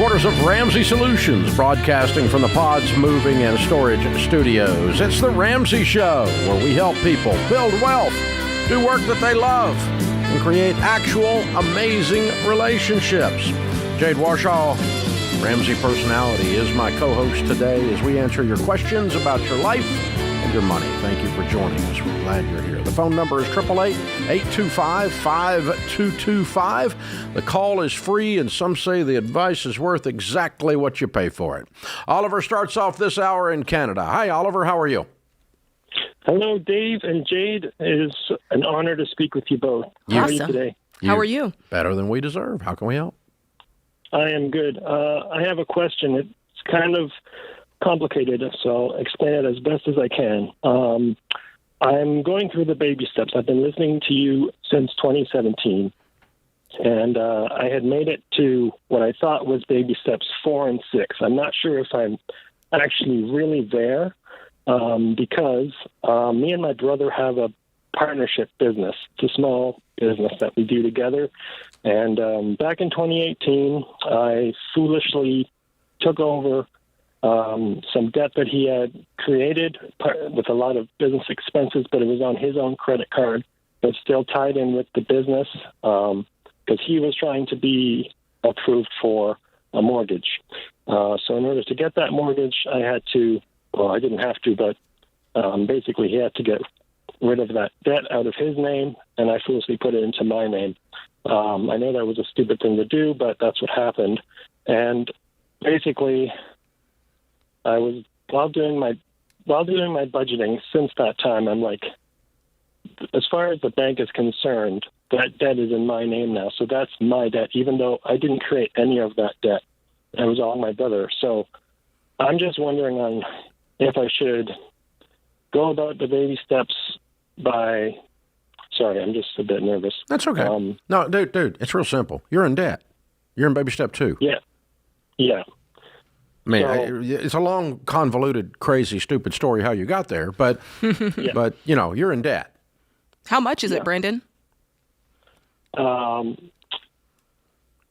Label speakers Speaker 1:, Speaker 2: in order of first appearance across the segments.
Speaker 1: headquarters of Ramsey Solutions, broadcasting from the Pods Moving and Storage Studios. It's the Ramsey Show, where we help people build wealth, do work that they love, and create actual amazing relationships. Jade Warshaw, Ramsey Personality, is my co-host today as we answer your questions about your life and your money. Thank you for joining us. We're glad you're here. The phone number is 888-825-5225. The call is free, and some say the advice is worth exactly what you pay for it. Oliver starts off this hour in Canada. Hi, Oliver. How are you?
Speaker 2: Hello, Dave and Jade. It is an honor to speak with you both. How are you today?
Speaker 3: How are you?
Speaker 1: Better than we deserve. How can we help?
Speaker 2: I am good. I have a question. It's kind of complicated, so I'll explain it as best as I can. I'm going through the baby steps. I've been listening to you since 2017, and I had made it to what I thought was baby steps 4 and 6. I'm not sure if I'm actually really there, because me and my brother have a partnership business. It's a small business that we do together, and back in 2018, I foolishly took over some debt that he had created with a lot of business expenses, but it was on his own credit card, but still tied in with the business because he was trying to be approved for a mortgage. So in order to get that mortgage, I had to, well, I didn't have to, but basically he had to get rid of that debt out of his name, and I foolishly put it into my name. I know that was a stupid thing to do, but that's what happened. And basically, I was while doing my budgeting since that time, I'm like, as far as the bank is concerned, that debt is in my name now. So that's my debt, even though I didn't create any of that debt. It was all my brother. So I'm just wondering on if I should go about the baby steps by. Sorry, I'm just a bit nervous.
Speaker 1: That's okay. No, dude, it's real simple. You're in debt. You're in baby step 2.
Speaker 2: Yeah.
Speaker 1: I mean, it's a long, convoluted, crazy, stupid story how you got there, but
Speaker 2: yeah.
Speaker 1: but you know, you're in debt.
Speaker 3: How much is it, Brandon?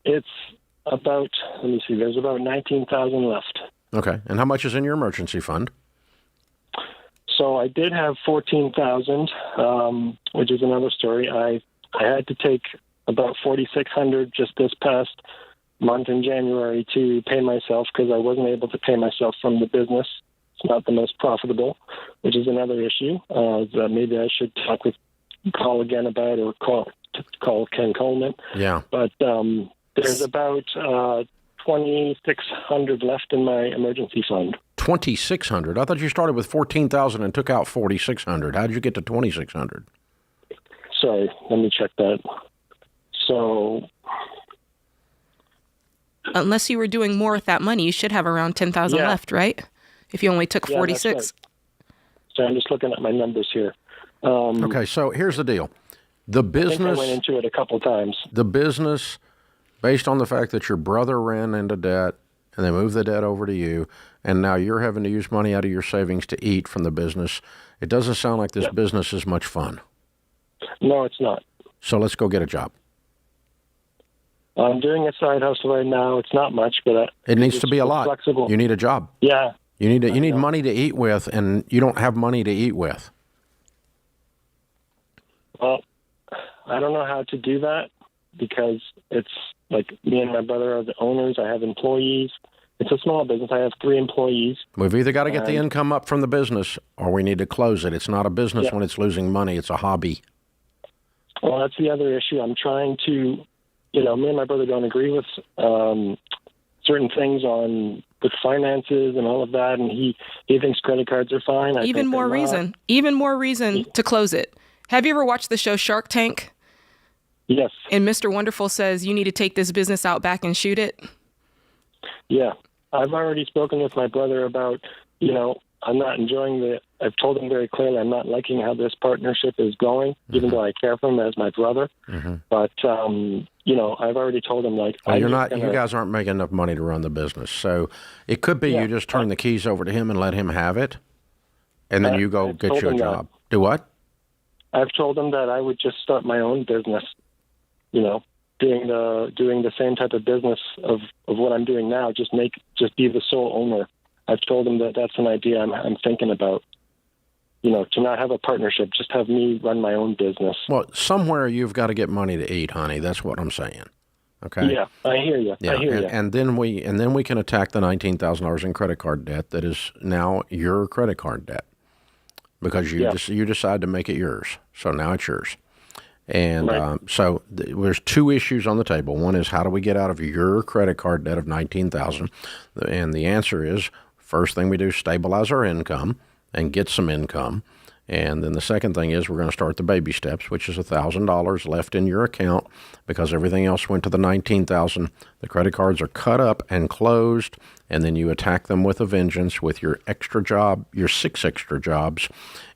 Speaker 2: It's about, let me see, there's about $19,000 left.
Speaker 1: Okay, and how much is in your emergency fund?
Speaker 2: So I did have $14,000, which is another story. I had to take about $4,600 just this past month in January to pay myself because I wasn't able to pay myself from the business. It's not the most profitable, which is another issue that maybe I should call again about, or call Ken Coleman.
Speaker 1: Yeah.
Speaker 2: But there's about $2,600 left in my emergency fund.
Speaker 1: 2,600. I thought you started with 14,000 and took out 4,600. How did you get to 2,600?
Speaker 2: Sorry, let me check that. So,
Speaker 3: unless you were doing more with that money, you should have around 10,000 left, right? If you only took 46.
Speaker 2: Right. So I'm just looking at my numbers here.
Speaker 1: Okay, so here's the deal. The business,
Speaker 2: I think I went into it a couple times.
Speaker 1: The business, based on the fact that your brother ran into debt and they moved the debt over to you, and now you're having to use money out of your savings to eat from the business, it doesn't sound like this business is much fun.
Speaker 2: No, it's not.
Speaker 1: So let's go get a job.
Speaker 2: I'm doing a side hustle right now. It's not much, but
Speaker 1: it needs to be a lot.
Speaker 2: Flexible.
Speaker 1: You need a job.
Speaker 2: Yeah.
Speaker 1: You need money to eat with, and you don't have money to eat with.
Speaker 2: Well, I don't know how to do that because it's like me and my brother are the owners. I have employees. It's a small business. I have 3 employees.
Speaker 1: We've either got to get the income up from the business or we need to close it. It's not a business when it's losing money. It's a hobby.
Speaker 2: Well, that's the other issue. I'm trying to, me and my brother don't agree with certain things with finances and all of that, and he thinks credit cards are fine.
Speaker 3: Even more reason to close it. Have you ever watched the show Shark Tank?
Speaker 2: Yes.
Speaker 3: And Mr. Wonderful says you need to take this business out back and shoot it?
Speaker 2: Yeah. I've already spoken with my brother about, I'm not enjoying I've told him very clearly I'm not liking how this partnership is going, even though I care for him as my brother. Mm-hmm. But, I've already told him, like...
Speaker 1: Well, you guys aren't making enough money to run the business. So it could be you just turn the keys over to him and let him have it, and then you go get you a job. Do what?
Speaker 2: I've told him that I would just start my own business, doing the same type of business of what I'm doing now. Just be the sole owner. I've told him that that's an idea I'm thinking about. To not have a partnership, just have me run my own business.
Speaker 1: Well, somewhere you've got to get money to eat, honey. That's what I'm saying. Okay.
Speaker 2: Yeah, I hear you.
Speaker 1: Yeah, and then we can attack the $19,000 in credit card debt that is now your credit card debt because you decide to make it yours. So now it's yours. And
Speaker 2: right.
Speaker 1: So there's two issues on the table. One is how do we get out of your credit card debt of $19,000? And the answer is first thing we do is stabilize our income and get some income. And then the second thing is we're going to start the baby steps, which is $1,000 left in your account because everything else went to the $19,000. The credit cards are cut up and closed, and then you attack them with a vengeance with your extra job, your 6 extra jobs,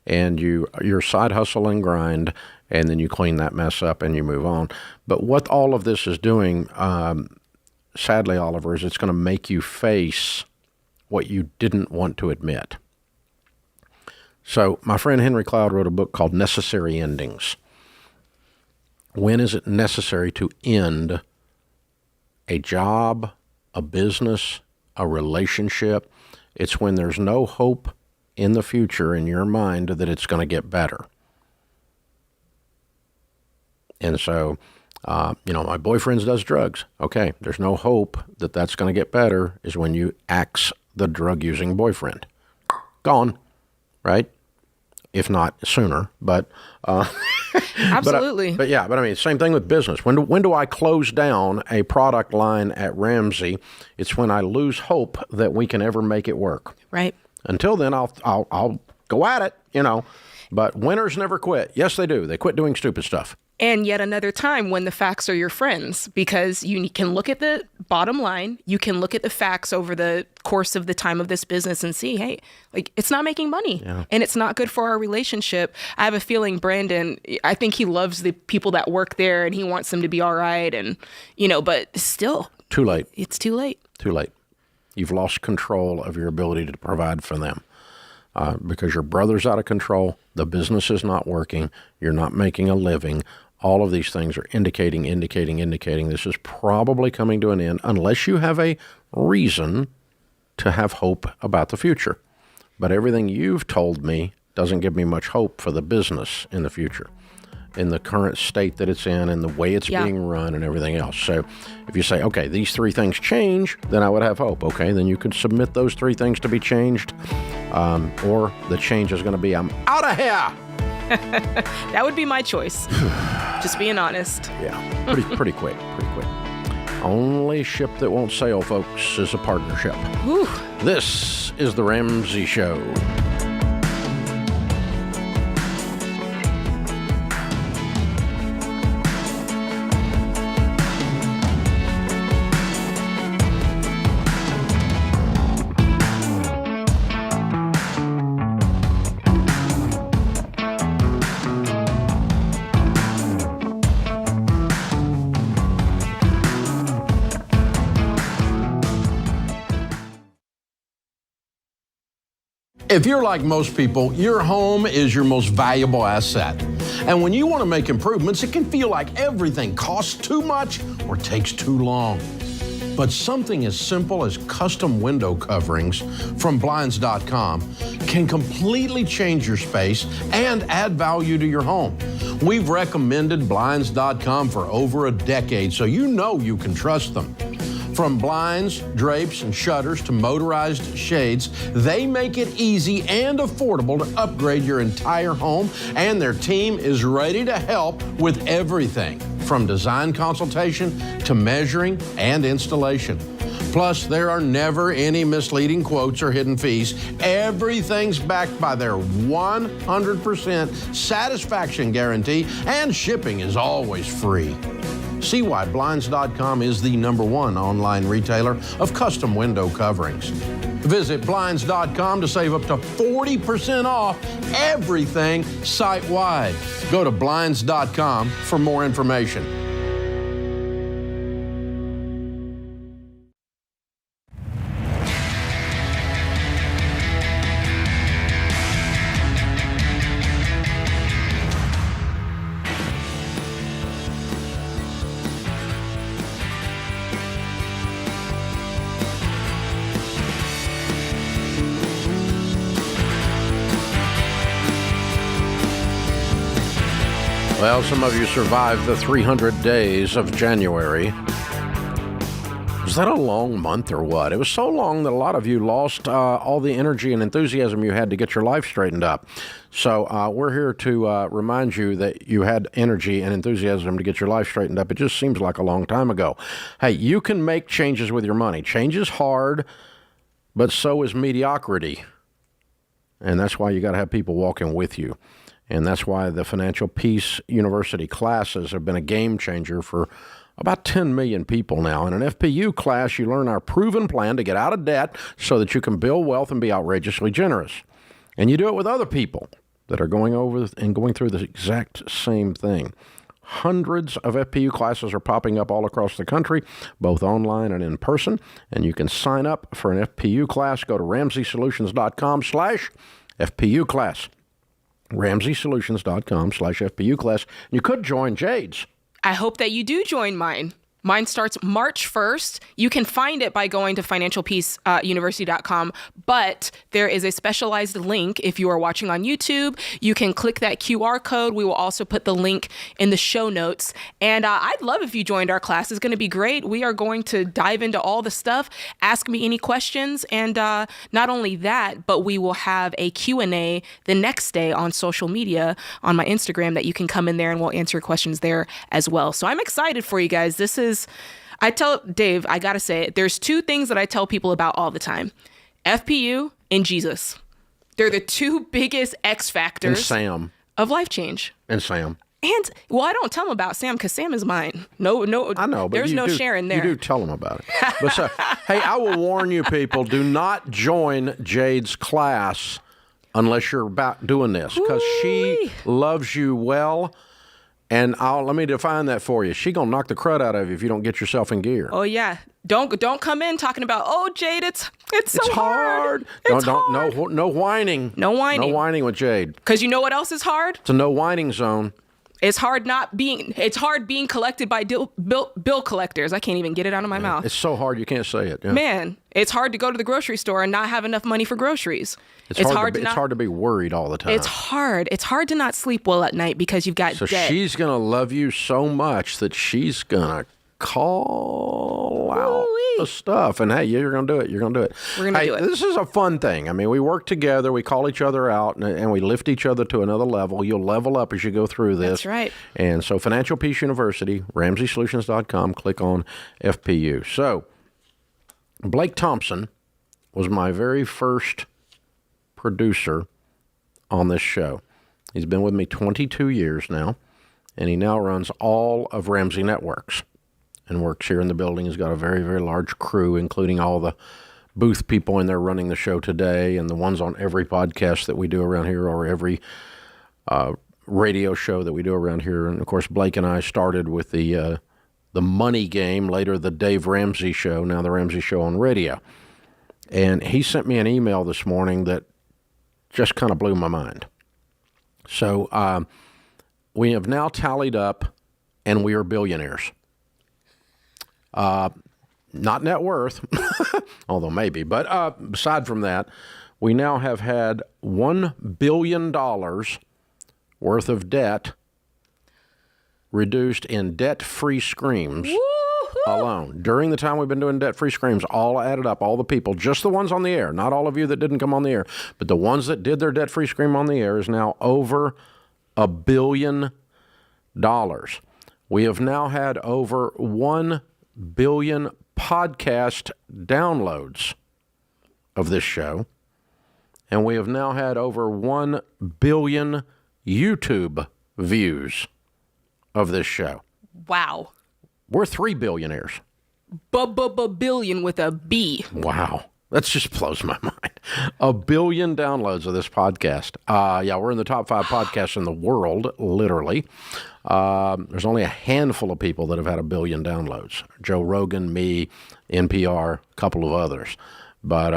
Speaker 1: and your side hustle and grind, and then you clean that mess up and you move on. But what all of this is doing, sadly, Oliver, is it's going to make you face what you didn't want to admit. So my friend Henry Cloud wrote a book called Necessary Endings. When is it necessary to end a job, a business, a relationship? It's when there's no hope in the future in your mind that it's going to get better. And so, my boyfriend does drugs. Okay, there's no hope that that's going to get better is when you axe the drug-using boyfriend. Gone, right? If not sooner, but
Speaker 3: absolutely.
Speaker 1: But I mean, same thing with business. When do I close down a product line at Ramsey? It's when I lose hope that we can ever make it work.
Speaker 3: Right.
Speaker 1: Until then, I'll go at it, But winners never quit. Yes, they do. They quit doing stupid stuff.
Speaker 3: And yet another time when the facts are your friends, because you can look at the bottom line, you can look at the facts over the course of the time of this business and see, hey, it's not making money and it's not good for our relationship. I have a feeling Brandon, I think he loves the people that work there and he wants them to be all right. And, but still.
Speaker 1: Too late.
Speaker 3: It's too late.
Speaker 1: Too late. You've lost control of your ability to provide for them. Because your brother's out of control, the business is not working, you're not making a living. All of these things are indicating this is probably coming to an end unless you have a reason to have hope about the future. But everything you've told me doesn't give me much hope for the business in the future, in the current state that it's in and the way it's being run and everything else. So if you say, okay, these 3 things change, then I would have hope. Okay, then you could submit those 3 things to be changed, or the change is going to be, I'm out of here.
Speaker 3: That would be my choice. Just being honest.
Speaker 1: Yeah, pretty quick. Only ship that won't sail, folks, is a partnership.
Speaker 3: Whew.
Speaker 1: This is The Ramsey Show. If you're like most people, your home is your most valuable asset. And when you want to make improvements, it can feel like everything costs too much or takes too long. But something as simple as custom window coverings from Blinds.com can completely change your space and add value to your home. We've recommended Blinds.com for over a decade, so you know you can trust them. From blinds, drapes, and shutters to motorized shades, they make it easy and affordable to upgrade your entire home, and their team is ready to help with everything from design consultation to measuring and installation. Plus, there are never any misleading quotes or hidden fees. Everything's backed by their 100% satisfaction guarantee, and shipping is always free. See why Blinds.com is the #1 online retailer of custom window coverings. Visit Blinds.com to save up to 40% off everything site-wide. Go to Blinds.com for more information. Well, some of you survived the 300 days of January. Was that a long month or what? It was so long that a lot of you lost all the energy and enthusiasm you had to get your life straightened up. So we're here to remind you that you had energy and enthusiasm to get your life straightened up. It just seems like a long time ago. Hey, you can make changes with your money. Change is hard, but so is mediocrity. And that's why you got to have people walking with you. And that's why the Financial Peace University classes have been a game changer for about 10 million people now. In an FPU class, you learn our proven plan to get out of debt so that you can build wealth and be outrageously generous. And you do it with other people that are going over and going through the exact same thing. Hundreds of FPU classes are popping up all across the country, both online and in person. And you can sign up for an FPU class. Go to RamseySolutions.com/FPU class. RamseySolutions.com/FPU class. You could join Jade's.
Speaker 3: I hope that you do join mine. Mine starts March 1st. You can find it by going to financialpeaceuniversity.com, but there is a specialized link if you are watching on YouTube. You can click that QR code. We will also put the link in the show notes. And I'd love if you joined our class. It's going to be great. We are going to dive into all the stuff, ask me any questions, and not only that, but we will have a Q&A the next day on social media, on my Instagram, that you can come in there and we'll answer your questions there as well. So I'm excited for you guys. I tell Dave, I got to say it, there's two things that I tell people about all the time. FPU and Jesus. They're the two biggest X factors
Speaker 1: and Sam.
Speaker 3: Of life change.
Speaker 1: And Sam.
Speaker 3: And, well, I don't tell them about Sam because Sam is mine. No,
Speaker 1: I know, but
Speaker 3: there's no sharing there.
Speaker 1: You do tell them about it. But so, hey, I will warn you people, do not join Jade's class unless you're about doing this, because she loves you well. And let me define that for you. She gonna knock the crud out of you if you don't get yourself in gear.
Speaker 3: Oh yeah, don't come in talking about, oh Jade, it's so hard.
Speaker 1: No whining.
Speaker 3: No whining.
Speaker 1: No whining with Jade.
Speaker 3: Because you know what else is hard?
Speaker 1: It's a no whining zone.
Speaker 3: It's hard being collected by bill collectors. I can't even get it out of my mouth.
Speaker 1: It's so hard you can't say it. Yeah.
Speaker 3: Man, it's hard to go to the grocery store and not have enough money for groceries.
Speaker 1: It's hard to be worried all the time.
Speaker 3: It's hard. It's hard to not sleep well at night because you've got debt.
Speaker 1: So she's going to love you so much that she's going to call out the stuff. And hey, you're going to do it. You're going to do it.
Speaker 3: We're going to do it.
Speaker 1: This is a fun thing. I mean, we work together. We call each other out and we lift each other to another level. You'll level up as you go through this.
Speaker 3: That's right.
Speaker 1: And so Financial Peace University, RamseySolutions.com, click on FPU. So Blake Thompson was my very first producer on this show. He's been with me 22 years now, and he now runs all of Ramsey Networks and works here in the building. He's got a very, very large crew, including all the booth people in there running the show today and the ones on every podcast that we do around here or every radio show that we do around here. And, of course, Blake and I started with the Money Game, later the Dave Ramsey Show, now the Ramsey Show on radio. And he sent me an email this morning that just kind of blew my mind. So we have now tallied up, and we are billionaires. Not net worth, although maybe. But aside from that, we now have had $1 billion worth of debt reduced in debt-free screams. Alone. During the time we've been doing debt-free screams, all added up, all the people, just the ones on the air, not all of you that didn't come on the air, but the ones that did their debt-free scream on the air is now over $1 billion. We have now had over 1 billion podcast downloads of this show, and we have now had over 1 billion YouTube views of this show.
Speaker 3: Wow.
Speaker 1: We're 3 billionaires.
Speaker 3: Billion with a B.
Speaker 1: Wow. That just blows my mind. 1 billion downloads of this podcast. Yeah, we're in the top 5 podcasts in the world, literally. There's only a handful of people that have had 1 billion downloads. Joe Rogan, me, NPR, a couple of others. But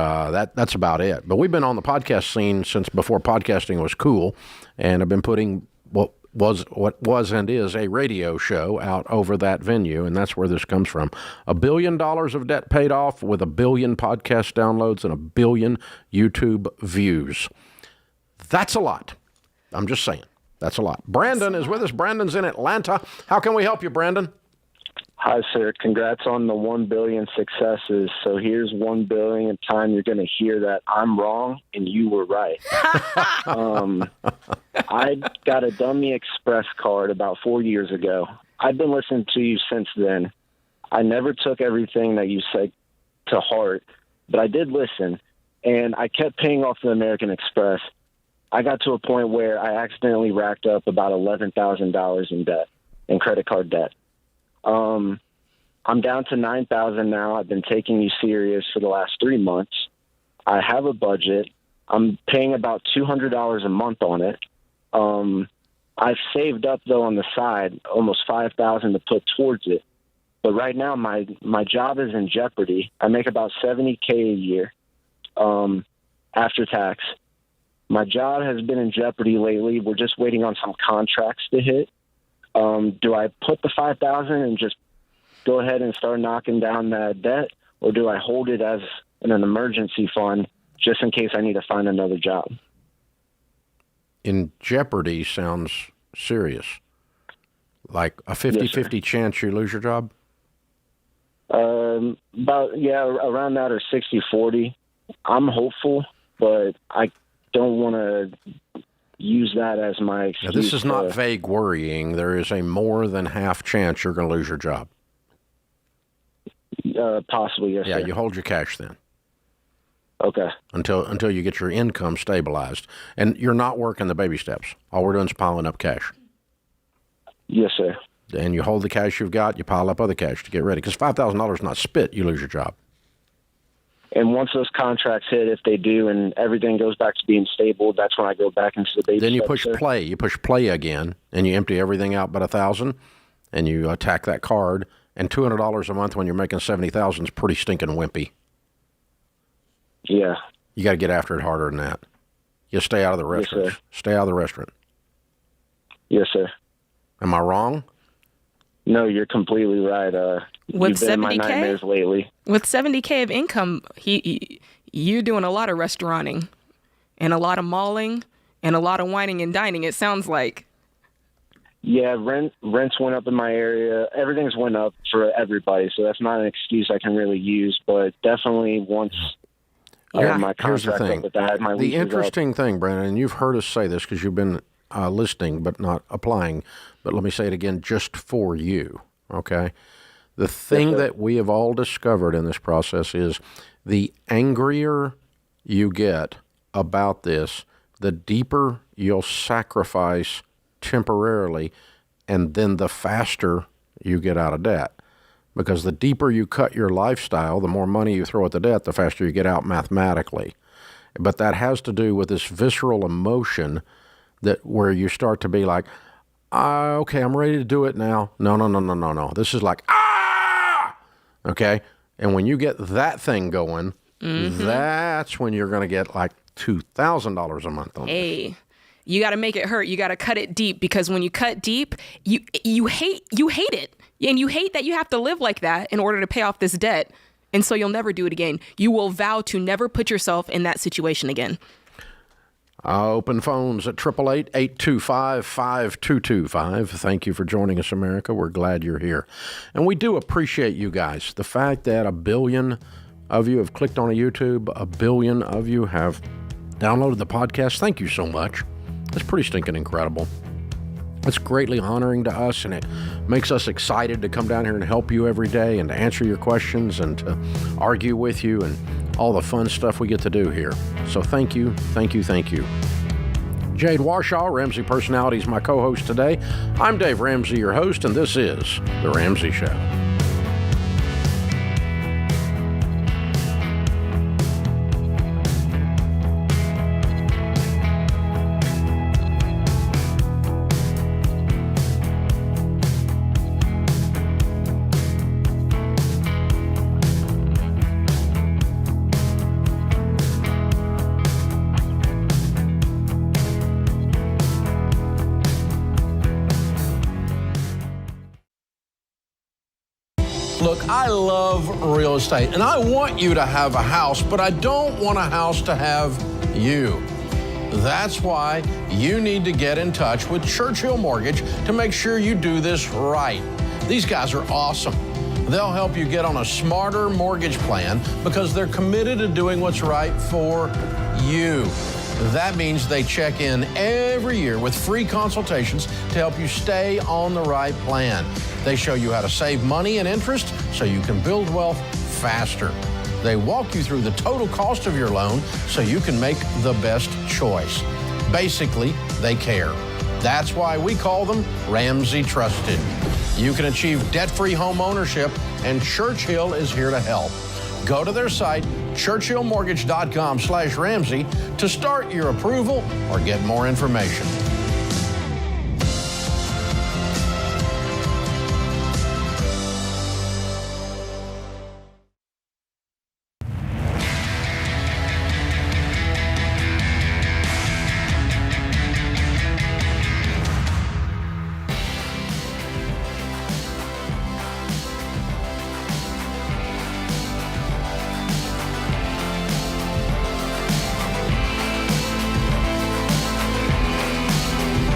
Speaker 1: that's about it. But we've been on the podcast scene since before podcasting was cool, and I've been putting what was and is a radio show out over that venue, and that's where this comes from. $1 billion of debt paid off with 1 billion podcast downloads and 1 billion YouTube views. That's a lot. I'm just saying. That's a lot. Brandon is with us. Brandon's in Atlanta. How can we help you, Brandon?
Speaker 4: Hi, sir. Congrats on the 1 billion successes. So here's 1 billion time you're going to hear that I'm wrong and you were right. I got a Dummy Express card about 4 years ago. I've been listening to you since then. I never took everything that you said to heart, but I did listen, and I kept paying off the American Express. I got to a point where I accidentally racked up about $11,000 in debt, in credit card debt. I'm down to $9,000 now. I've been taking you serious for the last 3 months. I have a budget. I'm paying about $200 a month on it. I've saved up, though, on the side, almost $5,000 to put towards it. But right now, my job is in jeopardy. I make about $70K a year after tax. My job has been in jeopardy lately. We're just waiting on some contracts to hit. Do I put the $5,000 and just go ahead and start knocking down that debt, or do I hold it as an emergency fund just in case I need to find another job?
Speaker 1: In jeopardy sounds serious. Like a 50-50 chance you lose your job?
Speaker 4: Around that, or 60-40. I'm hopeful, but I don't want to use that as my excuse.
Speaker 1: Now, this is not vague worrying. There is a more than half chance you're going to lose your job.
Speaker 4: Possibly, yes.
Speaker 1: Yeah,
Speaker 4: sir.
Speaker 1: you hold your cash then.
Speaker 4: Okay.
Speaker 1: Until you get your income stabilized. And you're not working the baby steps. All we're doing is piling up cash.
Speaker 4: Yes, sir.
Speaker 1: And you hold the cash you've got, you pile up other cash to get ready. Because $5,000 is not spit, you lose your job.
Speaker 4: And once those contracts hit, if they do, and everything goes back to being stable, that's when I go back into the baby
Speaker 1: Then you
Speaker 4: steps,
Speaker 1: push
Speaker 4: sir.
Speaker 1: play. You push play again, and you empty everything out but $1,000, and you attack that card. And $200 a month when you're making $70,000 is pretty stinking wimpy.
Speaker 4: Yeah.
Speaker 1: You got to get after it harder than that. You stay out of the restaurants.
Speaker 4: sir.
Speaker 1: Stay out of the restaurant.
Speaker 4: Yes, sir.
Speaker 1: Am I wrong?
Speaker 4: No, you're completely right.
Speaker 3: With
Speaker 4: You've been in my
Speaker 3: 70K?
Speaker 4: nightmares lately.
Speaker 3: With $70K of income, you're doing a lot of restauranting and a lot of malling and a lot of whining and dining, it sounds like.
Speaker 4: Yeah, rents went up in my area. Everything's went up for everybody, so that's not an excuse I can really use. But definitely once I have my
Speaker 1: Here's the
Speaker 4: contract
Speaker 1: thing.
Speaker 4: up with that, my lease
Speaker 1: The
Speaker 4: is
Speaker 1: interesting thing, Brandon, and you've heard us say this because you've been listening but not applying, but let me say it again just for you, okay? The thing that we have all discovered in this process is the angrier you get about this, the deeper you'll sacrifice temporarily, and then the faster you get out of debt. Because the deeper you cut your lifestyle, the more money you throw at the debt, the faster you get out mathematically. But that has to do with this visceral emotion that where you start to be like, okay, I'm ready to do it now. No. This is like, okay? And when you get that thing going, that's when you're going to get like $2,000 a month on this.
Speaker 3: You got to make it hurt. You got to cut it deep, because when you cut deep, you hate it. And you hate that you have to live like that in order to pay off this debt. And so you'll never do it again. You will vow to never put yourself in that situation again.
Speaker 1: Open phones at 888-825-5225. Thank you for joining us, America. We're glad you're here. And we do appreciate you guys. The fact that 1 billion of you have clicked on a YouTube, 1 billion of you have downloaded the podcast. Thank you so much. It's pretty stinking incredible. It's greatly honoring to us, and it makes us excited to come down here and help you every day and to answer your questions and to argue with you and all the fun stuff we get to do here. So thank you. Jade Warshaw, Ramsey Personality, is my co-host today. I'm Dave Ramsey, your host, and this is The Ramsey Show. Look, I love real estate, and I want you to have a house, but I don't want a house to have you. That's why you need to get in touch with Churchill Mortgage to make sure you do this right. These guys are awesome. They'll help you get on a smarter mortgage plan because they're committed to doing what's right for you. That means they check in every year with free consultations to help you stay on the right plan. They show you how to save money and interest so you can build wealth faster. They walk you through the total cost of your loan so you can make the best choice. Basically, they care. That's why we call them Ramsey Trusted. You can achieve debt-free home ownership, and Churchill is here to help. Go to their site, churchillmortgage.com/Ramsey, to start your approval or get more information.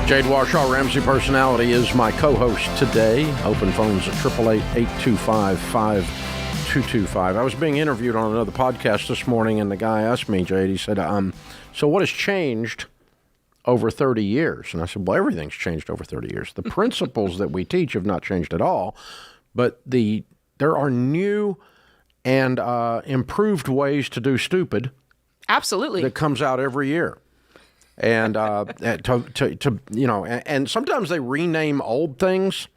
Speaker 1: Jade Warshaw, Ramsey Personality, is my co-host today. Open phones at 888-825-5225. I was being interviewed on another podcast this morning, and the guy asked me, Jade, he said, so what has changed over 30 years? And I said, well, everything's changed over 30 years. The principles that we teach have not changed at all, but there are new and improved ways to do stupid.
Speaker 3: Absolutely.
Speaker 1: That comes out every year. And and sometimes they rename old things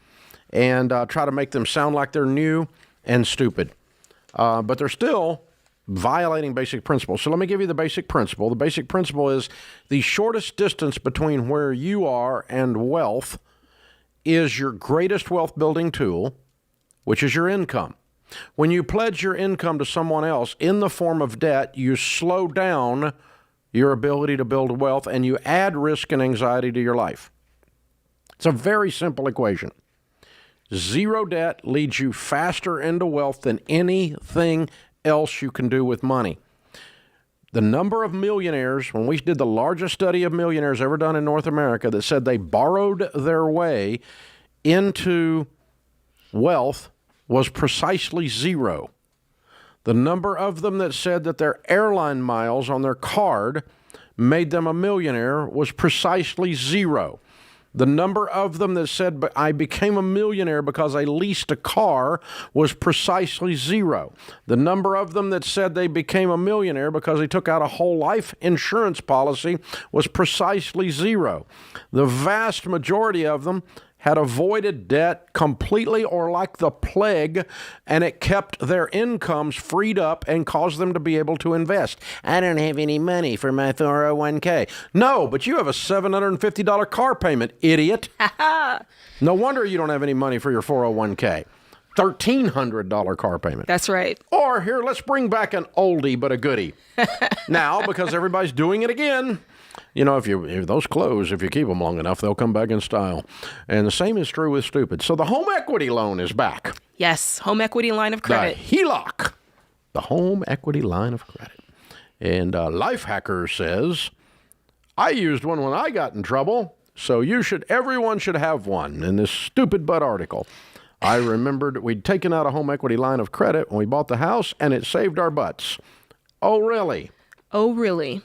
Speaker 1: and try to make them sound like they're new and stupid, but they're still violating basic principles. So let me give you the basic principle. The basic principle is the shortest distance between where you are and wealth is your greatest wealth building tool, which is your income. When you pledge your income to someone else in the form of debt, you slow down your ability to build wealth, and you add risk and anxiety to your life. It's a very simple equation. Zero debt leads you faster into wealth than anything else you can do with money. The number of millionaires, when we did the largest study of millionaires ever done in North America, that said they borrowed their way into wealth was precisely zero. The number of them that said that their airline miles on their card made them a millionaire was precisely zero. The number of them that said, I became a millionaire because I leased a car was precisely zero. The number of them that said they became a millionaire because they took out a whole life insurance policy was precisely zero. The vast majority of them had avoided debt completely or like the plague, and it kept their incomes freed up and caused them to be able to invest. I don't have any money for my 401k. No, but you have a $750 car payment, idiot. No wonder you don't have any money for your 401k. $1,300 car payment.
Speaker 3: That's right.
Speaker 1: Or here, let's bring back an oldie but a goodie. Now, because everybody's doing it again. You know, if those clothes, if you keep them long enough, they'll come back in style. And the same is true with stupid. So the home equity loan is back.
Speaker 3: Yes, home equity line of credit.
Speaker 1: The HELOC, the home equity line of credit. And Lifehacker says, I used one when I got in trouble, so everyone should have one. In this stupid butt article, I remembered we'd taken out a home equity line of credit when we bought the house, and it saved our butts. Oh, really?
Speaker 3: Oh, really?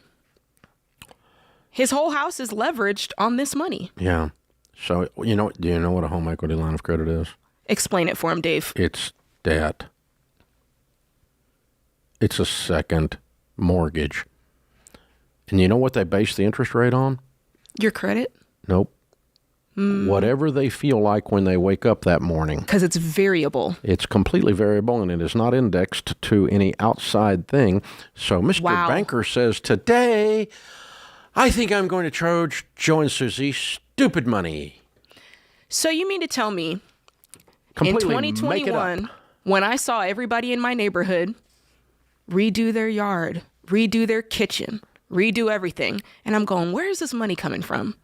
Speaker 3: His whole house is leveraged on this money.
Speaker 1: Yeah. So, do you know what a home equity line of credit is?
Speaker 3: Explain it for him, Dave.
Speaker 1: It's debt. It's a second mortgage. And you know what they base the interest rate on?
Speaker 3: Your credit?
Speaker 1: Nope. Whatever they feel like when they wake up that morning.
Speaker 3: Because it's variable.
Speaker 1: It's completely variable, and it is not indexed to any outside thing. So Mr. Banker says, today, I think I'm going to charge Joe and Susie stupid money.
Speaker 3: So you mean to tell me,
Speaker 1: completely
Speaker 3: in 2021, when I saw everybody in my neighborhood redo their yard, redo their kitchen, redo everything, and I'm going, where is this money coming from?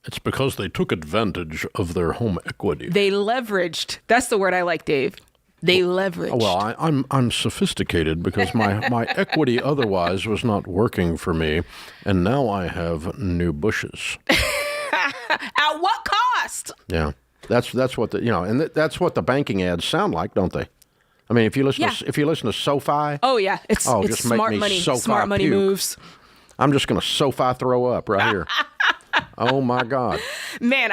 Speaker 1: It's because they took advantage of their home equity.
Speaker 3: They leveraged. That's the word I like, Dave. They leveraged.
Speaker 1: Well, I'm sophisticated because my equity otherwise was not working for me, and now I have new bushes.
Speaker 3: At what cost?
Speaker 1: Yeah, that's what that's what the banking ads sound like, don't they? I mean, if you listen to SoFi.
Speaker 3: Oh yeah, it's
Speaker 1: just
Speaker 3: smart money. Smart money moves.
Speaker 1: I'm just going to SoFi throw up right here. Oh my God.
Speaker 3: Man,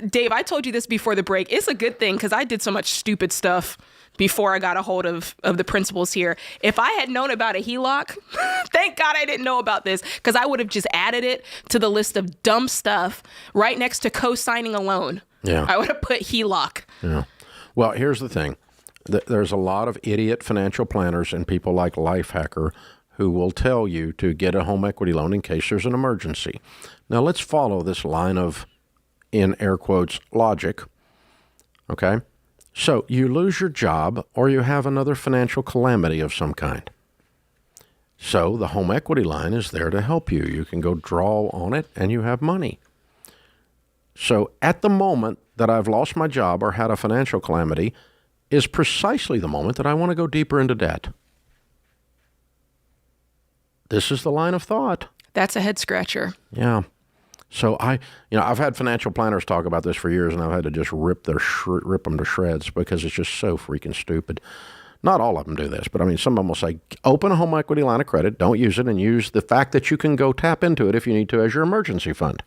Speaker 3: Dave, I told you this before the break. It's a good thing because I did so much stupid stuff before I got a hold of the principles here. If I had known about a HELOC, thank God I didn't know about this, because I would have just added it to the list of dumb stuff right next to co-signing a loan.
Speaker 1: Yeah.
Speaker 3: I would have put HELOC.
Speaker 1: Yeah. Well, here's the thing. There's a lot of idiot financial planners and people like Lifehacker who will tell you to get a home equity loan in case there's an emergency. Now, let's follow this line of, in air quotes, logic. Okay? So you lose your job or you have another financial calamity of some kind. So the home equity line is there to help you. You can go draw on it and you have money. So at the moment that I've lost my job or had a financial calamity is precisely the moment that I want to go deeper into debt. This is the line of thought.
Speaker 3: That's a head scratcher.
Speaker 1: Yeah. So I've had financial planners talk about this for years, and I've had to just rip them to shreds because it's just so freaking stupid. Not all of them do this, but I mean, some of them will say, open a home equity line of credit, don't use it, and use the fact that you can go tap into it if you need to as your emergency fund.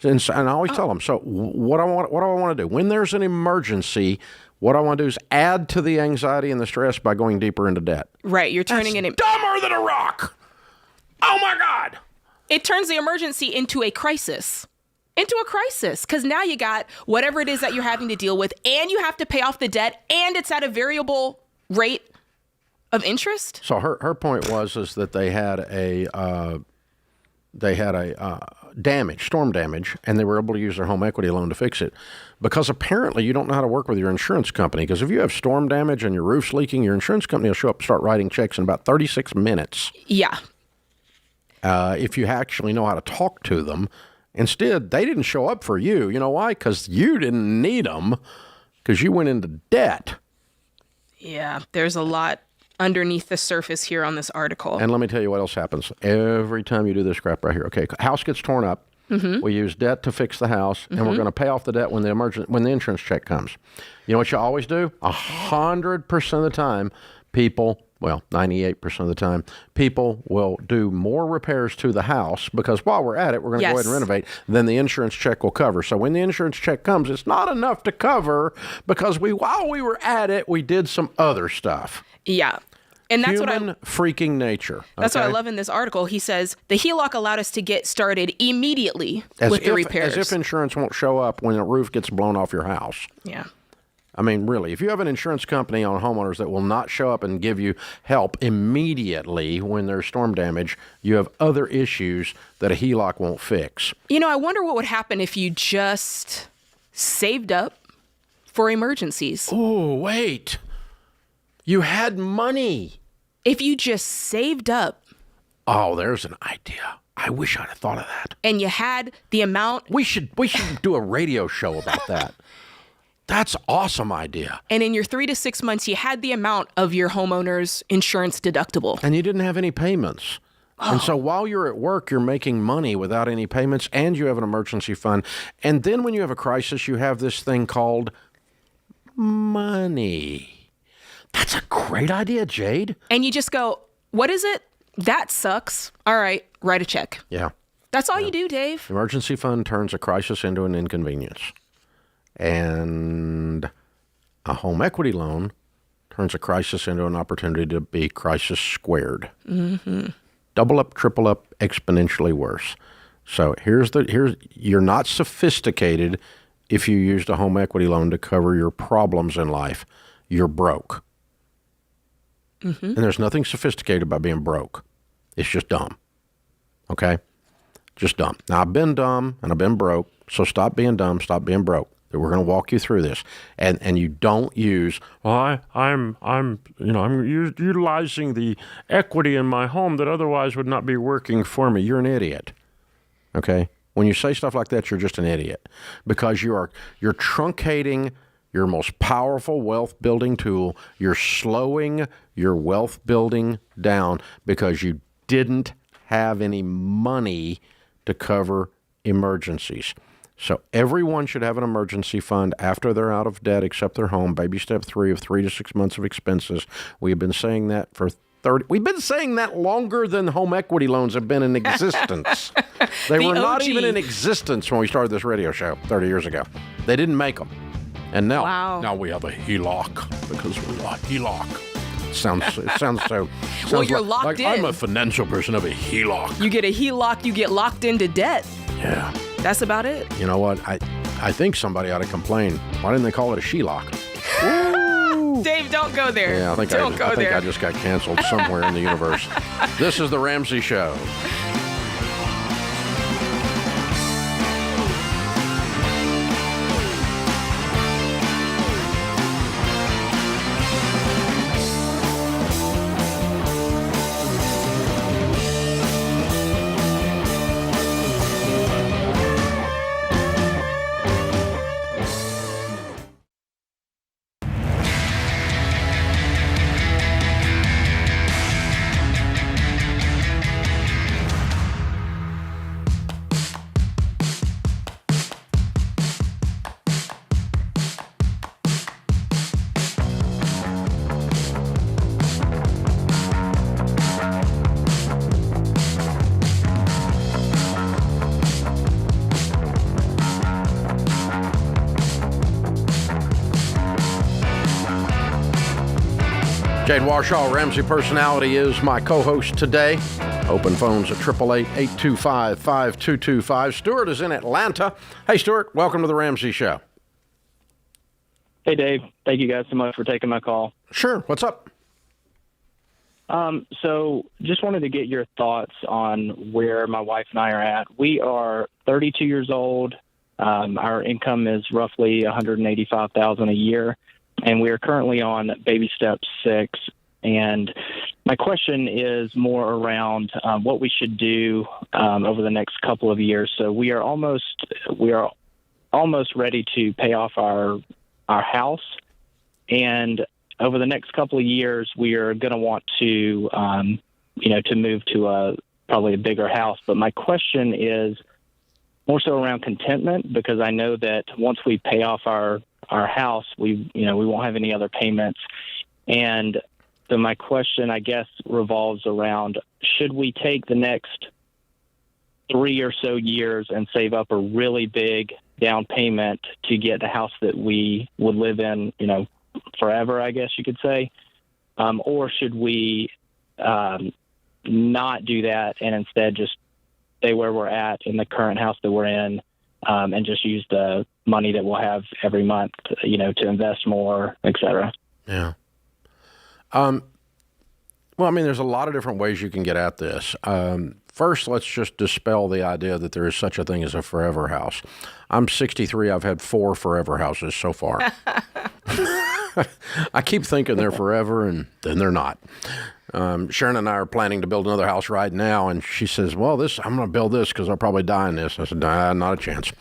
Speaker 1: And I always tell them, so what do I want to do? When there's an emergency, what I want to do is add to the anxiety and the stress by going deeper into debt.
Speaker 3: Right. You're turning it
Speaker 1: dumber than a rock. Oh my God.
Speaker 3: It turns the emergency into a crisis. Because now you got whatever it is that you're having to deal with, and you have to pay off the debt, and it's at a variable rate of interest.
Speaker 1: So her point was that they had a storm damage, and they were able to use their home equity loan to fix it. Because apparently you don't know how to work with your insurance company. Because if you have storm damage and your roof's leaking, your insurance company will show up and start writing checks in about 36 minutes.
Speaker 3: Yeah.
Speaker 1: If you actually know how to talk to them. Instead, they didn't show up for you. You know why? Because you didn't need them because you went into debt.
Speaker 3: Yeah, there's a lot underneath the surface here on this article.
Speaker 1: And let me tell you what else happens. Every time you do this crap right here. Okay, house gets torn up. Mm-hmm. We use debt to fix the house, and we're going to pay off the debt when the insurance check comes. You know what you always do? 100% of the time, people... Well, 98% of the time, people will do more repairs to the house because while we're at it, we're going to go ahead and renovate, then the insurance check will cover. So when the insurance check comes, it's not enough to cover because while we were at it, we did some other stuff.
Speaker 3: Yeah. And that's
Speaker 1: Human freaking nature.
Speaker 3: That's what I love in this article. He says, the HELOC allowed us to get started immediately with the repairs.
Speaker 1: As if insurance won't show up when a roof gets blown off your house.
Speaker 3: Yeah.
Speaker 1: I mean, really, if you have an insurance company on homeowners that will not show up and give you help immediately when there's storm damage, you have other issues that a HELOC won't fix.
Speaker 3: You know, I wonder what would happen if you just saved up for emergencies.
Speaker 1: Oh, wait. You had money.
Speaker 3: If you just saved up.
Speaker 1: Oh, there's an idea. I wish I'd have thought of that.
Speaker 3: And you had the amount.
Speaker 1: We should do a radio show about that. That's an awesome idea.
Speaker 3: And in your 3 to 6 months, you had the amount of your homeowner's insurance deductible.
Speaker 1: And you didn't have any payments. Oh. And so while you're at work, you're making money without any payments, and you have an emergency fund. And then when you have a crisis, you have this thing called money. That's a great idea, Jade.
Speaker 3: And you just go, what is it? That sucks. All right, write a check.
Speaker 1: Yeah.
Speaker 3: That's all you do, Dave.
Speaker 1: Emergency fund turns a crisis into an inconvenience. And a home equity loan turns a crisis into an opportunity to be crisis squared. Mm-hmm. Double up, triple up, exponentially worse. So here's you're not sophisticated if you used a home equity loan to cover your problems in life. You're broke. Mm-hmm. And there's nothing sophisticated about being broke. It's just dumb. Okay? Just dumb. Now, I've been dumb and I've been broke, so stop being dumb, stop being broke. We're going to walk you through this, and you don't use. Well, I'm utilizing the equity in my home that otherwise would not be working for me. You're an idiot. Okay, when you say stuff like that, you're just an idiot because you're truncating your most powerful wealth building tool. You're slowing your wealth building down because you didn't have any money to cover emergencies. So everyone should have an emergency fund after they're out of debt, except their home. Baby step 3 of 3 to 6 months of expenses. We have been saying that for 30. We've been saying that longer than home equity loans have been in existence. They were not even in existence when we started this radio show 30 years ago. They didn't make them. And now we have a HELOC because we're a HELOC. It sounds so.
Speaker 3: Well, you're locked in.
Speaker 1: I'm a financial person of a HELOC.
Speaker 3: You get a HELOC, you get locked into debt.
Speaker 1: Yeah.
Speaker 3: That's about it.
Speaker 1: You know what? I think somebody ought to complain. Why didn't they call it a SHELOC?
Speaker 3: Dave, don't go there.
Speaker 1: Yeah, I think I just got canceled somewhere in the universe. This is The Ramsey Show. Jade Warshaw, Ramsey Personality, is my co-host today. Open phones at 888-825-5225. Stuart is in Atlanta. Hey, Stuart, welcome to the Ramsey Show.
Speaker 5: Hey, Dave. Thank you guys so much for taking my call.
Speaker 1: Sure. What's up?
Speaker 5: So just wanted to get your thoughts on where my wife and I are at. We are 32 years old. Our income is roughly $185,000 a year. And we are currently on baby step 6. And my question is more around what we should do over the next couple of years. So we are almost ready to pay off our house. And over the next couple of years, we are going to want to, to move to probably a bigger house. But my question is more so around contentment, because I know that once we pay off our house, we won't have any other payments. And so my question, I guess, revolves around, should we take the next 3 or so years and save up a really big down payment to get the house that we would live in, forever, I guess you could say? Or should we not do that and instead just stay where we're at in the current house that we're in, and just use the money that we'll have every month, to invest more, et cetera?
Speaker 1: Yeah. Well, I mean, there's a lot of different ways you can get at this. First, let's just dispel the idea that there is such a thing as a forever house. I'm 63. I've had 4 forever houses so far. I keep thinking they're forever, and then they're not. Sharon and I are planning to build another house right now, and she says, well, I'm going to build this because I'll probably die in this. I said, nah, not a chance.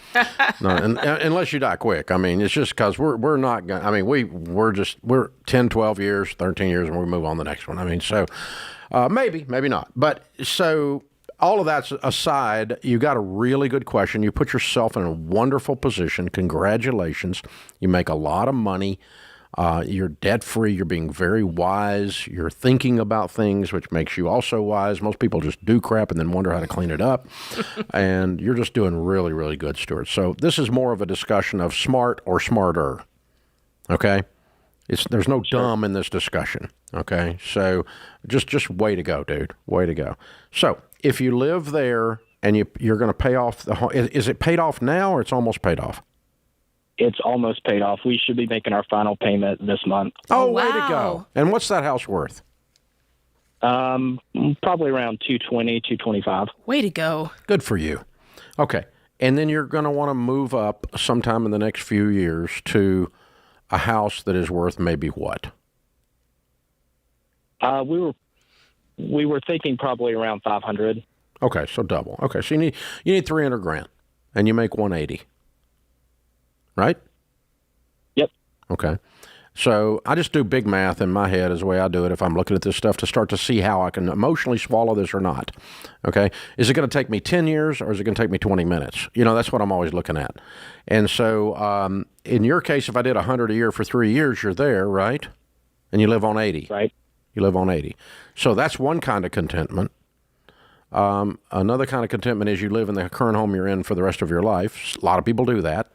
Speaker 1: No, unless you die quick. I mean, it's just because we're not going to, I mean, we're 10, 12 years, 13 years, and we move on to the next one. I mean, so maybe not. But so all of that aside, you got a really good question. You put yourself in a wonderful position. Congratulations. You make a lot of money. You're debt-free. You're being very wise. You're thinking about things, which makes you also wise. Most people just do crap and then wonder how to clean it up. And you're just doing really, really good, Stuart. So this is more of a discussion of smart or smarter, okay? There's no dumb in this discussion, okay? So just way to go, dude. Way to go. So if you live there and you're going to pay off the home, is it paid off now or it's almost paid off?
Speaker 5: It's almost paid off. We should be making our final payment this month.
Speaker 1: Oh, wow. Way to go. And what's that house worth?
Speaker 5: Probably around $220,000, $225,000.
Speaker 3: Way to go.
Speaker 1: Good for you. Okay. And then you're going to want to move up sometime in the next few years to a house that is worth maybe what?
Speaker 5: We were thinking probably around $500,000.
Speaker 1: Okay, so double. Okay, so you need $300,000 and you make $180,000. Right?
Speaker 5: Yep.
Speaker 1: Okay. So I just do big math in my head is the way I do it if I'm looking at this stuff to start to see how I can emotionally swallow this or not. Okay. Is it going to take me 10 years or is it going to take me 20 minutes? That's what I'm always looking at. And so in your case, if I did 100 a year for 3 years, you're there, right? And you live on 80.
Speaker 5: Right.
Speaker 1: You live on 80. So that's one kind of contentment. Another kind of contentment is you live in the current home you're in for the rest of your life. A lot of people do that.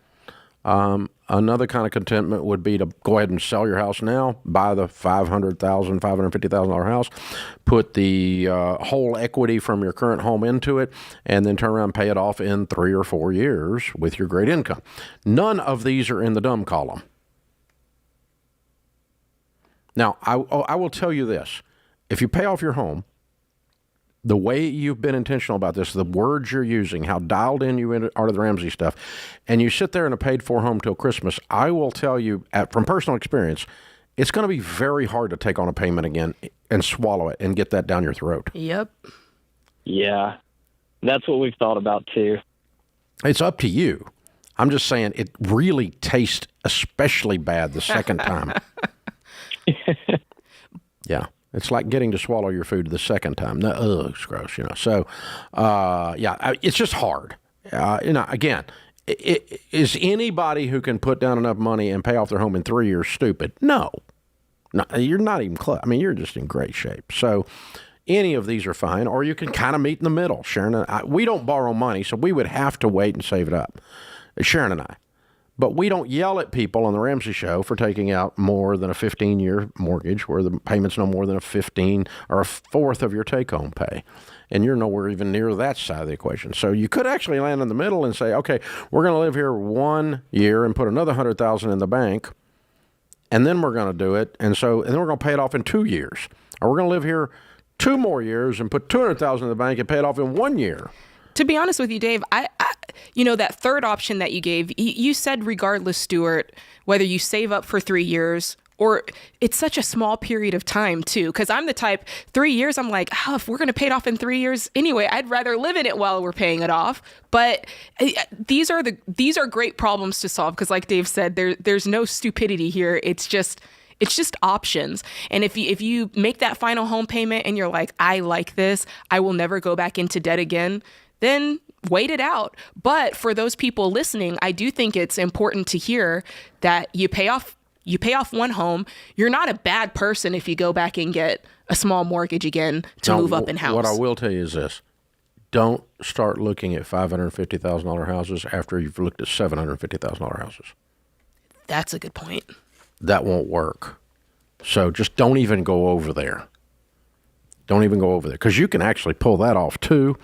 Speaker 1: Another kind of contentment would be to go ahead and sell your house now, buy the $500,000, $550,000 house, put the whole equity from your current home into it, and then turn around and pay it off in 3 or 4 years with your great income. None of these are in the dumb column. Now, I will tell you this. If you pay off your home, the way you've been intentional about this, the words you're using, how dialed in you are to the Ramsey stuff, and you sit there in a paid-for home till Christmas, I will tell you from personal experience, it's going to be very hard to take on a payment again and swallow it and get that down your throat.
Speaker 3: Yep.
Speaker 5: Yeah, that's what we've thought about too.
Speaker 1: It's up to you. I'm just saying it really tastes especially bad the second time. Yeah. It's like getting to swallow your food the second time. It's gross, So, it's just hard. Again, is anybody who can put down enough money and pay off their home in 3 years stupid? No, you're not even close. I mean, you're just in great shape. So any of these are fine, or you can kind of meet in the middle. Sharon and I, we don't borrow money, so we would have to wait and save it up. Sharon and I. But we don't yell at people on the Ramsey Show for taking out more than a 15-year mortgage where the payment's no more than a 15 or a fourth of your take-home pay. And you're nowhere even near that side of the equation. So you could actually land in the middle and say, okay, we're going to live here 1 year and put another $100,000 in the bank, and then we're going to do it. And then we're going to pay it off in 2 years. Or we're going to live here 2 more years and put $200,000 in the bank and pay it off in 1 year.
Speaker 3: To be honest with you, Dave, I that third option that you gave, you said regardless, Stuart, whether you save up for 3 years or it's such a small period of time too. Because I'm the type, 3 years, I'm like, if we're going to pay it off in 3 years anyway, I'd rather live in it while we're paying it off. But these are great problems to solve because, like Dave said, there's no stupidity here. It's just options. And if you make that final home payment and you're like, I like this, I will never go back into debt again, then wait it out. But for those people listening, I do think it's important to hear that you pay off one home. You're not a bad person if you go back and get a small mortgage again to move up in house.
Speaker 1: What I will tell you is this. Don't start looking at $550,000 houses after you've looked at $750,000 houses.
Speaker 3: That's a good point.
Speaker 1: That won't work. So just don't even go over there. Don't even go over there. Because you can actually pull that off too.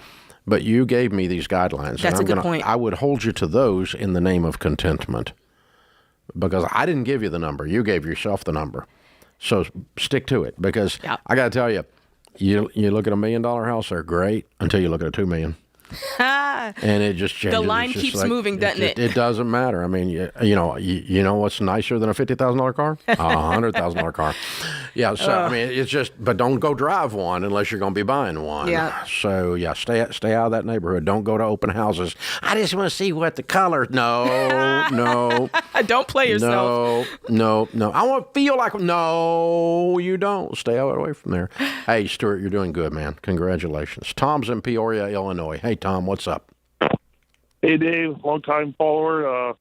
Speaker 1: But you gave me these guidelines.
Speaker 3: That's a good point.
Speaker 1: I would hold you to those in the name of contentment. Because I didn't give you the number. You gave yourself the number. So stick to it. Because I got to tell you, you look at $1 million house, they're great until you look at a $2 million. And it just changes.
Speaker 3: The line keeps moving, doesn't it?
Speaker 1: It doesn't matter. I mean, you know what's nicer than a $50,000 car? A $100,000 car. Yeah. So I mean, it's just. But don't go drive one unless you're going to be buying one.
Speaker 3: Yeah.
Speaker 1: So stay out of that neighborhood. Don't go to open houses. I just want to see what the color. No.
Speaker 3: Don't play yourself.
Speaker 1: No. I want to feel like. No, you don't. Stay away from there. Hey, Stuart, you're doing good, man. Congratulations. Tom's in Peoria, Illinois. Hey, Tom, what's up?
Speaker 6: Hey, Dave, long-time follower,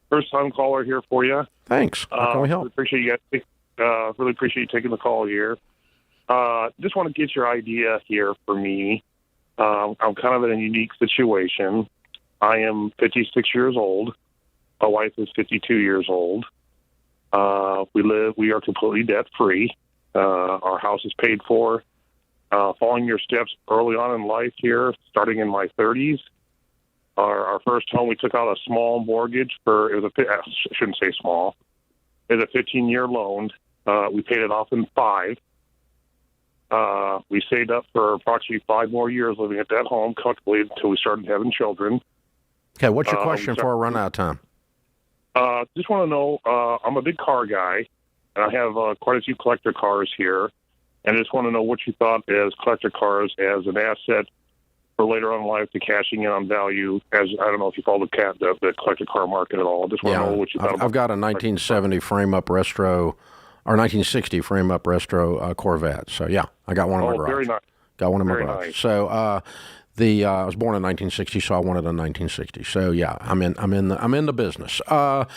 Speaker 6: first-time caller here for you.
Speaker 1: Thanks. How can we help?
Speaker 6: Really appreciate you taking the call here. Just want to get your idea here for me. I'm kind of in a unique situation. I am 56 years old. My wife is 52 years old. We are completely debt-free. Our house is paid for. Following your steps early on in life here, starting in my 30s. Our first home, we took out a small mortgage I shouldn't say small. It was a 15-year loan. We paid it off in 5. We saved up for approximately 5 more years living at that home comfortably until we started having children.
Speaker 1: Okay, what's your question before I run out of time?
Speaker 6: Just want to know, I'm a big car guy, and I have quite a few collector cars here, and I just want to know what you thought as collector cars as an asset for later on in life to cashing in on value. As I don't know if you follow the collector car market at all. I just want to know what you thought about.
Speaker 1: I've got a 1970 frame-up Restro, or 1960 frame-up Restro Corvette. So yeah, I got one in my garage.
Speaker 6: Very nice.
Speaker 1: Got one in my
Speaker 6: Very
Speaker 1: garage.
Speaker 6: nice.
Speaker 1: So I was born in 1960, so I wanted a 1960. So yeah, I'm in the business. The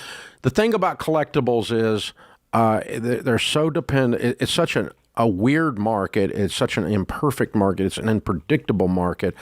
Speaker 1: thing about collectibles is they're so dependent. It's such a weird market. It's such an imperfect market. It's an unpredictable market.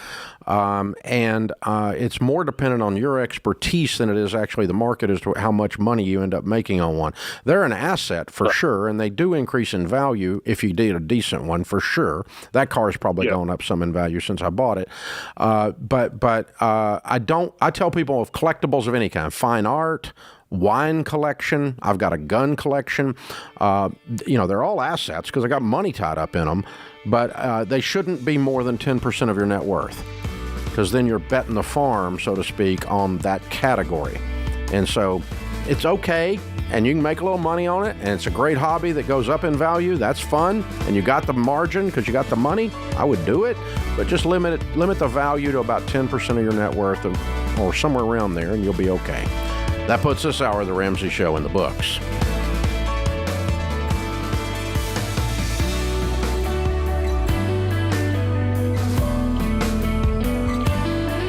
Speaker 1: And it's more dependent on your expertise than it is actually the market as to how much money you end up making on one. They're an asset for sure, and they do increase in value if you did a decent one for sure. That car has probably gone up some in value since I bought it. But I tell people of collectibles of any kind, fine art, wine collection, I've got a gun collection. They're all assets because I got money tied up in them, but they shouldn't be more than 10% of your net worth, because then you're betting the farm, so to speak, on that category. And so it's okay, and you can make a little money on it, and it's a great hobby that goes up in value. That's fun, and you got the margin because you got the money. I would do it, but just limit the value to about 10% of your net worth, or somewhere around there, and you'll be okay. That puts this hour of the Ramsey Show in the books.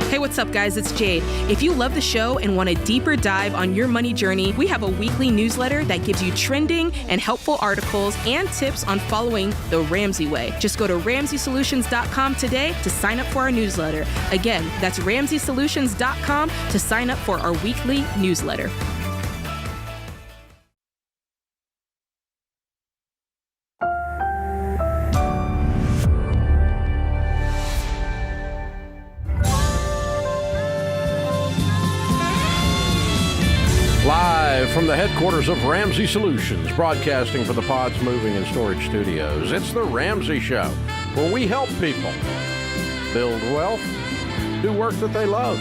Speaker 3: Hey, what's up, guys? It's Jade. If you love the show and want a deeper dive on your money journey, we have a weekly newsletter that gives you trending and helpful articles and tips on following the Ramsey way. Just go to RamseySolutions.com today to sign up for our newsletter. Again, that's RamseySolutions.com to sign up for our weekly newsletter.
Speaker 1: Live from the headquarters of Ramsey Solutions, broadcasting from the Pods Moving and Storage Studios, it's the Ramsey Show, where we help people build wealth, do work that they love,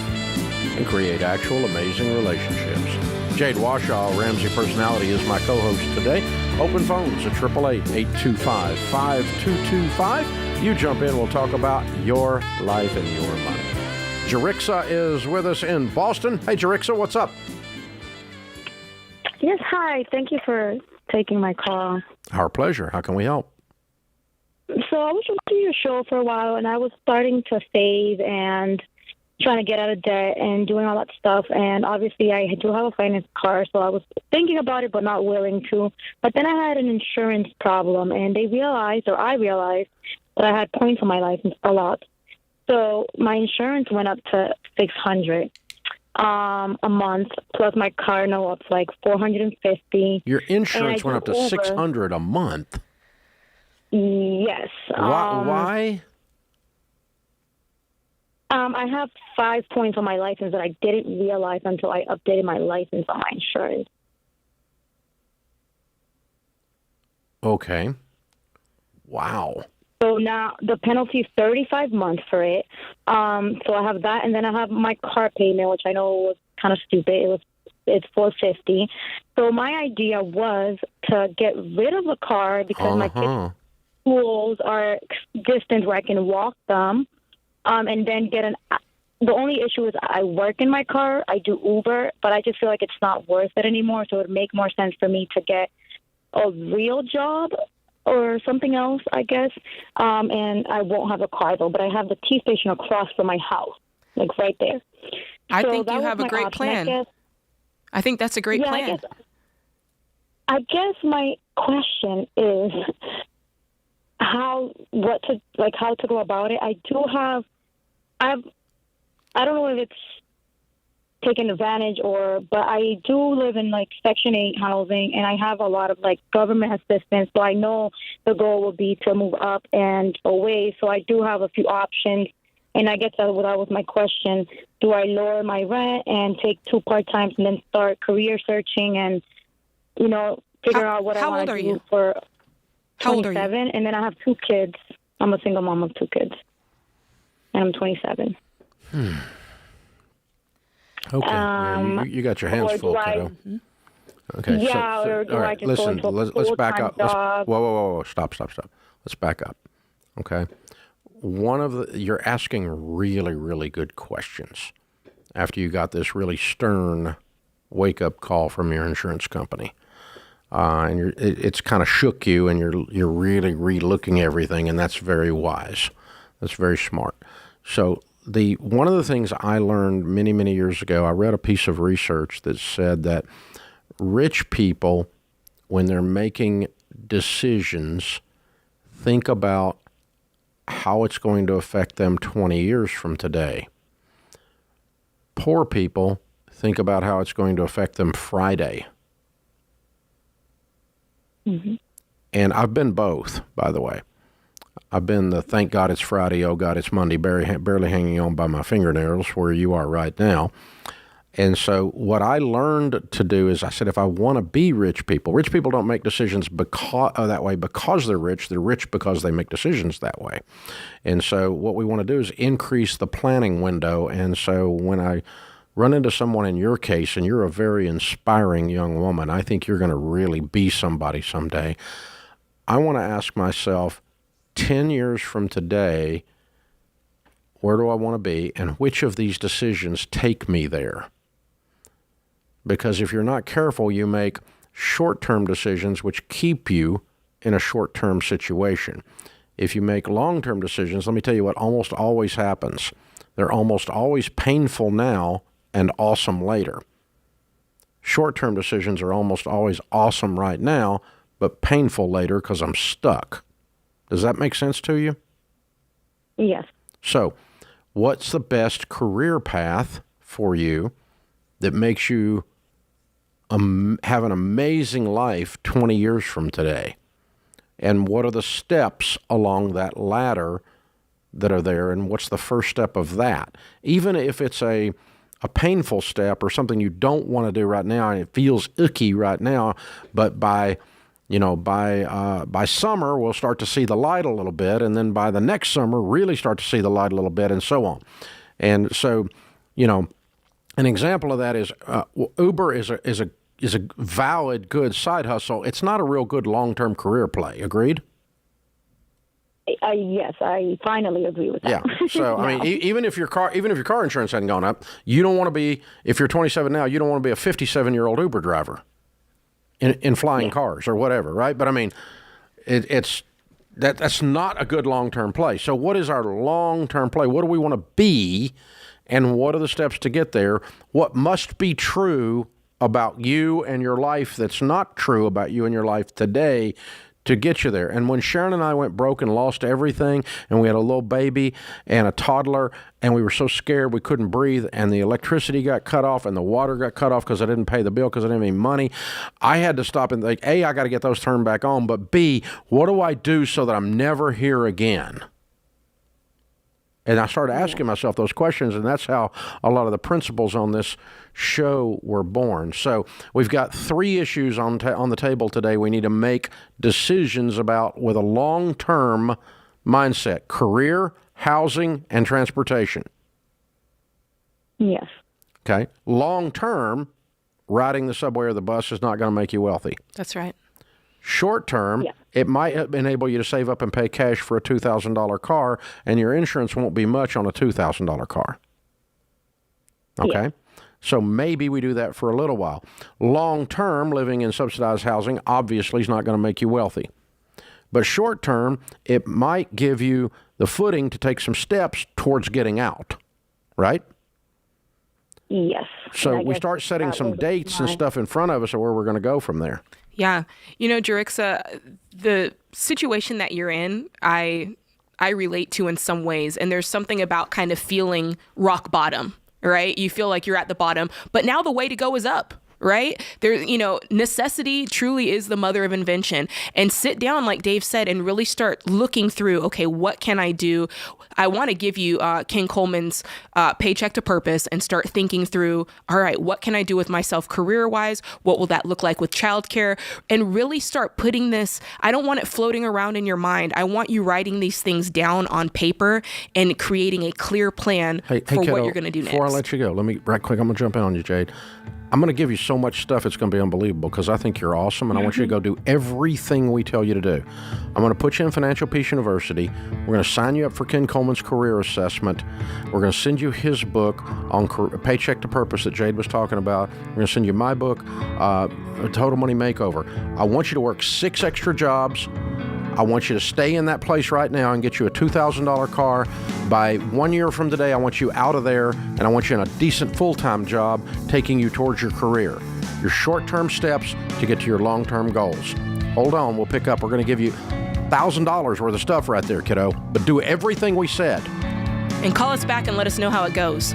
Speaker 1: and create actual amazing relationships. Jade Washaw, Ramsey Personality, is my co-host today. Open phones at 888-825-5225. You jump in, we'll talk about your life and your money. Jerixa is with us in Boston. Hey, Jerixa, what's up?
Speaker 7: Yes, hi. Thank you for taking my call.
Speaker 1: Our pleasure. How can we help?
Speaker 7: So I was watching your show for a while, and I was starting to save and trying to get out of debt and doing all that stuff. And obviously, I do have a finance car, so I was thinking about it but not willing to. But then I had an insurance problem, and I realized that I had points on my license a lot. So my insurance went up to $600. A month, plus my car note up like $450.
Speaker 1: Your insurance went up to $600 a month.
Speaker 7: Yes.
Speaker 1: Why?
Speaker 7: I have 5 points on my license that I didn't realize until I updated my license on my insurance.
Speaker 1: Okay. Wow.
Speaker 7: So now the penalty is 35 months for it. So I have that, and then I have my car payment, which I know was kind of stupid. It's $450. So my idea was to get rid of the car because my kids' schools are distant where I can walk them, and then get the only issue is I work in my car. I do Uber, but I just feel like it's not worth it anymore. So it would make more sense for me to get a real job or something else, I guess, and I won't have a car, though, but I have the T-station across from my house, like right there.
Speaker 3: I think you have a great plan. I think that's a great plan.
Speaker 7: I guess my question is how to go about it. I don't know if it's taken advantage but I do live in like Section 8 housing, and I have a lot of like government assistance, so I know the goal would be to move up and away, so I do have a few options, and I guess that was my question. Do I lower my rent and take 2 part-times and then start career searching and, figure out what I want to do for 27, and then I have 2 kids. I'm a single mom of 2 kids, and I'm 27.
Speaker 1: Okay, you got your hands full, kiddo. Okay.
Speaker 7: Yeah, or do I just go into a
Speaker 1: let's back up.
Speaker 7: job?
Speaker 1: Whoa. Stop. Let's back up. Okay. you're asking really, really good questions after you got this really stern wake-up call from your insurance company. And it's kind of shook you, and you're really re-looking everything, and that's very wise. That's very smart. So one of the things I learned many, many years ago, I read a piece of research that said that rich people, when they're making decisions, think about how it's going to affect them 20 years from today. Poor people think about how it's going to affect them Friday. Mm-hmm. And I've been both, by the way. I've been the thank God it's Friday, oh God it's Monday, barely hanging on by my fingernails, where you are right now. And so what I learned to do is I said, if I want to be rich people don't make decisions that way because they're rich because they make decisions that way. And so what we want to do is increase the planning window. And so when I run into someone in your case, and you're a very inspiring young woman, I think you're going to really be somebody someday. I want to ask myself, 10 years from today, where do I want to be, and which of these decisions take me there? Because if you're not careful, you make short-term decisions which keep you in a short-term situation. If you make long-term decisions, let me tell you what almost always happens. They're almost always painful now and awesome later. Short-term decisions are almost always awesome right now, but painful later because I'm stuck. Does that make sense to you?
Speaker 7: Yes.
Speaker 1: So, what's the best career path for you that makes you have an amazing life 20 years from today? And what are the steps along that ladder that are there, and what's the first step of that? Even if it's a painful step or something you don't want to do right now and it feels icky right now, but by summer we'll start to see the light a little bit, and then by the next summer really start to see the light a little bit, and so on. And so, an example of that is Uber is a valid, good side hustle. It's not a real good long-term career play. Agreed?
Speaker 7: Yes, I finally agree with that.
Speaker 1: Yeah. So no. I mean, even if your car insurance hadn't gone up, you don't want to be. If you're 27 now, you don't want to be a 57-year-old Uber driver in flying cars or whatever, right? But I mean, that's not a good long-term play. So what is our long-term play? What do we want to be, and what are the steps to get there? What must be true about you and your life that's not true about you and your life today to get you there? And when Sharon and I went broke and lost everything, and we had a little baby and a toddler, and we were so scared we couldn't breathe, and the electricity got cut off and the water got cut off because I didn't pay the bill because I didn't have any money, I had to stop and think, A, I got to get those turned back on, but B, what do I do so that I'm never here again? And I started asking myself those questions, and that's how a lot of the principles on this show were born. So we've got 3 issues on the table today we need to make decisions about with a long-term mindset: career, housing, and transportation.
Speaker 7: Yes.
Speaker 1: Okay. Long-term, riding the subway or the bus is not going to make you wealthy.
Speaker 3: That's right.
Speaker 1: Short-term, it might enable you to save up and pay cash for a $2,000 car, and your insurance won't be much on a $2,000 car. Okay? Yeah. So maybe we do that for a little while. Long-term, living in subsidized housing obviously is not going to make you wealthy. But short-term, it might give you the footing to take some steps towards getting out, right?
Speaker 7: Yes.
Speaker 1: So we start setting some dates and stuff in front of us of where we're going to go from there.
Speaker 3: Yeah. Jerixa, the situation that you're in, I relate to in some ways. And there's something about kind of feeling rock bottom, right? You feel like you're at the bottom, but now the way to go is up. Right? There, necessity truly is the mother of invention. And sit down, like Dave said, and really start looking through, okay, what can I do? I want to give you Ken Coleman's Paycheck to Purpose and start thinking through, all right, what can I do with myself career-wise? What will that look like with childcare? And really start putting this, I don't want it floating around in your mind. I want you writing these things down on paper and creating a clear plan for
Speaker 1: kiddo,
Speaker 3: what you're going to do next.
Speaker 1: Before I let you go, right quick, I'm going to jump in on you, Jade. I'm going to give you so much stuff, it's going to be unbelievable because I think you're awesome, and I want you to go do everything we tell you to do. I'm going to put you in Financial Peace University. We're going to sign you up for Ken Coleman's career assessment. We're going to send you his book on Paycheck to Purpose that Jade was talking about. We're going to send you my book, Total Money Makeover. I want you to work 6 extra jobs. I want you to stay in that place right now and get you a $2,000 car. By 1 year from today, I want you out of there, and I want you in a decent full-time job taking you towards your career. Your short-term steps to get to your long-term goals. Hold on, we'll pick up. We're going to give you $1,000 worth of stuff right there, kiddo. But do everything we said.
Speaker 3: And call us back and let us know how it goes.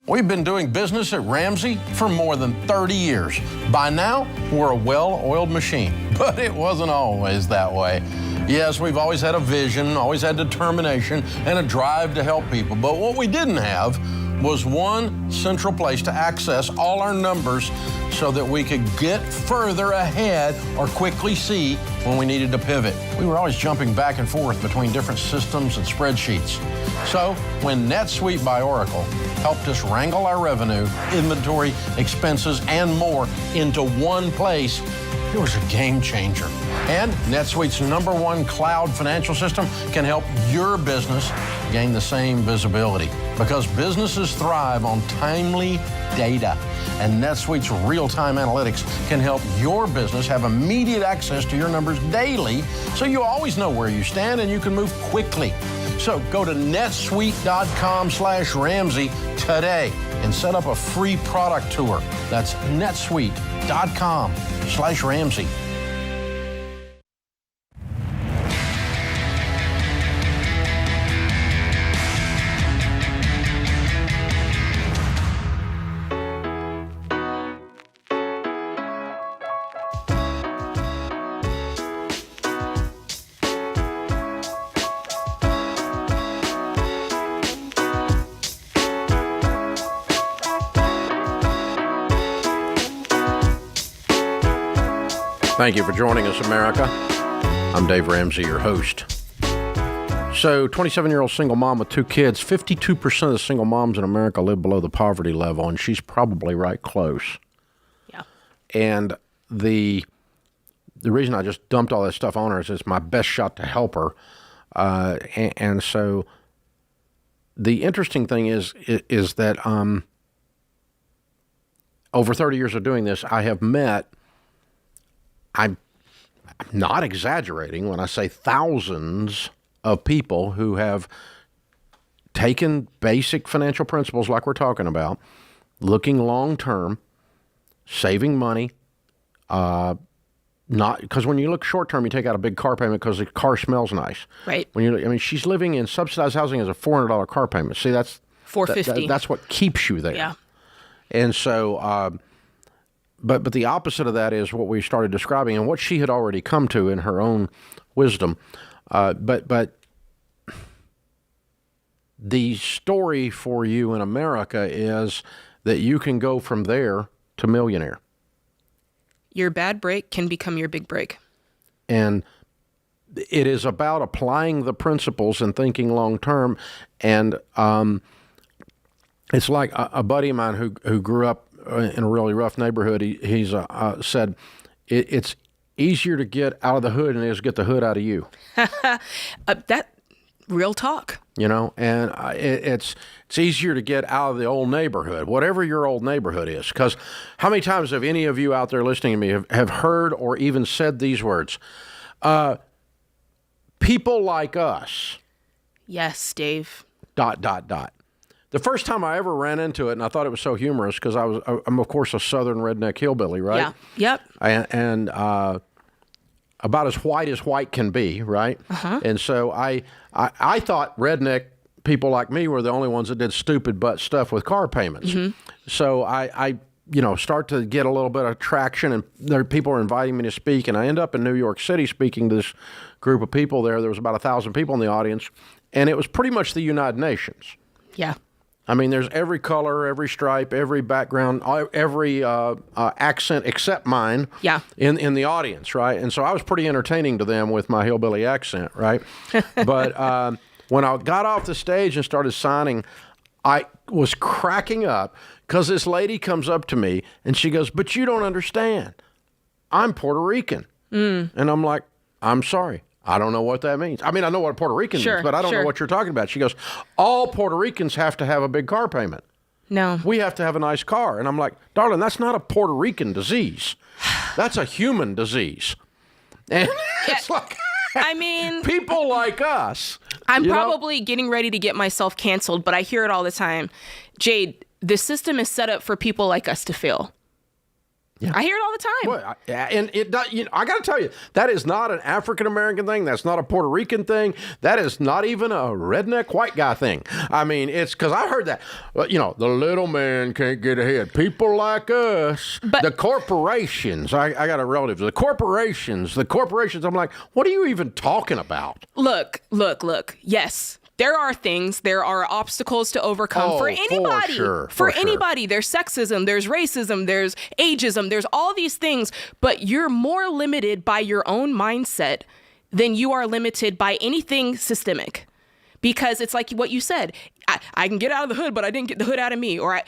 Speaker 1: We've been doing business at Ramsey for more than 30 years. By now, we're a well-oiled machine, but it wasn't always that way. Yes, we've always had a vision, always had determination, and a drive to help people. But what we didn't have was one central place to access all our numbers so that we could get further ahead or quickly see when we needed to pivot. We were always jumping back and forth between different systems and spreadsheets. So when NetSuite by Oracle helped us wrangle our revenue, inventory, expenses, and more into one place, it was a game changer. And NetSuite's #1 cloud financial system can help your business gain the same visibility because businesses thrive on timely data. And NetSuite's real-time analytics can help your business have immediate access to your numbers daily so you always know where you stand and you can move quickly. So go to netsuite.com/Ramsey today and set up a free product tour. That's netsuite.com/Ramsey. Thank you for joining us, America. I'm Dave Ramsey, your host. So, 27-year-old single mom with 2 kids. 52% of the single moms in America live below the poverty level, and she's probably right close.
Speaker 3: Yeah.
Speaker 1: And the reason I just dumped all that stuff on her is it's my best shot to help her. And so the interesting thing is that over 30 years of doing this, I have met, I'm not exaggerating when I say thousands of people who have taken basic financial principles like we're talking about, looking long-term, saving money, not because when you look short-term, you take out a big car payment because the car smells nice.
Speaker 3: Right.
Speaker 1: She's living in subsidized housing as a $400 car payment. See, that's
Speaker 3: $450.
Speaker 1: That's what keeps you there.
Speaker 3: Yeah.
Speaker 1: And so, but the opposite of that is what we started describing and what she had already come to in her own wisdom. But the story for you in America is that you can go from there to millionaire.
Speaker 3: Your bad break can become your big break.
Speaker 1: And it is about applying the principles and thinking long term. And it's like a buddy of mine who grew up in a really rough neighborhood. He's said it's easier to get out of the hood than it is to get the hood out of you.
Speaker 3: That real talk.
Speaker 1: You know, and it's easier to get out of the old neighborhood, whatever your old neighborhood is. Because how many times have any of you out there listening to me have heard or even said these words? People like us.
Speaker 3: Yes, Dave. ...
Speaker 1: The first time I ever ran into it, and I thought it was so humorous because I'm of course a Southern redneck hillbilly, right?
Speaker 3: Yeah. Yep.
Speaker 1: And about as white can be, right?
Speaker 3: Uh-huh.
Speaker 1: And so I thought redneck people like me were the only ones that did stupid butt stuff with car payments. Mm-hmm. So I start to get a little bit of traction, and people are inviting me to speak, and I end up in New York City speaking to this group of people there. There was about 1,000 people in the audience, and it was pretty much the United Nations.
Speaker 3: Yeah.
Speaker 1: I mean, there's every color, every stripe, every background, every accent except mine in the audience, right? And so I was pretty entertaining to them with my hillbilly accent, right? But when I got off the stage and started signing, I was cracking up because this lady comes up to me and she goes, "But you don't understand. I'm Puerto Rican." And I'm like, "I'm sorry. I don't know what that means." I mean, I know what a Puerto Rican means, but I don't know what you're talking about. She goes, "All Puerto Ricans have to have a big car payment.
Speaker 3: No.
Speaker 1: We have to have a nice car." And I'm like, "Darling, that's not a Puerto Rican disease. That's a human disease." And it's like,
Speaker 3: I mean,
Speaker 1: people like us.
Speaker 3: I'm probably getting ready to get myself canceled, but I hear it all the time. Jade, the system is set up for people like us to fail. Yeah. I hear it all the time.
Speaker 1: Well, and I got to tell you, that is not an African-American thing. That's not a Puerto Rican thing. That is not even a redneck white guy thing. I mean, it's because I heard that, the little man can't get ahead. People like us, the corporations, I got a relative, the corporations, I'm like, what are you even talking about?
Speaker 3: Look. Yes. There are obstacles to overcome for anybody. For anybody. There's sexism, there's racism, there's ageism, there's all these things, but you're more limited by your own mindset than you are limited by anything systemic. Because it's like what you said, I can get out of the hood, but I didn't get the hood out of me. Or,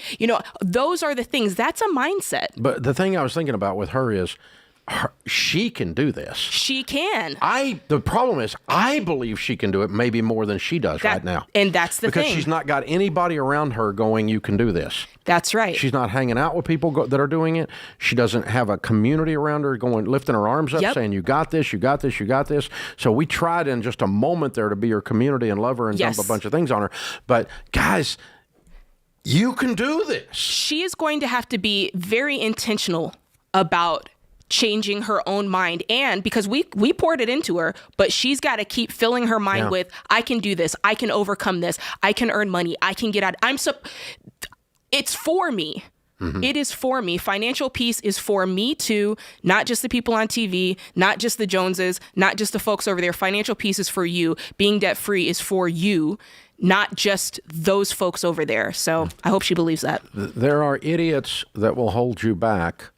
Speaker 3: those are the things. That's a mindset.
Speaker 1: But the thing I was thinking about with her is, she can do this.
Speaker 3: She can.
Speaker 1: The problem is, I believe she can do it maybe more than she does right now.
Speaker 3: And that's the thing.
Speaker 1: Because she's not got anybody around her going, "You can do this."
Speaker 3: That's right.
Speaker 1: She's not hanging out with people that are doing it. She doesn't have a community around her going, lifting her arms up, saying, "You got this, you got this, you got this." So we tried in just a moment there to be her community and love her and dump a bunch of things on her. But guys, you can do this.
Speaker 3: She is going to have to be very intentional about changing her own mind, and because we poured it into her, but she's got to keep filling her mind with, "I can do this, I can overcome this, I can earn money, I can get out. It's for me." Mm-hmm. It is for me. Financial peace is for me too, not just the people on TV, not just the Joneses, not just the folks over there. Financial peace is for you. Being debt free is for you, not just those folks over there. So I hope she believes that.
Speaker 1: There are idiots that will hold you back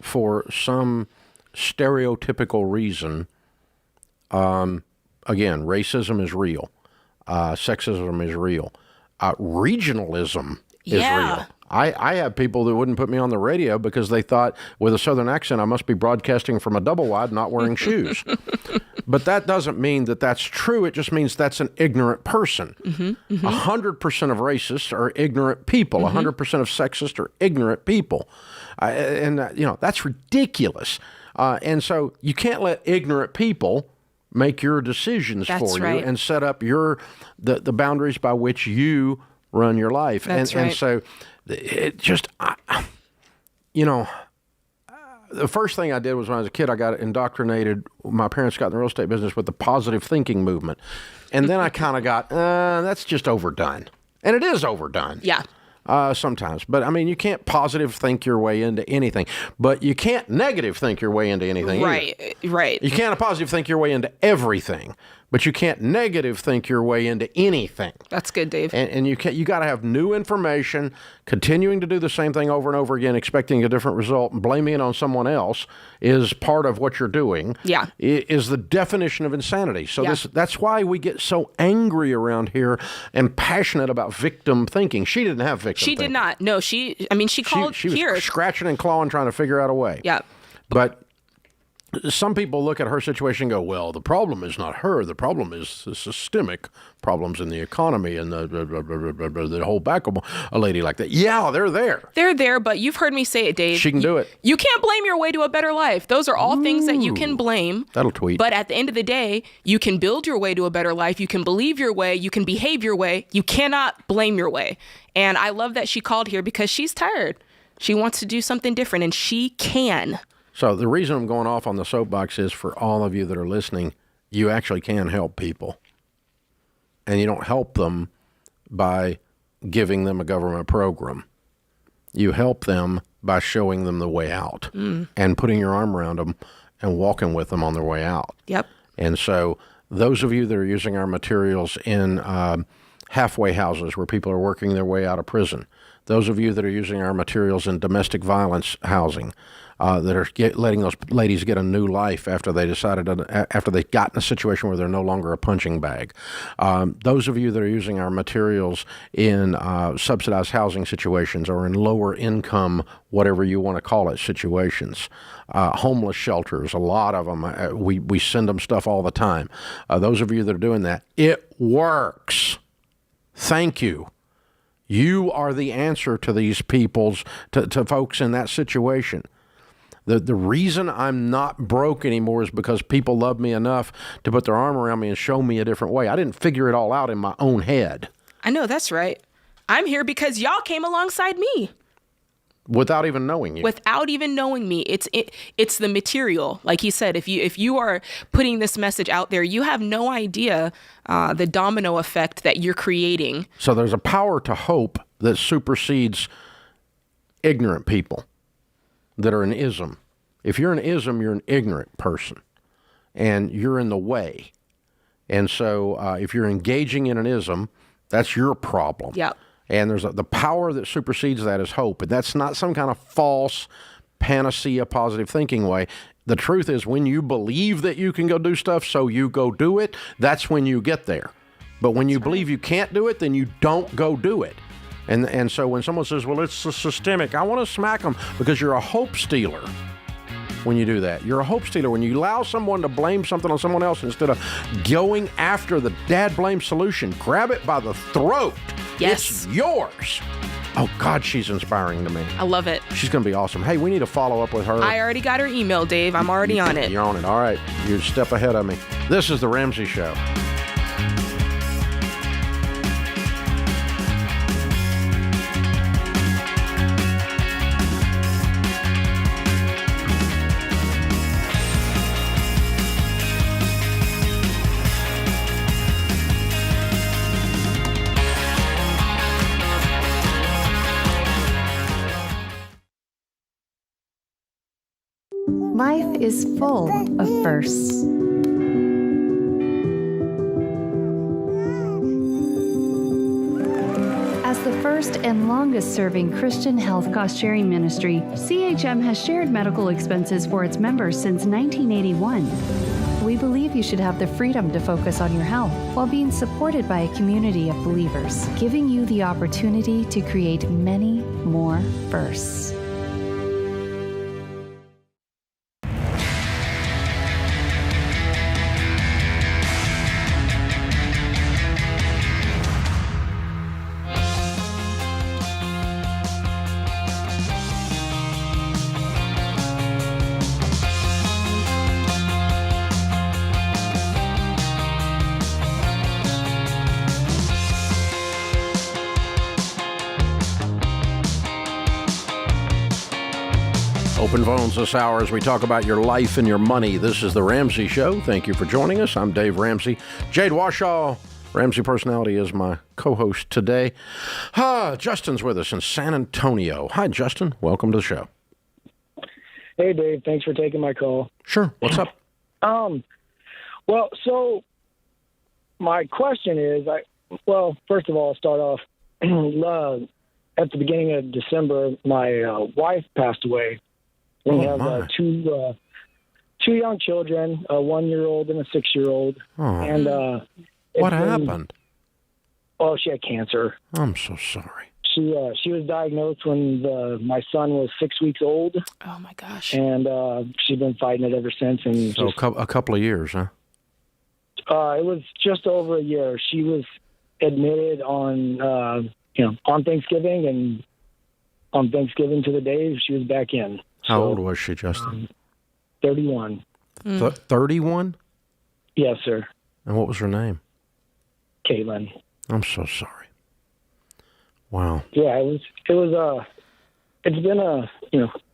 Speaker 1: for some stereotypical reason. Again, racism is real. Sexism is real. Regionalism is real. I have people that wouldn't put me on the radio because they thought with a Southern accent I must be broadcasting from a double wide, not wearing shoes. But that doesn't mean that that's true. It just means that's an ignorant person. 100% of racists are ignorant people. 100% of sexists are ignorant people. That's ridiculous. And so you can't let ignorant people make your decisions for you and set up the boundaries by which you run your life. And so it just, the first thing I did was when I was a kid, I got indoctrinated. My parents got in the real estate business with the positive thinking movement. And then I kind of got, that's just overdone. And it is overdone.
Speaker 3: Yeah.
Speaker 1: Sometimes. But, I mean, you can't positive think your way into anything. But you can't negative think your way into anything either.
Speaker 3: Right.
Speaker 1: You can't positive think your way into everything. But you can't negative think your way into anything.
Speaker 3: That's good, Dave.
Speaker 1: And you got to have new information, continuing to do the same thing over and over again, expecting a different result, and blaming it on someone else is part of what you're doing.
Speaker 3: Yeah.
Speaker 1: Is the definition of insanity. So that's why we get so angry around here and passionate about victim thinking. She didn't have victim thinking.
Speaker 3: She did not. No, she called
Speaker 1: she was
Speaker 3: here.
Speaker 1: Scratching and clawing, trying to figure out a way.
Speaker 3: Yeah.
Speaker 1: But some people look at her situation and go, well, the problem is not her. The problem is the systemic problems in the economy and the whole back of a lady like that. Yeah, they're there.
Speaker 3: They're there, but you've heard me say it, Dave.
Speaker 1: She can do it.
Speaker 3: You can't blame your way to a better life. Those are all things that you can blame.
Speaker 1: That'll tweet.
Speaker 3: But at the end of the day, you can build your way to a better life. You can believe your way. You can behave your way. You cannot blame your way. And I love that she called here because she's tired. She wants to do something different, and she can.
Speaker 1: So the reason I'm going off on the soapbox is for all of you that are listening, you actually can help people. And you don't help them by giving them a government program. You help them by showing them the way out and putting your arm around them and walking with them on their way out.
Speaker 3: Yep.
Speaker 1: And so those of you that are using our materials in halfway houses where people are working their way out of prison. Those of you that are using our materials in domestic violence housing, that are letting those ladies get a new life after they after they got in a situation where they're no longer a punching bag. Those of you that are using our materials in subsidized housing situations or in lower income, whatever you want to call it, situations. Homeless shelters, a lot of them. We send them stuff all the time. Those of you that are doing that, it works. Thank you. You are the answer to these to folks in that situation. The reason I'm not broke anymore is because people love me enough to put their arm around me and show me a different way. I didn't figure it all out in my own head.
Speaker 3: I know, that's right. I'm here because y'all came alongside me.
Speaker 1: Without even knowing you.
Speaker 3: Without even knowing me. It's the material. Like he said, if you are putting this message out there, you have no idea the domino effect that you're creating.
Speaker 1: So there's a power to hope that supersedes ignorant people that are an ism. If you're an ism, you're an ignorant person, and you're in the way. And so if you're engaging in an ism, that's your problem.
Speaker 3: Yep.
Speaker 1: And there's the power that supersedes that is hope. And that's not some kind of false panacea, positive thinking way. The truth is, when you believe that you can go do stuff, so you go do it, that's when you get there. But when you believe you can't do it, then you don't go do it. And so when someone says, well, it's systemic, I want to smack them because you're a hope stealer when you do that. You're a hope stealer when you allow someone to blame something on someone else instead of going after the dad blame solution. Grab it by the throat.
Speaker 3: Yes.
Speaker 1: It's yours. Oh, God, she's inspiring to me.
Speaker 3: I love it.
Speaker 1: She's going to be awesome. Hey, we need to follow up with her.
Speaker 3: I already got her email, Dave. I'm already on it.
Speaker 1: You're on it. All right. You're a step ahead of me. This is The Ramsey Show.
Speaker 8: Life is full of firsts. As the first and longest-serving Christian health cost-sharing ministry, CHM has shared medical expenses for its members since 1981. We believe you should have the freedom to focus on your health while being supported by a community of believers, giving you the opportunity to create many more firsts. Open phones this hour as we talk about your life and your money. This is The Ramsey Show. Thank you for joining us. I'm Dave Ramsey. Jade Washaw, Ramsey Personality, is my co-host today. Justin's with us in San Antonio. Hi, Justin. Welcome to the show.
Speaker 9: Hey, Dave. Thanks for taking my call.
Speaker 1: Sure. What's up?
Speaker 9: Well, so my question is, first of all, I'll start off. At the beginning of December, my wife passed away. We have two young children, a 1-year-old and a 6-year-old.
Speaker 1: Oh.
Speaker 9: And
Speaker 1: what happened?
Speaker 9: Oh, she had cancer.
Speaker 1: I'm so sorry.
Speaker 9: She was diagnosed when my son was 6 weeks old.
Speaker 3: Oh my gosh!
Speaker 9: And she's been fighting it ever since. And
Speaker 1: so a couple of years, huh?
Speaker 9: It was just over a year. She was admitted on Thanksgiving, and on Thanksgiving to the day she was back in.
Speaker 1: How old was she, Justin?
Speaker 9: 31.
Speaker 1: 31?
Speaker 9: Yes, sir.
Speaker 1: And what was her name?
Speaker 9: Caitlin.
Speaker 1: I'm so sorry. Wow.
Speaker 9: Yeah, it's been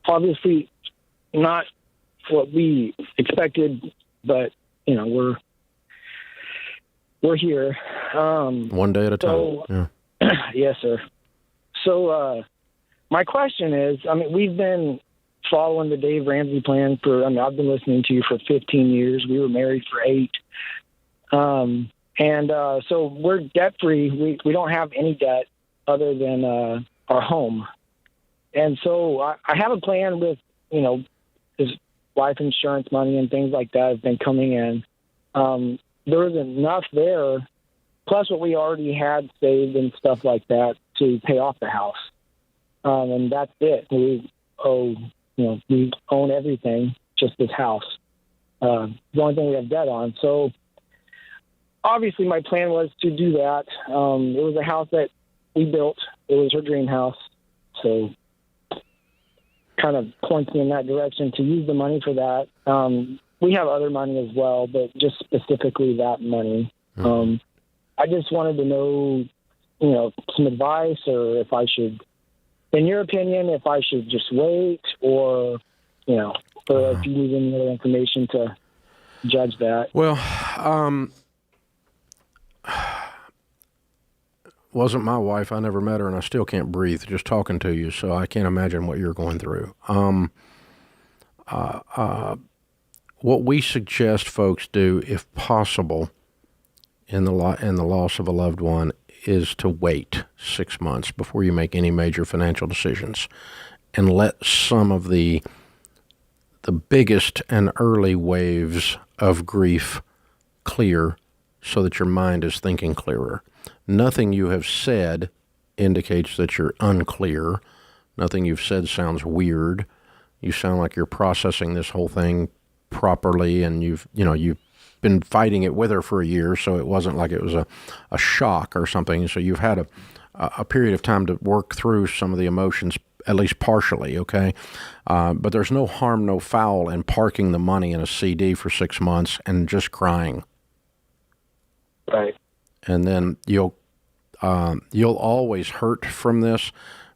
Speaker 9: obviously not what we expected, but we're here.
Speaker 1: One day at a time.
Speaker 9: So,
Speaker 1: yeah.
Speaker 9: Yes, sir. So my question is, we've been following the Dave Ramsey plan I've been listening to you for 15 years. We were married for 8. And so we're debt-free. We don't have any debt other than our home. And so I have a plan with, this life insurance money and things like that have been coming in. There was enough there, plus what we already had saved and stuff like that, to pay off the house. And that's it. We own everything, just this house. The only thing we have debt on. So obviously my plan was to do that. It was a house that we built. It was her dream house. So kind of pointing in that direction to use the money for that. We have other money as well, but just specifically that money. I just wanted to know, some advice, or if I should, in your opinion, if I should just wait, or, or if you need any other information to judge that.
Speaker 1: Well, wasn't my wife. I never met her, and I still can't breathe just talking to you, so I can't imagine what you're going through. What we suggest folks do, if possible, in the loss of a loved one, is to wait 6 months before you make any major financial decisions, and let some of the biggest and early waves of grief clear, so that your mind is thinking clearer. Nothing you have said indicates that you're unclear. Nothing you've said sounds weird. You sound like you're processing this whole thing properly, and you've been fighting it with her for a year, so it wasn't like it was a shock or something. So you've had a period of time to work through some of the emotions, at least partially, okay? But there's no harm, no foul in parking the money in a CD for 6 months and just crying.
Speaker 9: Right.
Speaker 1: And then you'll always hurt from this,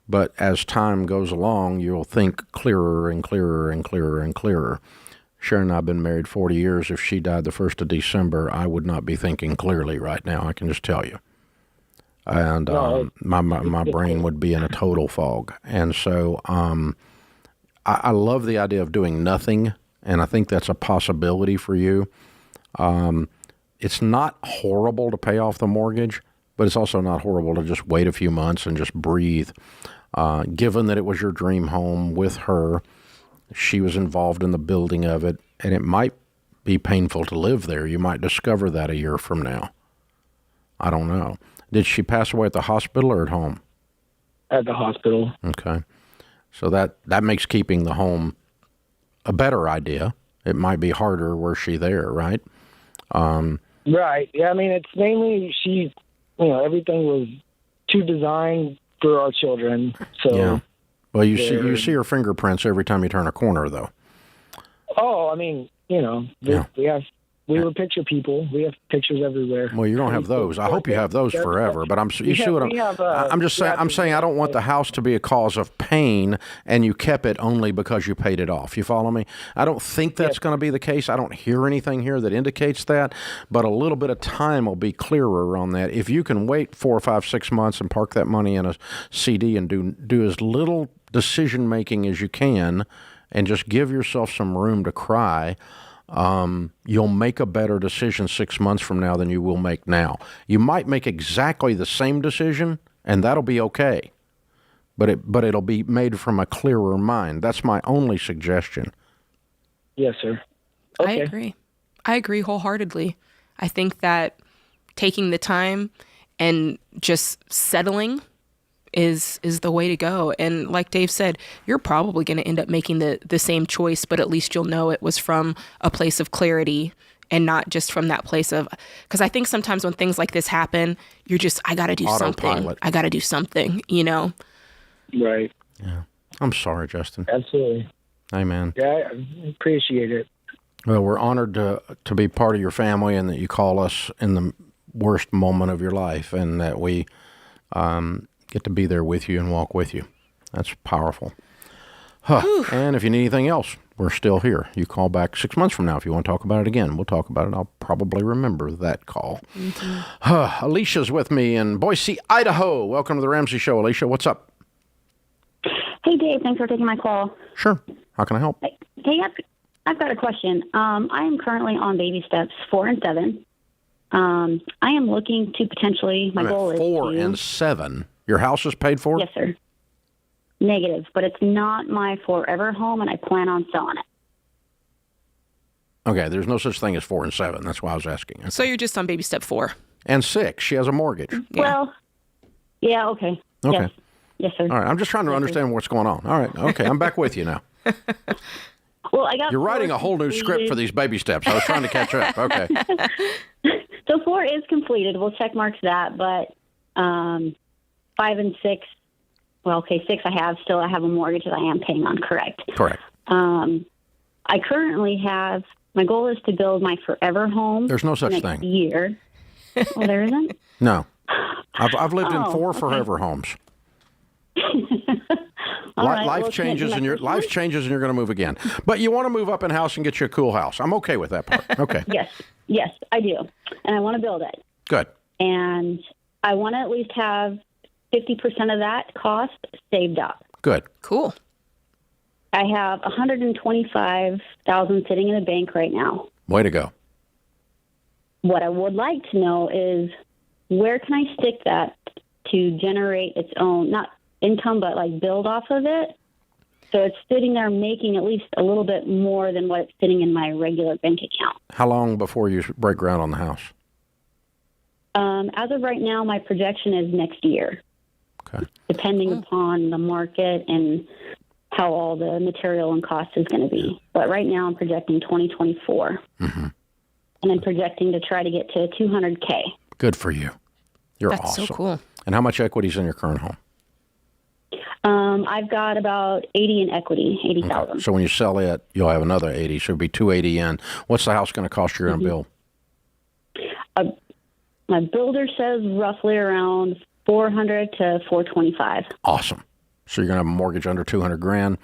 Speaker 1: but as time goes along, you'll think clearer and clearer and clearer and clearer. Sharon and I have been married 40 years. If she died the 1st of December, I would not be thinking clearly right now, I can just tell you. And my brain would be in a total fog. And so I love the idea of doing nothing, and I think that's a possibility for you. It's not horrible to pay off the mortgage, but it's also not horrible to just wait a few months and just breathe. Given that it was your dream home with her, she was involved in the building of it, and it might be painful to live there. You might discover that a year from now. I don't know. Did she pass away at the hospital or at home?
Speaker 9: At the hospital.
Speaker 1: Okay. So that makes keeping the home a better idea. It might be harder were she there, right?
Speaker 9: Right. Yeah, I mean, it's mainly everything was to design for our children. So
Speaker 1: yeah. Well, you see her fingerprints every time you turn a corner, though.
Speaker 9: Oh, I mean, we were picture people. We have pictures everywhere.
Speaker 1: Well, you don't have those. I hope you have those forever. But I'm just saying. I'm saying I don't want the house to be a cause of pain, and you kept it only because you paid it off. You follow me? I don't think that's going to be the case. I don't hear anything here that indicates that. But a little bit of time will be clearer on that. If you can wait 4 or 5, 6 months and park that money in a CD and do as little decision making as you can, and just give yourself some room to cry. You'll make a better decision 6 months from now than you will make now. You might make exactly the same decision, and that'll be okay. But it'll be made from a clearer mind. That's my only suggestion.
Speaker 9: Yes, sir. Okay.
Speaker 3: I agree wholeheartedly. I think that taking the time and just settling is the way to go. And like Dave said, you're probably going to end up making the same choice, but at least you'll know it was from a place of clarity and not just from that place of, because I think sometimes when things like this happen, you're just, I got to do something. I got to do something,
Speaker 9: Right.
Speaker 1: Yeah. I'm sorry, Justin.
Speaker 9: Absolutely.
Speaker 1: Amen.
Speaker 9: Yeah, I appreciate it.
Speaker 1: Well, we're honored to be part of your family, and that you call us in the worst moment of your life, and that we get to be there with you and walk with you. That's powerful. And if you need anything else, we're still here. You call back 6 months from now if you want to talk about it again. We'll talk about it. I'll probably remember that call. Mm-hmm. Alicia's with me in Boise, Idaho. Welcome to the Ramsey Show. Alicia, what's up?
Speaker 10: Hey, Dave. Thanks for taking my call.
Speaker 1: Sure. How can I help?
Speaker 10: Hey, I've got a question. I am currently on baby steps 4 and 7. I am looking to potentially, my goal is
Speaker 1: 4 and 7. Your house is paid for?
Speaker 10: Yes, sir. Negative, but it's not my forever home, and I plan on selling it.
Speaker 1: Okay, there's no such thing as 4 and 7. That's why I was asking. Okay.
Speaker 3: So you're just on baby step 4.
Speaker 1: And 6. She has a mortgage.
Speaker 3: Yeah.
Speaker 10: Well, yeah, okay.
Speaker 1: Okay.
Speaker 10: Yes, sir.
Speaker 1: All right, I'm just trying to understand what's going on. All right, okay, I'm back with you now.
Speaker 10: Well, I got.
Speaker 1: You're writing a whole new script for these baby steps. I was trying to catch up. Okay.
Speaker 10: So 4 is completed. We'll check marks that, but 5 and 6. Well, okay, 6 I have a mortgage that I am paying on. Correct.
Speaker 1: Correct.
Speaker 10: I currently have. My goal is to build my forever home.
Speaker 1: There's no such
Speaker 10: next
Speaker 1: thing.
Speaker 10: Year. Well, there isn't.
Speaker 1: No. I've lived in 4 forever homes. Life changes and you're going to move again. But you want to move up in house and get you a cool house. I'm okay with that part. Okay.
Speaker 10: Yes, I do. And I want to build it.
Speaker 1: Good.
Speaker 10: And I want to at least have 50% of that cost saved up.
Speaker 1: Good.
Speaker 3: Cool.
Speaker 10: I have $125,000 sitting in the bank right now.
Speaker 1: Way to go.
Speaker 10: What I would like to know is where can I stick that to generate its own, not income, but like build off of it? So it's sitting there making at least a little bit more than what it's sitting in my regular bank account.
Speaker 1: How long before you break ground on the house?
Speaker 10: As of right now, my projection is next year.
Speaker 1: Okay.
Speaker 10: Depending upon the market and how all the material and cost is going to be. But right now I'm projecting 2024. Mm-hmm. And I'm projecting to try to get to $200K.
Speaker 1: Good for you. You're
Speaker 3: That's
Speaker 1: awesome.
Speaker 3: so cool.
Speaker 1: And how much equity is in your current home?
Speaker 10: I've got about 80 in equity, 80,000.
Speaker 1: Okay. So when you sell it, you'll have another 80. So it'll be 280 in. What's the house going to cost you're going to build?
Speaker 10: My builder says roughly around 400 to 425.
Speaker 1: Awesome. So you're going to have a mortgage under 200 grand,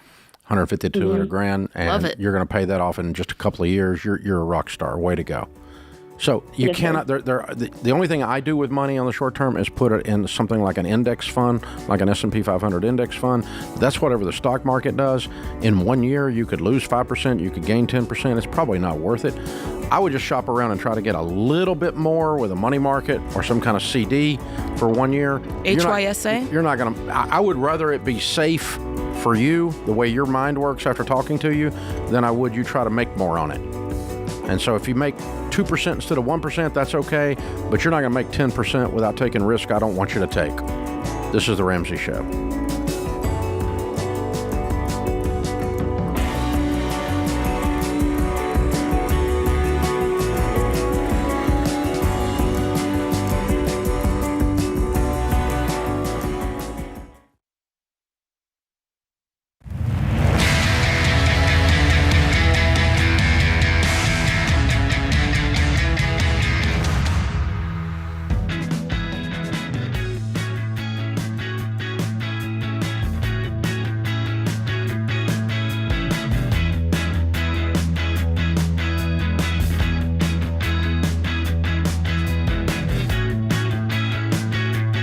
Speaker 1: 150 to 200 grand, and
Speaker 3: Love it.
Speaker 1: You're going to pay that off in just a couple of years. You're a rock star. Way to go. So you cannot. The only thing I do with money on the short term is put it in something like an index fund, like an S&P 500 index fund. That's whatever the stock market does. In 1 year, you could lose 5%, you could gain 10%. It's probably not worth it. I would just shop around and try to get a little bit more with a money market or some kind of CD for 1 year.
Speaker 3: HYSA?
Speaker 1: You're not going to. I would rather it be safe for you, the way your mind works after talking to you, than I would you try to make more on it. And so if you make 2% instead of 1%, that's okay, but you're not going to make 10% without taking risk I don't want you to take. This is The Ramsey Show.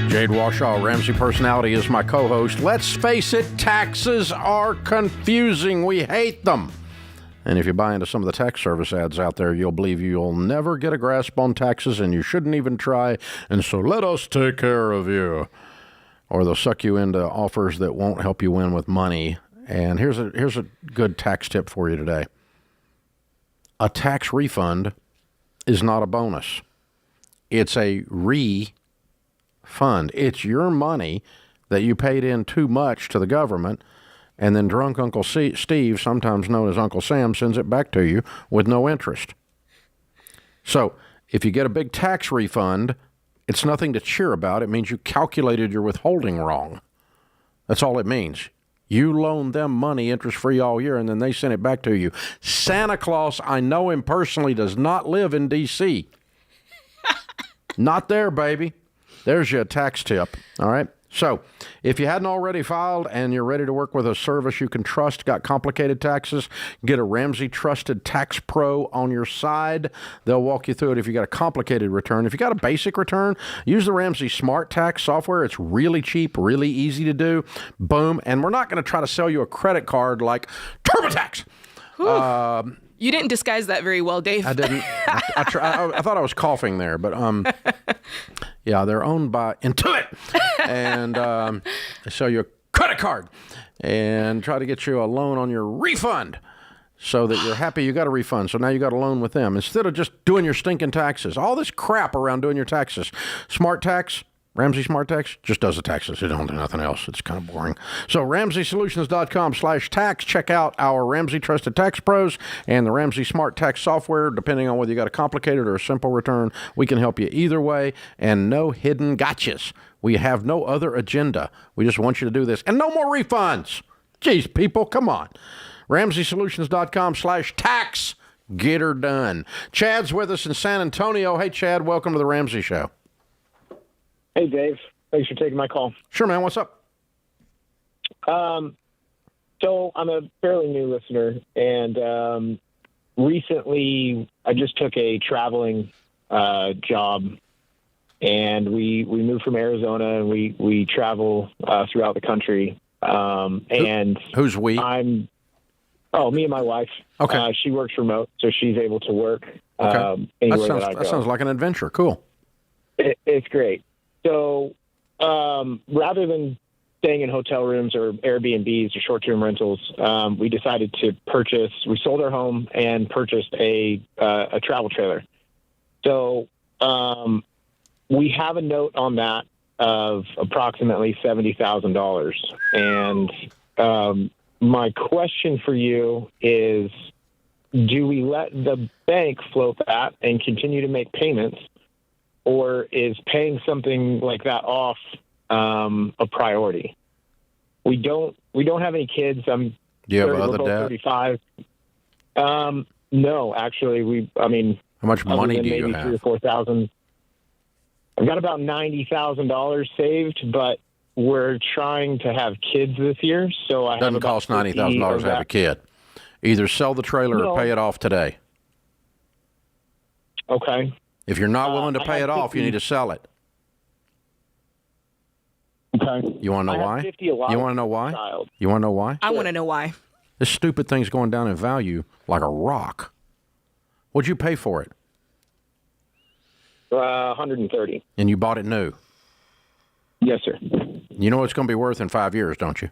Speaker 1: Jade Washaw, Ramsey Personality, is my co-host. Let's face it, taxes are confusing. We hate them. And if you buy into some of the tax service ads out there, you'll believe you'll never get a grasp on taxes and you shouldn't even try. And so let us take care of you. Or they'll suck you into offers that won't help you win with money. And here's a good tax tip for you today. A tax refund is not a bonus. It's a refund. It's your money that you paid in too much to the government, and then drunk Uncle Steve, sometimes known as Uncle Sam, sends it back to you with no interest. So if you get a big tax refund, it's nothing to cheer about. It means you calculated your withholding wrong. That's all it means. You loaned them money interest-free all year, and then they sent it back to you. Santa Claus, I know him personally, does not live in D.C. Not there, baby. There's your tax tip, all right? So if you hadn't already filed and you're ready to work with a service you can trust, got complicated taxes, get a Ramsey Trusted Tax Pro on your side. They'll walk you through it if you got a complicated return. If you got a basic return, use the Ramsey Smart Tax software. It's really cheap, really easy to do. Boom. And we're not going to try to sell you a credit card like TurboTax.
Speaker 3: You didn't disguise that very well, Dave.
Speaker 1: I didn't. I thought I was coughing there, but yeah, they're owned by Intuit, and they sell you a credit card and try to get you a loan on your refund so that you're happy you got a refund. So now you got a loan with them instead of just doing your stinking taxes. All this crap around doing your taxes. Smart Tax. Ramsey Smart Tax just does the taxes. It don't do nothing else. It's kind of boring. So RamseySolutions.com/tax. Check out our Ramsey Trusted Tax Pros and the Ramsey Smart Tax software. Depending on whether you got a complicated or a simple return, we can help you either way. And no hidden gotchas. We have no other agenda. We just want you to do this. And no more refunds. Jeez, people, come on. RamseySolutions.com/tax. Get her done. Chad's with us in San Antonio. Hey, Chad, welcome to the Ramsey Show.
Speaker 11: Hey, Dave. Thanks for taking my call.
Speaker 1: Sure, man. What's up?
Speaker 11: So I'm a fairly new listener, and recently I just took a traveling job, and we moved from Arizona, and we travel throughout the country. And
Speaker 1: who's we?
Speaker 11: Me and my wife.
Speaker 1: Okay.
Speaker 11: She works remote, so she's able to work
Speaker 1: Okay.
Speaker 11: anywhere that I go.
Speaker 1: That sounds like an adventure. Cool.
Speaker 11: It's great. So rather than staying in hotel rooms or Airbnbs or short-term rentals, we decided to we sold our home and purchased a travel trailer. So we have a note on that of approximately $70,000. And my question for you is, do we let the bank float that and continue to make payments? Or is paying something like that off a priority? We don't have any kids.
Speaker 1: Do you have other debt?
Speaker 11: 35. No, actually,
Speaker 1: how much money do you have?
Speaker 11: $3,000 or $4,000. I've got about $90,000 saved, but we're trying to have kids this year, so I
Speaker 1: doesn't cost $90,000 to have a kid. Either sell the trailer or pay it off today.
Speaker 11: Okay.
Speaker 1: If you're not willing to pay it off, you need to sell it.
Speaker 11: Okay.
Speaker 1: You want to know why? You want to know why? You want to know why?
Speaker 3: I want to know why.
Speaker 1: This stupid thing's going down in value like a rock. What'd you pay for it?
Speaker 11: $130.
Speaker 1: And you bought it new?
Speaker 11: Yes, sir.
Speaker 1: You know what it's going to be worth in 5 years, don't you?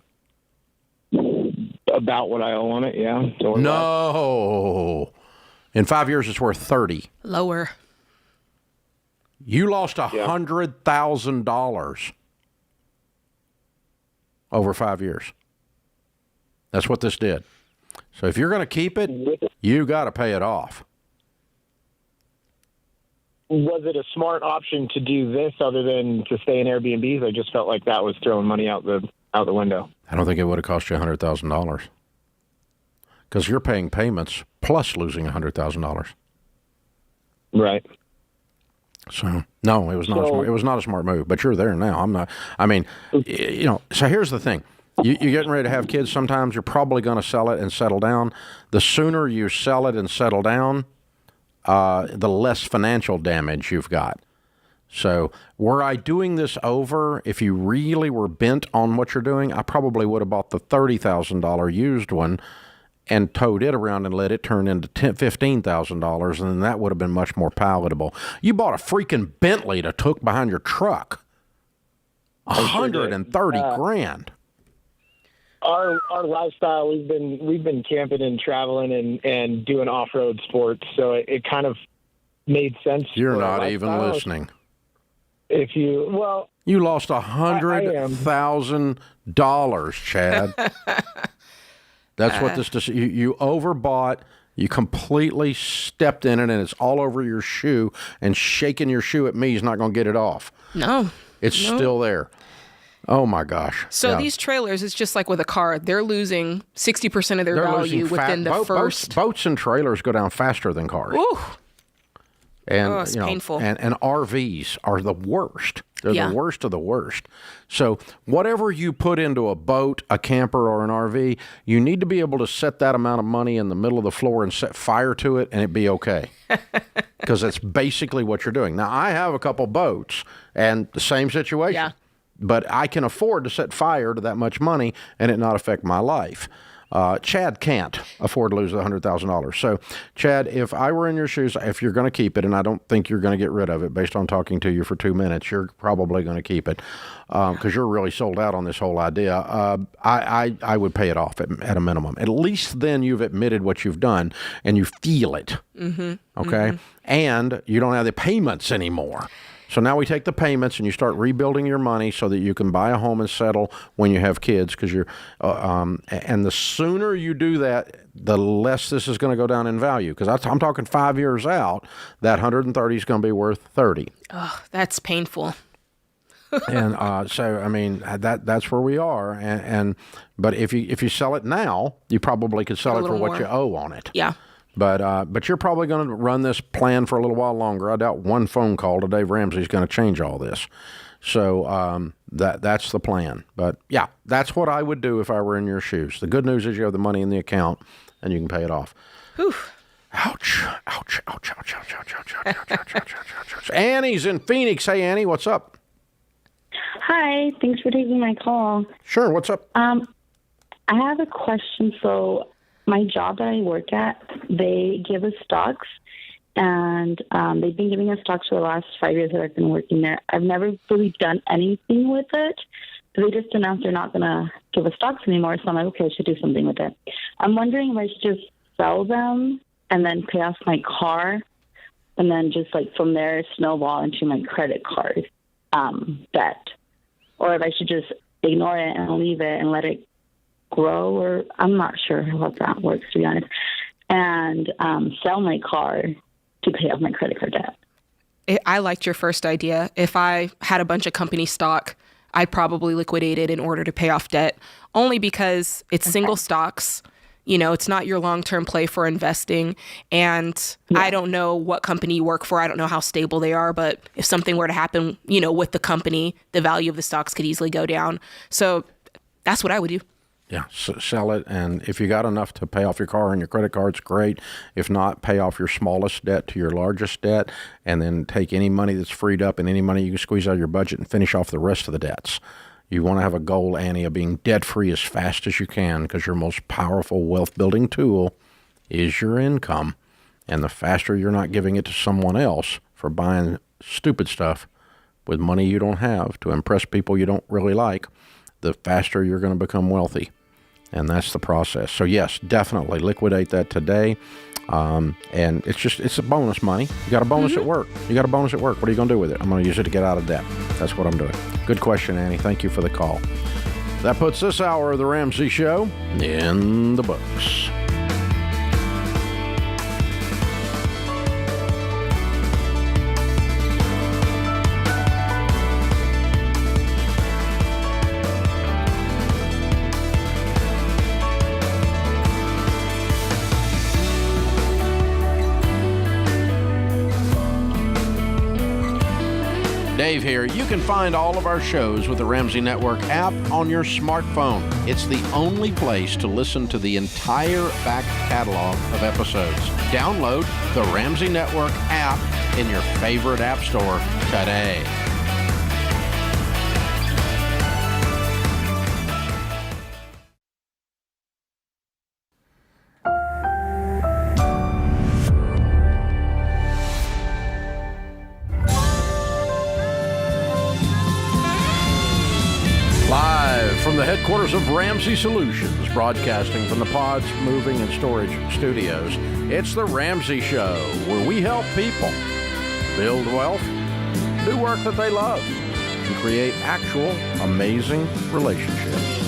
Speaker 11: About what I owe on it, yeah.
Speaker 1: No. In 5 years, it's worth 30.
Speaker 3: Lower.
Speaker 1: You lost $100,000 over 5 years. That's what this did. So if you're going to keep it, you got to pay it off.
Speaker 11: Was it a smart option to do this other than to stay in Airbnbs? I just felt like that was throwing money out the window.
Speaker 1: I don't think it would have cost you $100,000 because you're paying payments plus losing $100,000.
Speaker 11: Right.
Speaker 1: So no, it was not. It was not a smart move. But you're there now. I'm not. I mean, So here's the thing: you're getting ready to have kids. Sometimes you're probably going to sell it and settle down. The sooner you sell it and settle down, the less financial damage you've got. So were I doing this over, if you really were bent on what you're doing, I probably would have bought the $30,000 used one and towed it around and let it turn into $15,000, and then that would have been much more palatable. You bought a freaking Bentley to took behind your truck. $130,000.
Speaker 11: Our lifestyle, we've been camping and traveling and doing off-road sports, so it kind of made sense.
Speaker 1: You're not even listening.
Speaker 11: If you
Speaker 1: lost $100,000, Chad. That's what this. You overbought. You completely stepped in it, and it's all over your shoe. And shaking your shoe at me is not going to get it off.
Speaker 3: No,
Speaker 1: it's still there. Oh my gosh!
Speaker 3: So these trailers, it's just like with a car. They're losing 60% of their value within the first.
Speaker 1: Boats and trailers go down faster than cars.
Speaker 3: Ooh.
Speaker 1: And
Speaker 3: it's painful.
Speaker 1: And RVs are the worst. They're the worst of the worst. So whatever you put into a boat, a camper, or an RV, you need to be able to set that amount of money in the middle of the floor and set fire to it, and it'd be okay. Because that's basically what you're doing. Now, I have a couple boats, and the same situation.
Speaker 3: Yeah.
Speaker 1: But I can afford to set fire to that much money and it not affect my life. Chad can't afford to lose the $100,000. So, Chad, if I were in your shoes, if you're going to keep it, and I don't think you're going to get rid of it based on talking to you for 2 minutes, you're probably going to keep it because you're really sold out on this whole idea. I would pay it off at a minimum. At least then you've admitted what you've done and you feel it. Mm-hmm. Okay? Mm-hmm. And you don't have the payments anymore. So now we take the payments and you start rebuilding your money so that you can buy a home and settle when you have kids. Because you're, and the sooner you do that, the less this is going to go down in value. Because I'm talking 5 years out, that 130 is going to be worth 30.
Speaker 3: Oh, that's painful.
Speaker 1: And so, I mean, that's where we are. But if you sell it now, you probably could sell it for what you owe on it.
Speaker 3: Yeah.
Speaker 1: But you're probably going to run this plan for a little while longer. I doubt one phone call to Dave Ramsey is going to change all this. So that's the plan. But yeah, that's what I would do if I were in your shoes. The good news is you have the money in the account and you can pay it off.
Speaker 3: Whew.
Speaker 1: Ouch! Ouch! Ouch! Ouch! Ouch! Ouch! Ouch! Ouch! Ouch! Ouch! Ouch! Ouch! Ouch! Annie's in Phoenix. Hey, Annie, what's up?
Speaker 12: Hi. Thanks for taking my call.
Speaker 1: Sure. What's up?
Speaker 12: I have a question. So, my job that I work at, they give us stocks, and they've been giving us stocks for the last 5 years that I've been working there. I've never really done anything with it, but they just announced they're not going to give us stocks anymore, so I'm like, okay, I should do something with it. I'm wondering if I should just sell them and then pay off my car, and then just like from there snowball into my credit card debt, or if I should just ignore it and leave it and let it grow, or I'm not sure how that works, to be honest, and sell my car to pay off my credit card debt.
Speaker 3: I liked your first idea. If I had a bunch of company stock, I'd probably liquidate it in order to pay off debt, only because it's single stocks. You know, it's not your long-term play for investing. And I don't know what company you work for. I don't know how stable they are. But if something were to happen, you know, with the company, the value of the stocks could easily go down. So that's what I would do.
Speaker 1: Yeah, sell it, and if you got enough to pay off your car and your credit cards, great. If not, pay off your smallest debt to your largest debt, and then take any money that's freed up and any money you can squeeze out of your budget and finish off the rest of the debts. You want to have a goal, Annie, of being debt-free as fast as you can, because your most powerful wealth-building tool is your income. And the faster you're not giving it to someone else for buying stupid stuff with money you don't have to impress people you don't really like, the faster you're going to become wealthy. And that's the process. So yes, definitely liquidate that today. And it's a bonus money. You got a bonus at work. What are you going to do with it? I'm going to use it to get out of debt. That's what I'm doing. Good question, Annie. Thank you for the call. That puts this hour of the Ramsey Show in the books. Dave here. You can find all of our shows with the Ramsey Network app on your smartphone. It's the only place to listen to the entire back catalog of episodes. Download the Ramsey Network app in your favorite app store today. From the headquarters of Ramsey Solutions, broadcasting from the Pods Moving and Storage Studios, it's the Ramsey Show, where we help people build wealth, do work that they love, and create actual amazing relationships.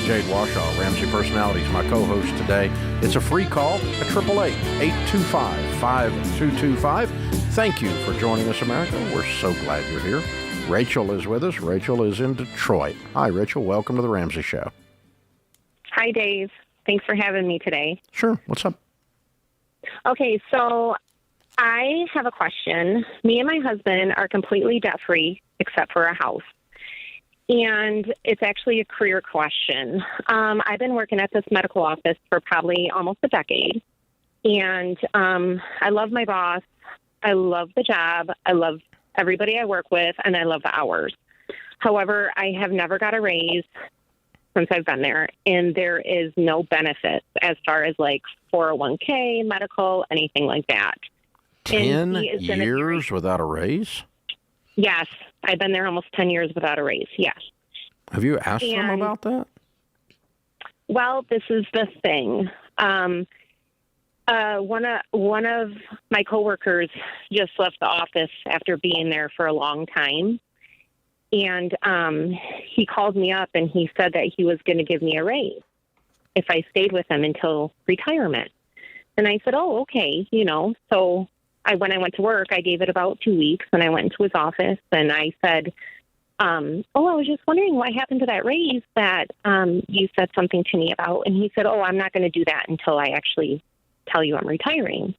Speaker 1: Jade Washaw, Ramsey Personalities, my co-host today. It's a free call at 888-825-5225. Thank you for joining us, America. We're so glad you're here. Rachel is with us. Rachel is in Detroit. Hi, Rachel. Welcome to the Ramsey Show.
Speaker 13: Hi, Dave. Thanks for having me today.
Speaker 1: Sure. What's up?
Speaker 13: Okay, so I have a question. Me and my husband are completely debt-free except for a house. And it's actually a career question. I've been working at this medical office for probably almost a decade. And I love my boss. I love the job. I love everybody I work with, and I love the hours. However, I have never got a raise since I've been there, and there is no benefits as far as like 401k, medical, anything like that.
Speaker 1: 10 years without a raise?
Speaker 13: Yes. I've been there almost 10 years without a raise. Yes.
Speaker 1: Have you asked them about that?
Speaker 13: Well, this is the thing. One of my coworkers just left the office after being there for a long time. And he called me up and he said that he was going to give me a raise if I stayed with him until retirement. And I said, oh, okay, So when I went to work, I gave it about 2 weeks, and I went into his office and I said, I was just wondering what happened to that raise that you said something to me about. And he said, I'm not going to do that until I actually tell you I'm retiring.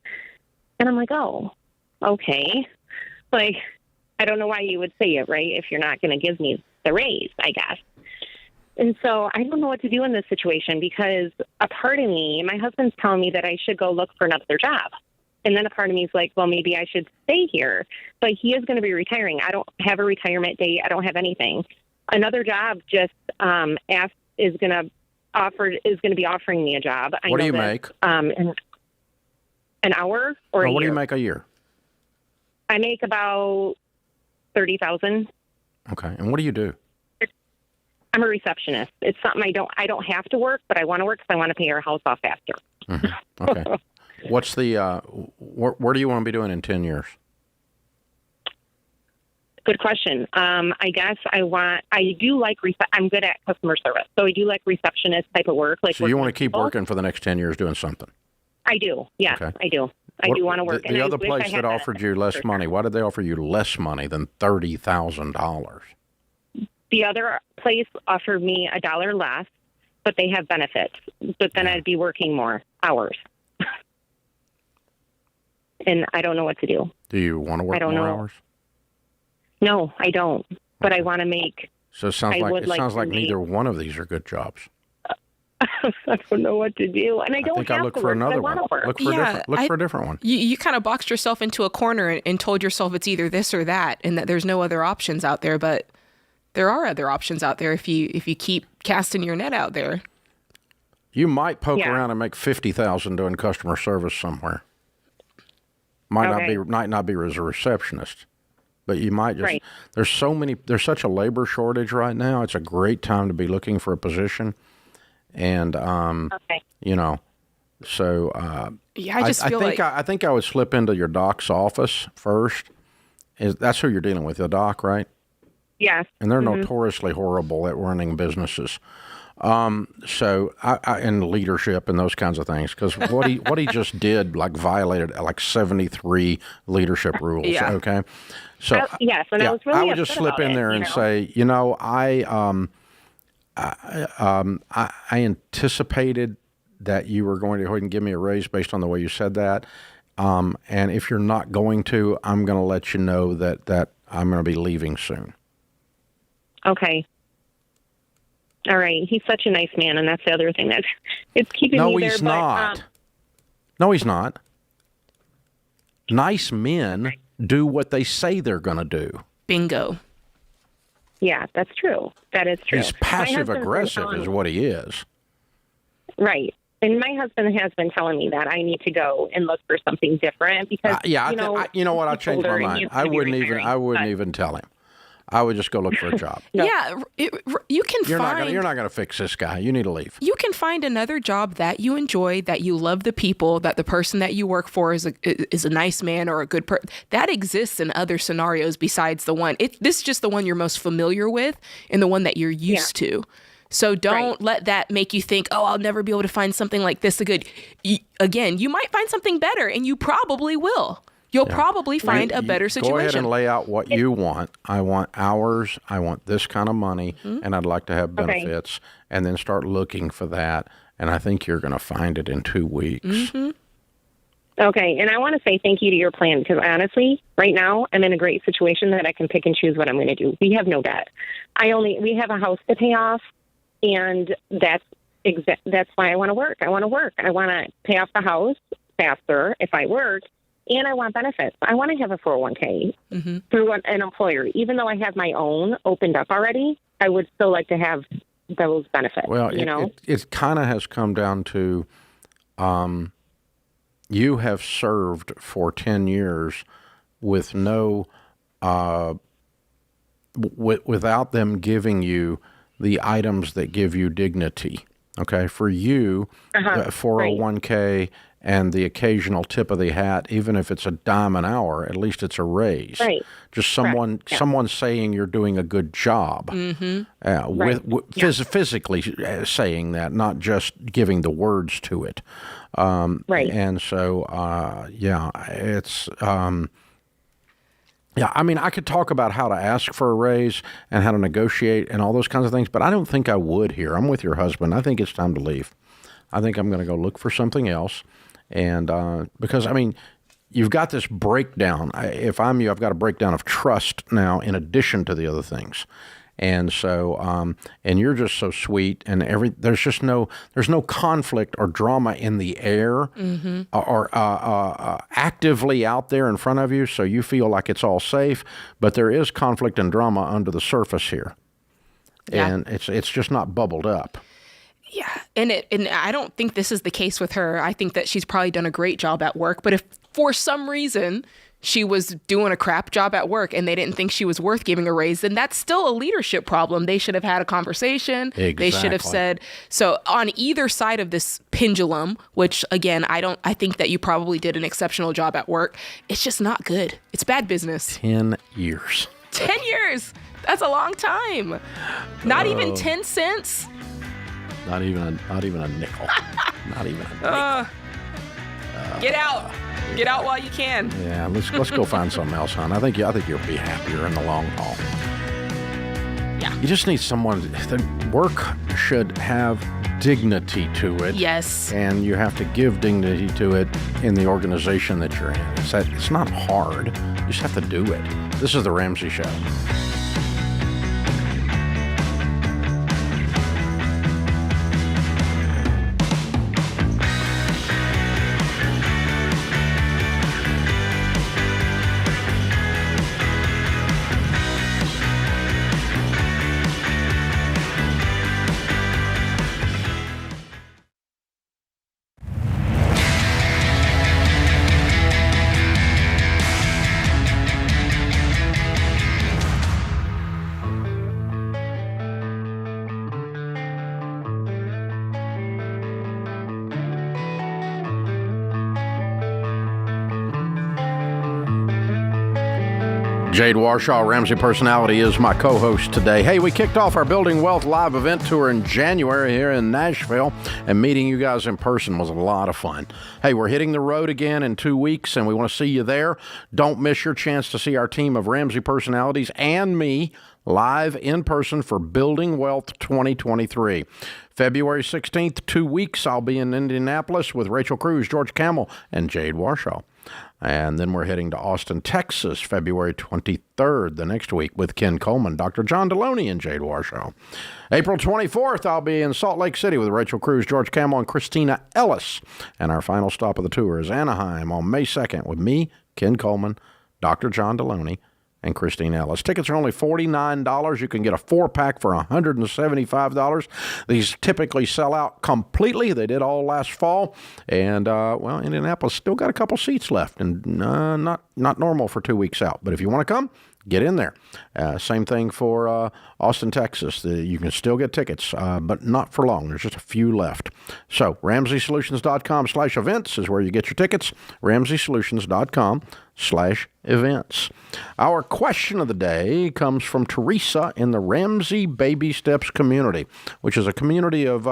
Speaker 13: And I'm like, oh, okay. Like, I don't know why you would say it, right, if you're not going to give me the raise, I guess. And so I don't know what to do in this situation, because a part of me, my husband's telling me that I should go look for another job. And then a part of me is like, well, maybe I should stay here. But he is going to be retiring. I don't have a retirement date. I don't have anything. Another job just is going to be offering me a job.
Speaker 1: What do you make?
Speaker 13: An hour or a year.
Speaker 1: What do you make a year?
Speaker 13: I make about $30,000.
Speaker 1: Okay. And what do you do?
Speaker 13: I'm a receptionist. It's something I don't have to work, but I want to work because I want to pay our house off after.
Speaker 1: Mm-hmm. Okay. What's the where do you want to be doing in 10 years?
Speaker 13: Good question. I guess I do like I'm good at customer service, so I do like receptionist type of work. Like,
Speaker 1: so you want to keep working for the next 10 years doing something?
Speaker 13: I do. Yes, okay. I do. I do want to work.
Speaker 1: The other place that offered you less money, why did they offer you less money than $30,000?
Speaker 13: The other place offered me $1 less, but they have benefits. But then I'd be working more hours. And I don't know what to do.
Speaker 1: Do you want to work more hours?
Speaker 13: No, I don't. But I want to make.
Speaker 1: So it sounds like neither one of these are good jobs.
Speaker 13: I don't know what to do, and I don't have
Speaker 1: to work. I want to work. Look for a different one.
Speaker 3: You kind of boxed yourself into a corner and told yourself it's either this or that, and that there's no other options out there. But there are other options out there if you keep casting your net out there.
Speaker 1: You might poke around and make $50,000 doing customer service somewhere. Might not be as a receptionist, but you might just. Right. There's such a labor shortage right now. It's a great time to be looking for a position. And, so, I think I would slip into your doc's office first. That's who you're dealing with, the doc, right?
Speaker 13: Yes.
Speaker 1: And they're notoriously horrible at running businesses. In leadership and those kinds of things, because what he just did, violated 73 leadership rules. Yeah. Okay. So,
Speaker 13: yes. And I was really
Speaker 1: I would just slip in there and say, I anticipated that you were going to go ahead and give me a raise based on the way you said that. And if you're not going to, I'm going to let you know that I'm going to be leaving soon.
Speaker 13: Okay. All right. He's such a nice man, and that's the other thing it's keeping me there.
Speaker 1: No, he's not. No, he's not. Nice men do what they say they're going to do.
Speaker 3: Bingo.
Speaker 13: Yeah, that's true. That is true.
Speaker 1: He's passive-aggressive is what he is.
Speaker 13: Right. And my husband has been telling me that I need to go and look for something different because,
Speaker 1: you know what? I changed my mind. I wouldn't even tell him. I would just go look for a job.
Speaker 3: Yeah, you can find...
Speaker 1: You're not going to fix this guy. You need to leave.
Speaker 3: You can find another job that you enjoy, that you love the people, that the person that you work for is a nice man or a good person. That exists in other scenarios besides the one. This is just the one you're most familiar with and the one that you're used to. So don't let that make you think, I'll never be able to find something like this good. Again, you might find something better, and you probably will. You'll probably find a better situation.
Speaker 1: Go ahead and lay out what you want. I want hours. I want this kind of money, and I'd like to have benefits. And then start looking for that. And I think you're going to find it in 2 weeks.
Speaker 13: Mm-hmm. Okay, and I want to say thank you to your plan because honestly, right now I'm in a great situation that I can pick and choose what I'm going to do. We have no debt. We have a house to pay off, and that's why I want to work. I want to pay off the house faster if I work. And I want benefits. I want to have a 401k through an employer. Even though I have my own opened up already, I would still like to have those benefits.
Speaker 1: Well, it kind of has come down to you have served for 10 years with no without them giving you the items that give you dignity. Okay, for you, 401k right. and the occasional tip of the hat, even if it's a dime an hour, at least it's a raise.
Speaker 13: Right.
Speaker 1: Just someone saying you're doing a good job. Physically saying that, not just giving the words to it.
Speaker 13: Right.
Speaker 1: And so, it's. Yeah, I mean, I could talk about how to ask for a raise and how to negotiate and all those kinds of things, but I don't think I would here. I'm with your husband. I think it's time to leave. I think I'm going to go look for something else. And because, I mean, you've got this breakdown. If I'm you, I've got a breakdown of trust now in addition to the other things. And so, and you're just so sweet, and there's no conflict or drama in the air or actively out there in front of you, so you feel like it's all safe. But there is conflict and drama under the surface here, and it's just not bubbled up.
Speaker 3: Yeah, and I don't think this is the case with her. I think that she's probably done a great job at work, but if for some reason she was doing a crap job at work and they didn't think she was worth giving a raise, then that's still a leadership problem. They should have had a conversation. Exactly. They should have said, so on either side of this pendulum, which again, I think that you probably did an exceptional job at work. It's just not good. It's bad business.
Speaker 1: 10 years.
Speaker 3: 10 years. That's a long time. Not even 10 cents.
Speaker 1: Not even a nickel. Not even a nickel.
Speaker 3: Get out. Get out while you can.
Speaker 1: Yeah, let's go find something else, hon. I think you'll be happier in the long haul.
Speaker 3: Yeah.
Speaker 1: You just need someone. The work should have dignity to it.
Speaker 3: Yes.
Speaker 1: And you have to give dignity to it in the organization that you're in. It's not hard. You just have to do it. This is the Ramsey Show. Jade Warshaw, Ramsey Personality, is my co-host today. Hey, we kicked off our Building Wealth live event tour in January here in Nashville, and meeting you guys in person was a lot of fun. Hey, we're hitting the road again in 2 weeks, and we want to see you there. Don't miss your chance to see our team of Ramsey Personalities and me live in person for Building Wealth 2023. February 16th, 2 weeks, I'll be in Indianapolis with Rachel Cruz, George Camel, and Jade Warshaw. And then we're heading to Austin, Texas, February 23rd, the next week, with Ken Coleman, Dr. John Deloney, and Jade Warshaw. April 24th, I'll be in Salt Lake City with Rachel Cruz, George Camel, and Christina Ellis. And our final stop of the tour is Anaheim on May 2nd with me, Ken Coleman, Dr. John Deloney, and Christine Ellis. Tickets are only $49. You can get a 4-pack for $175. These typically sell out completely. They did all last fall. And, Indianapolis still got a couple seats left, and not normal for 2 weeks out. But if you want to come, get in there. Same thing for Austin, Texas. You can still get tickets, but not for long. There's just a few left. So RamseySolutions.com/events is where you get your tickets. RamseySolutions.com/events. Our question of the day comes from Teresa in the Ramsey Baby Steps community, which is a community of,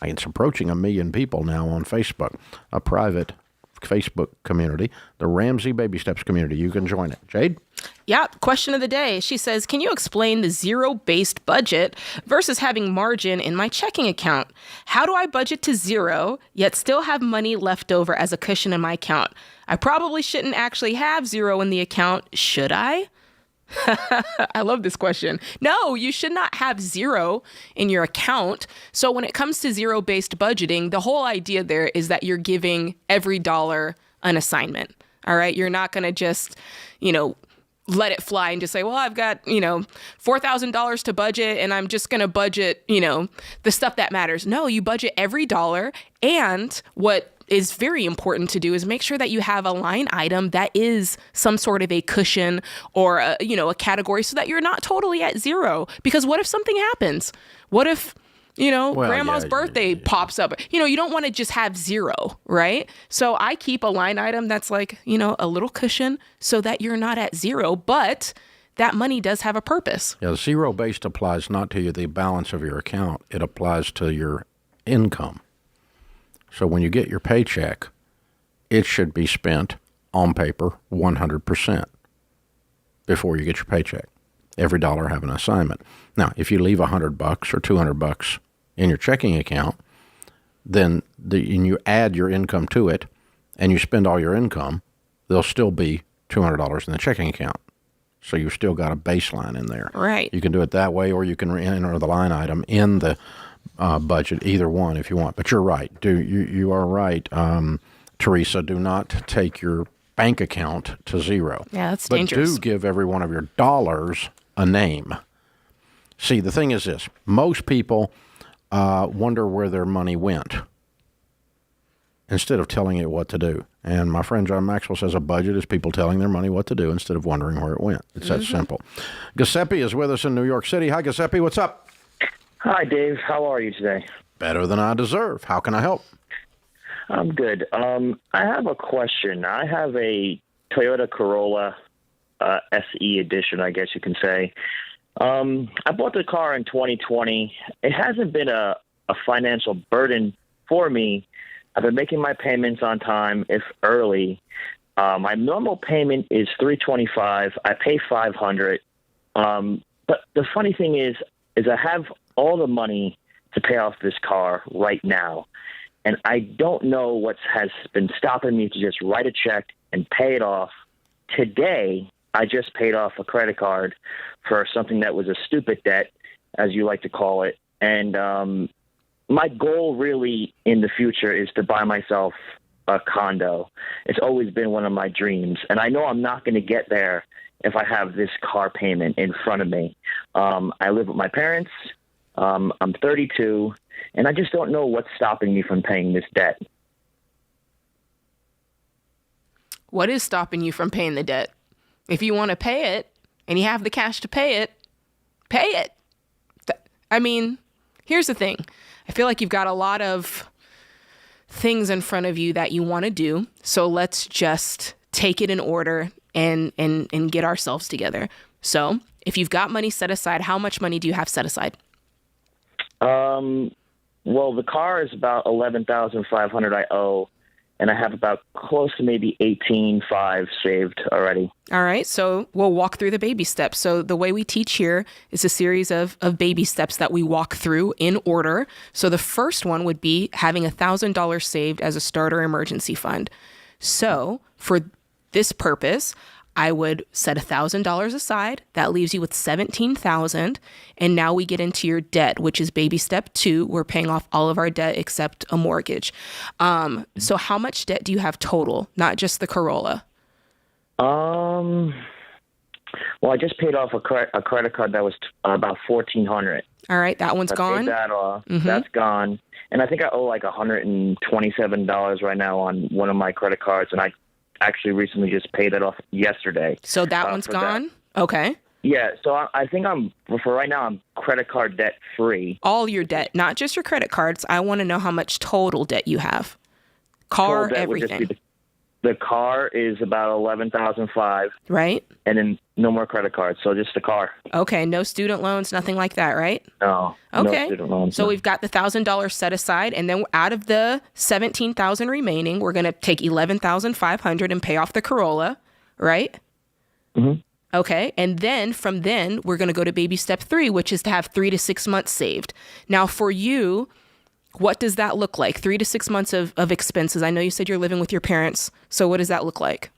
Speaker 1: it's approaching 1 million people now on Facebook, a private Facebook community, the Ramsey Baby Steps community. You can join it. Jade?
Speaker 3: Yeah, question of the day. She says, can you explain the zero-based budget versus having margin in my checking account? How do I budget to zero, yet still have money left over as a cushion in my account? I probably shouldn't actually have zero in the account, should I? I love this question. No, you should not have zero in your account. So when it comes to zero-based budgeting, the whole idea there is that you're giving every dollar an assignment. All right. You're not going to just, let it fly and just say, well, I've got, $4,000 to budget and I'm just going to budget, the stuff that matters. No, you budget every dollar. And what is very important to do is make sure that you have a line item that is some sort of a cushion or a category so that you're not totally at zero. Because what if something happens? What if grandma's birthday pops up? You don't want to just have zero, right? So I keep a line item that's like, a little cushion so that you're not at zero, but that money does have a purpose.
Speaker 1: Yeah, the zero-based applies not to the balance of your account. It applies to your income. So when you get your paycheck, it should be spent on paper 100% before you get your paycheck. Every dollar have an assignment. Now, if you leave $100 or $200 in your checking account, then and you add your income to it and you spend all your income, there'll still be $200 in the checking account. So you've still got a baseline in there.
Speaker 3: Right.
Speaker 1: You can do it that way, or you can enter the line item in the budget, either one if you want. But you're right. You are right, Teresa. Do not take your bank account to zero.
Speaker 3: Yeah, that's dangerous.
Speaker 1: But do give every one of your dollars a name. See, the thing is this. Most people wonder where their money went instead of telling it what to do. And my friend John Maxwell says a budget is people telling their money what to do instead of wondering where it went. It's that simple. Giuseppe is with us in New York City. Hi, Giuseppe. What's up?
Speaker 14: Hi, Dave. How are you today?
Speaker 1: Better than I deserve. How can I help?
Speaker 14: I'm good. I have a question. I have a Toyota Corolla SE edition, I guess you can say. I bought the car in 2020. It hasn't been a financial burden for me. I've been making my payments on time, if early. My normal payment is $325. I pay $500. But the funny thing is I have all the money to pay off this car right now. And I don't know what has been stopping me to just write a check and pay it off. Today, I just paid off a credit card for something that was a stupid debt, as you like to call it. And my goal really in the future is to buy myself a condo. It's always been one of my dreams. And I know I'm not going to get there if I have this car payment in front of me. I live with my parents. I'm 32, and I just don't know what's stopping me from paying this debt.
Speaker 3: What is stopping you from paying the debt? If you want to pay it and you have the cash to pay it, pay it. I mean, here's the thing. I feel like you've got a lot of things in front of you that you want to do. So let's just take it in order and get ourselves together. So if you've got money set aside, how much money do you have set aside?
Speaker 14: Well, the car is about $11,500 I owe, and I have about close to maybe $18,500 saved already.
Speaker 3: All right. So we'll walk through the baby steps. So the way we teach here is a series of baby steps that we walk through in order. So the first one would be having $1,000 saved as a starter emergency fund. So for this purpose, I would set $1,000 aside. That leaves you with $17,000. And now we get into your debt, which is baby step 2. We're paying off all of our debt except a mortgage. So how much debt do you have total, not just the Corolla?
Speaker 14: Well, I just paid off a credit card that was about $1,400.
Speaker 3: All right, that one's gone.
Speaker 14: Paid that off. That's gone. And I think I owe like $127 right now on one of my credit cards, and I actually recently just paid that off yesterday.
Speaker 3: So that one's gone? That. Okay.
Speaker 14: Yeah, so I think for right now, I'm credit card debt free.
Speaker 3: All your debt, not just your credit cards. I want to know how much total debt you have. Car, everything.
Speaker 14: The car is about $11,500.
Speaker 3: Right.
Speaker 14: And then no more credit cards, so just the car.
Speaker 3: Okay, no student loans, nothing like that, right?
Speaker 14: No.
Speaker 3: Okay.
Speaker 14: No student loans.
Speaker 3: So we've got the $1,000 set aside, and then out of the $17,000 remaining, we're going to take $11,500 and pay off the Corolla, right?
Speaker 14: Mm-hmm.
Speaker 3: Okay, and then from then, we're going to go to baby step 3, which is to have 3 to 6 months saved. Now, for you, what does that look like? 3 to 6 months of expenses. I know you said you're living with your parents, so what does that look like?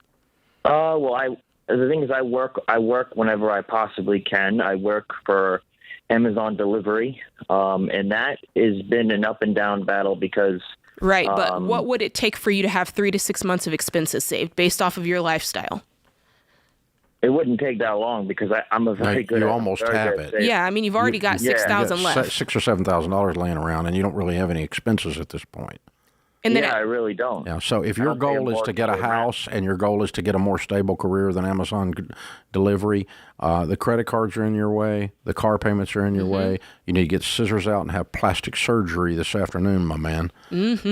Speaker 14: Well, the thing is, I work whenever I possibly can. I work for Amazon delivery, and that has been an up and down battle because.
Speaker 3: Right, but what would it take for you to have 3 to 6 months of expenses saved based off of your lifestyle?
Speaker 14: it wouldn't take that long because I'm a very good.
Speaker 1: You almost have it.
Speaker 14: saver.
Speaker 3: Yeah, I mean, you've already got $6,000 left.
Speaker 1: $6,000 or $7,000 laying around, and you don't really have any expenses at this point.
Speaker 3: And then
Speaker 14: I really don't.
Speaker 1: Yeah. So if your goal is to get a house and your goal is to get a more stable career than Amazon delivery, the credit cards are in your way, the car payments are in your way. You need to get scissors out and have plastic surgery this afternoon, my man.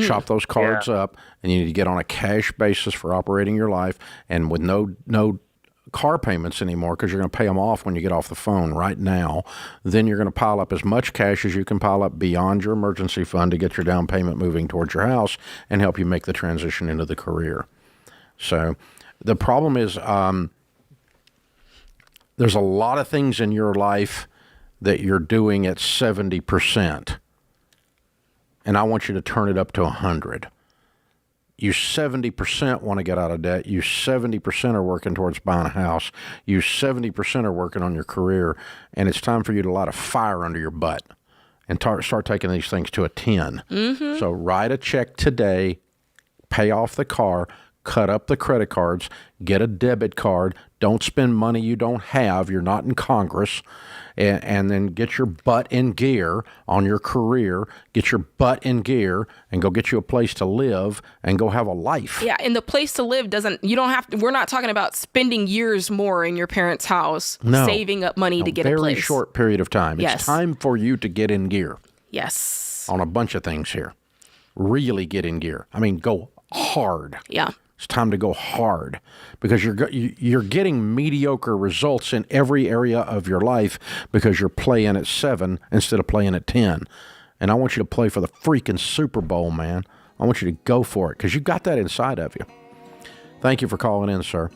Speaker 1: Chop those cards up, and you need to get on a cash basis for operating your life, and with no car payments anymore, because you're going to pay them off when you get off the phone right now. Then you're going to pile up as much cash as you can pile up beyond your emergency fund to get your down payment moving towards your house and help you make the transition into the career. So the problem is there's a lot of things in your life that you're doing at 70%, and I want you to turn it up to 100. You 70% want to get out of debt. You 70% are working towards buying a house. You 70% are working on your career. And it's time for you to light a fire under your butt and start taking these things to a 10. So write a check today, pay off the car, cut up the credit cards, get a debit card. Don't spend money you don't have. You're not in Congress. And then get your butt in gear on your career, get your butt in gear, and go get you a place to live and go have a life.
Speaker 3: Yeah, and the place to live we're not talking about spending years more in your parents' house, saving up money to get a place.
Speaker 1: Very short period of time.
Speaker 3: Yes.
Speaker 1: It's time for you to get in gear.
Speaker 3: Yes.
Speaker 1: On a bunch of things here. Really get in gear. I mean, go hard.
Speaker 3: Yeah.
Speaker 1: It's time to go hard because you're getting mediocre results in every area of your life because you're playing at 7 instead of playing at 10. And I want you to play for the freaking Super Bowl, man. I want you to go for it because you got that inside of you. Thank you for calling in, sir.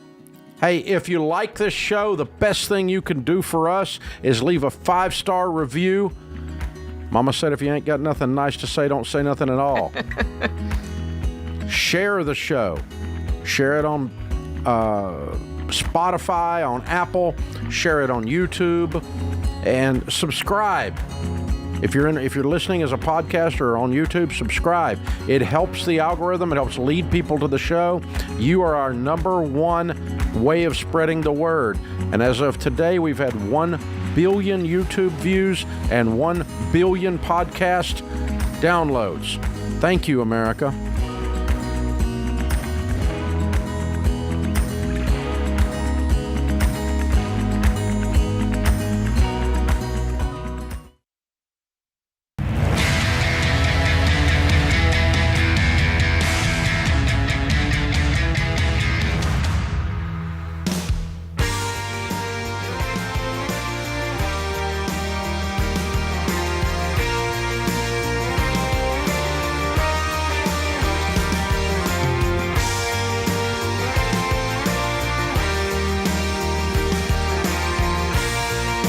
Speaker 1: Hey, if you like this show, the best thing you can do for us is leave a 5-star review. Mama said if you ain't got nothing nice to say, don't say nothing at all. Share the show. Share it on Spotify, on Apple. Share it on YouTube, and subscribe. If you're listening as a podcaster or on YouTube, subscribe. It helps the algorithm. It helps lead people to the show. You are our #1 way of spreading the word. And as of today, we've had 1 billion YouTube views and 1 billion podcast downloads. Thank you, America.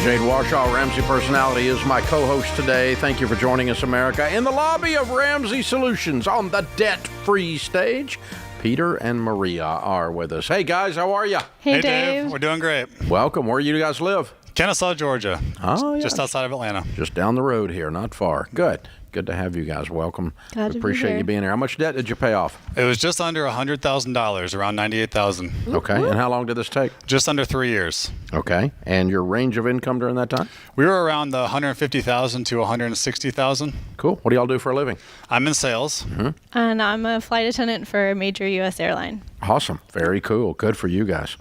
Speaker 1: Jade Warshaw, Ramsey Personality, is my co-host today. Thank you for joining us, America. In the lobby of Ramsey Solutions on the debt-free stage, Peter and Maria are with us. Hey, guys, how are you?
Speaker 15: Hey, Dave. We're doing great.
Speaker 1: Welcome. Where do you guys live?
Speaker 15: Kennesaw, Georgia.
Speaker 1: Oh, yeah.
Speaker 15: Just outside of Atlanta.
Speaker 1: Just down the road here, not far. Good. Good to have you guys. Welcome.
Speaker 15: Glad to be
Speaker 1: Appreciate
Speaker 15: here.
Speaker 1: you being here. How much debt did you pay off?
Speaker 15: It was just under $100,000, around $98,000.
Speaker 1: Okay. And how long did this take?
Speaker 15: Just under 3 years.
Speaker 1: Okay. And your range of income during that time?
Speaker 15: We were around the $150,000 to $160,000.
Speaker 1: Cool. What do y'all do for a living?
Speaker 15: I'm in sales.
Speaker 16: And I'm a flight attendant for a major U.S. airline.
Speaker 1: Awesome. Very cool. Good for you guys.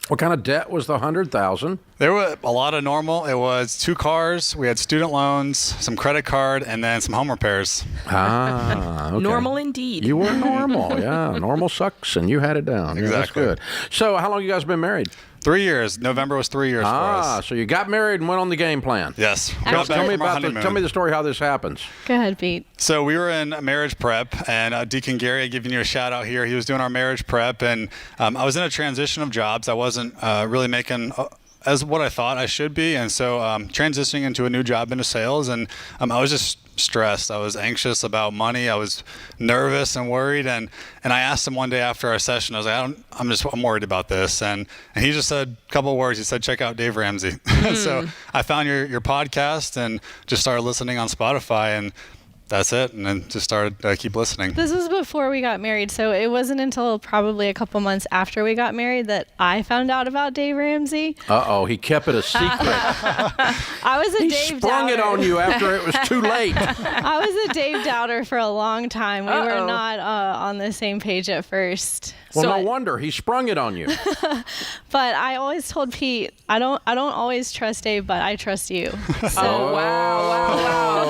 Speaker 1: What kind of debt was the $100,000?
Speaker 15: There were a lot of normal. It was 2 cars. We had student loans, some credit card, and then some home repairs.
Speaker 1: Ah, okay.
Speaker 3: Normal indeed.
Speaker 1: You were normal, yeah. Normal sucks, and you had it down. Yeah, that's
Speaker 15: Exactly.
Speaker 1: good. So how long you guys been married?
Speaker 15: 3 years. November was 3 years for us.
Speaker 1: So you got married and went on the game plan.
Speaker 15: Yes.
Speaker 1: Tell me the story how this happens.
Speaker 16: Go ahead, Pete.
Speaker 15: So we were in marriage prep, and Deacon Gary, giving you a shout out here. He was doing our marriage prep, and I was in a transition of jobs. I wasn't really making as what I thought I should be, and so transitioning into a new job into sales, and I was just stressed. I was anxious about money. I was nervous and worried, and I asked him one day after our session, I was like, I'm worried about this, and he just said a couple of words. He said, check out Dave Ramsey. So I found your podcast and just started listening on Spotify, and that's it. And then just started keep listening.
Speaker 16: This was before we got married, so it wasn't until probably a couple months after we got married that I found out about Dave Ramsey.
Speaker 1: Uh-oh, he kept it a secret.
Speaker 16: I was a
Speaker 1: He
Speaker 16: Dave
Speaker 1: sprung
Speaker 16: doubter.
Speaker 1: it on you after it was too late.
Speaker 16: I was a Dave doubter for a long time. We were
Speaker 3: Uh-oh.
Speaker 16: not on the same page at first.
Speaker 1: Well, no wonder. He sprung it on you.
Speaker 16: But I always told Pete, I don't always trust Dave, but I trust you. So,
Speaker 1: Oh, wow.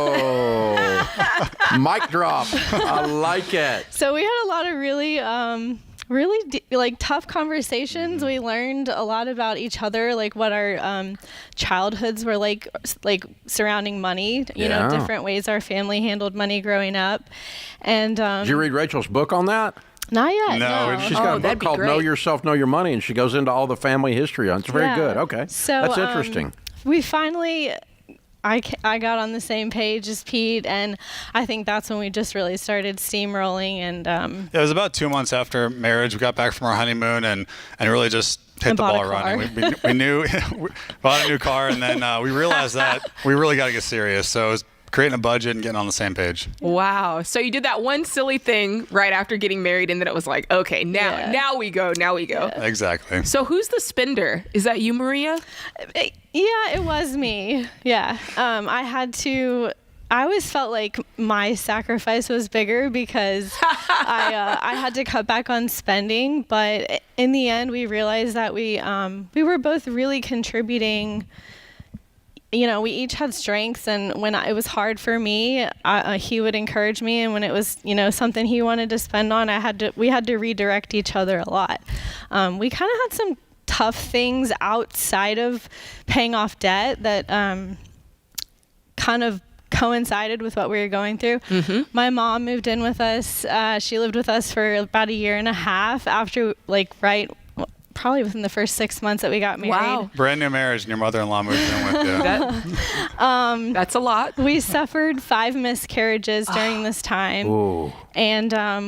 Speaker 1: Mic drop. I like it.
Speaker 16: So we had a lot of really tough conversations. We learned a lot about each other, like what our childhoods were like surrounding money, you know, different ways our family handled money growing up. And
Speaker 1: Did you read Rachel's book on that?
Speaker 16: Not yet.
Speaker 15: No.
Speaker 1: She's got a book called Know Yourself, Know Your Money, and she goes into all the family history on it. It's very good. Okay.
Speaker 16: So,
Speaker 1: that's interesting.
Speaker 16: We finally, I got on the same page as Pete, and I think that's when we just really started steamrolling. And
Speaker 15: It was about 2 months after marriage. We got back from our honeymoon and really just hit the ball running. We knew we bought a new car, and then we realized that we really got to get serious. So it was creating a budget and getting on the same page.
Speaker 3: Wow. So you did that one silly thing right after getting married, and then it was like, okay, now we go.
Speaker 15: Exactly.
Speaker 3: So who's the spender? Is that you, Maria?
Speaker 16: Yeah, it was me. Yeah. I always felt like my sacrifice was bigger because I had to cut back on spending. But in the end, we realized that we were both really contributing. You know, we each had strengths, and when it was hard for me, he would encourage me, and when it was, you know, something he wanted to spend on, we had to redirect each other a lot. We kind of had some tough things outside of paying off debt that kind of coincided with what we were going through. Mm-hmm. My mom moved in with us. She lived with us for about a year and a half after, probably within the first 6 months that we got married.
Speaker 3: Wow.
Speaker 15: Brand new marriage, and your mother-in-law moved in with you.
Speaker 3: That's a lot.
Speaker 16: We suffered 5 miscarriages during this time.
Speaker 1: Ooh.
Speaker 16: And I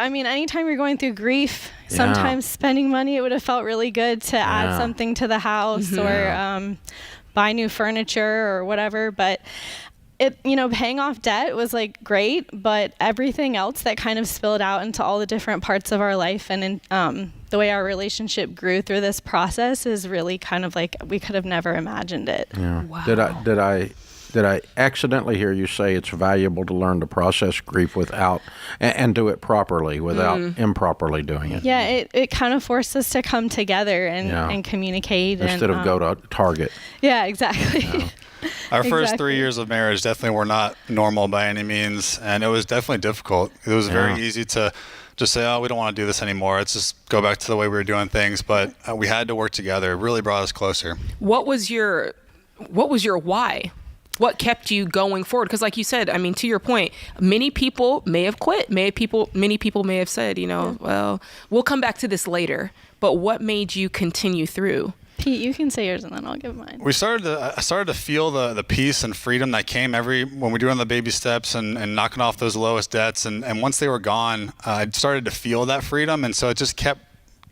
Speaker 16: mean, anytime you're going through grief, sometimes spending money, it would have felt really good to add something to the house or buy new furniture or whatever. But paying off debt was like great, but everything else that kind of spilled out into all the different parts of our life and the way our relationship grew through this process is really kind of like we could have never imagined it.
Speaker 1: Yeah.
Speaker 3: Wow.
Speaker 1: Did I accidentally hear you say it's valuable to learn to process grief without and do it properly without improperly doing it?
Speaker 16: Yeah, it kind of forced us to come together and communicate
Speaker 1: instead of go to Target.
Speaker 16: Yeah, exactly.
Speaker 1: Yeah.
Speaker 15: Our first 3 years of marriage definitely were not normal by any means, and it was definitely difficult. It was very easy to just say, oh, we don't want to do this anymore. Let's just go back to the way we were doing things. But we had to work together. It really brought us closer. What was your
Speaker 3: why? What kept you going forward? Because like you said, I mean, to your point, many people may have quit. Many people may have said, well, we'll come back to this later. But what made you continue through?
Speaker 16: Pete, you can say yours and then I'll give mine.
Speaker 15: I started to feel the peace and freedom that came when we were doing the baby steps and knocking off those lowest debts. And once they were gone, I started to feel that freedom. And so it just kept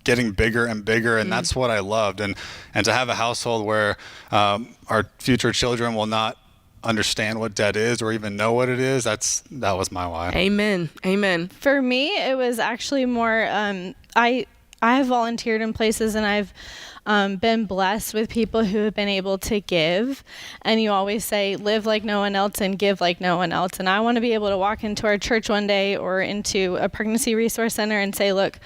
Speaker 15: getting bigger and bigger. And that's what I loved. And to have a household where our future children will not understand what debt is or even know what it is, that was my why.
Speaker 3: Amen.
Speaker 16: For me, it was actually more, I have volunteered in places and I've been blessed with people who have been able to give. And you always say, live like no one else and give like no one else. And I want to be able to walk into our church one day or into a pregnancy resource center and say, look,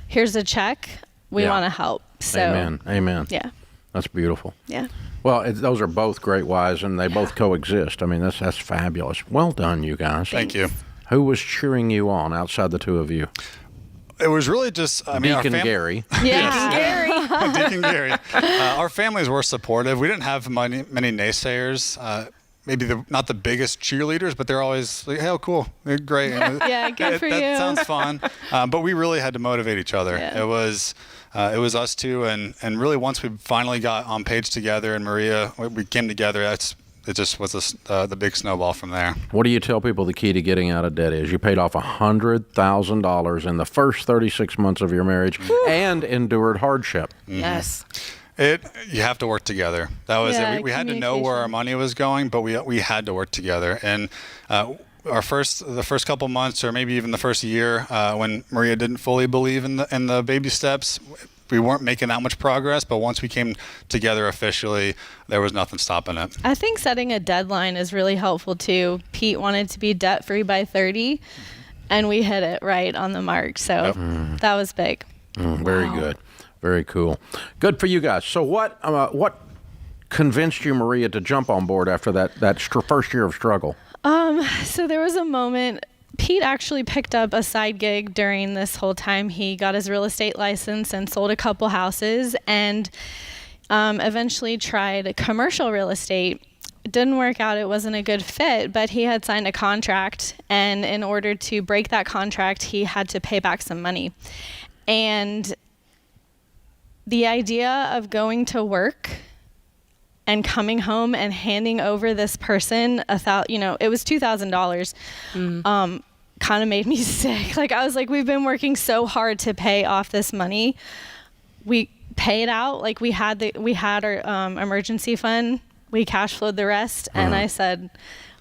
Speaker 16: here's a check. We want to help. So,
Speaker 1: Amen.
Speaker 16: Yeah.
Speaker 1: That's beautiful.
Speaker 16: Yeah.
Speaker 1: Well, those are both great whys, and they both coexist. I mean, that's fabulous. Well done, you guys.
Speaker 15: Thank you.
Speaker 1: Who was cheering you on outside the two of you?
Speaker 15: It was really just,
Speaker 1: Deacon Gary.
Speaker 16: Yeah,
Speaker 15: Deacon Gary. Our families were supportive. We didn't have many naysayers. Maybe not the biggest cheerleaders, but they're always like, hey, oh, cool, they're great.
Speaker 16: Yeah, good for you.
Speaker 15: That sounds fun. But we really had to motivate each other.
Speaker 16: Yeah.
Speaker 15: It was us two, and really once we finally got on page together, and Maria, we came together. It just was the big snowball from there.
Speaker 1: What do you tell people the key to getting out of debt is? You paid off $100,000 in the first 36 months of your marriage and endured hardship.
Speaker 3: Mm-hmm. Yes.
Speaker 15: You have to work together. That was it. We had to know where our money was going, but we had to work together. And the first couple months, or maybe even the first year, when Maria didn't fully believe in the baby steps, we weren't making that much progress. But once we came together officially, there was nothing stopping it.
Speaker 16: I think setting a deadline is really helpful too. Pete wanted to be debt free by 30, and we hit it right on the mark. So that was big.
Speaker 1: Very good. Very cool. Good for you guys. So what convinced you, Maria, to jump on board after that first year of struggle?
Speaker 16: So there was a moment. Pete actually picked up a side gig during this whole time. He got his real estate license and sold a couple houses, and eventually tried commercial real estate. It didn't work out. It wasn't a good fit, but he had signed a contract, and in order to break that contract, he had to pay back some money. And the idea of going to work and coming home and handing over this person it was $2,000, kind of made me sick. Like, I was like, we've been working so hard to pay off this money. We paid out, like we had our emergency fund. We cash flowed the rest, and I said,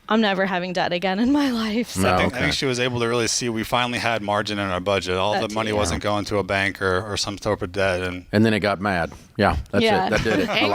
Speaker 16: I'm never having debt again in my life. So.
Speaker 15: I think she was able to really see we finally had margin in our budget. All the money wasn't going to a bank or some sort of debt. And
Speaker 1: then it got mad. Yeah, that's it. That did it. I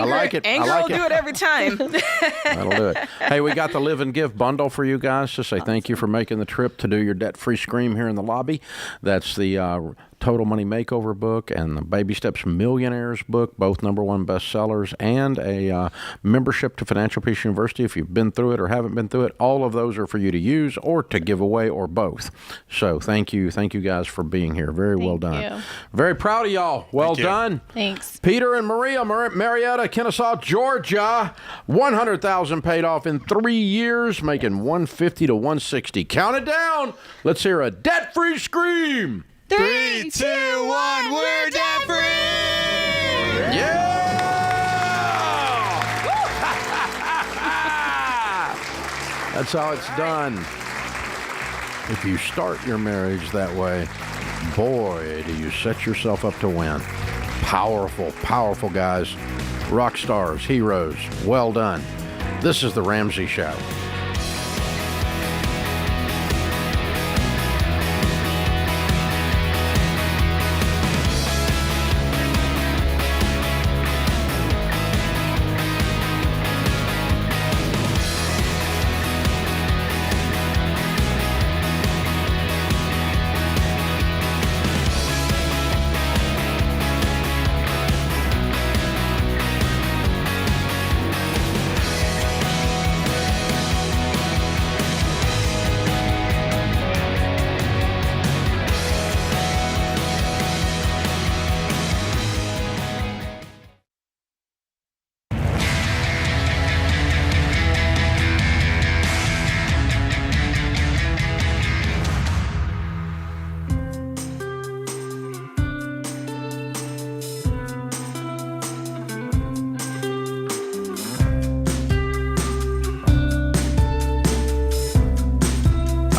Speaker 1: like it.
Speaker 3: Anger will do it every time.
Speaker 1: That'll do it. Hey, we got the Live and Give bundle for you guys to say thank you for making the trip to do your debt-free scream here in the lobby. That's the Total Money Makeover book and the Baby Steps Millionaires book, both #1 bestsellers, and a membership to Financial Peace University. If you've been through it or haven't been through it, all of those are for you to use or to give away, or both. So thank you guys for being here. Very well done.
Speaker 16: You.
Speaker 1: Very proud of y'all. Well done.
Speaker 16: Thanks.
Speaker 1: Peter and Maria, Marietta, Kennesaw, Georgia, $100,000 paid off in 3 years, making $150 to $160. Count it down. Let's hear a debt-free scream.
Speaker 16: 3, 2, 1, we're debt free!
Speaker 1: Yeah! That's how it's done. If you start your marriage that way, boy, do you set yourself up to win. Powerful, powerful guys. Rock stars, heroes. Well done. This is The Ramsey Show.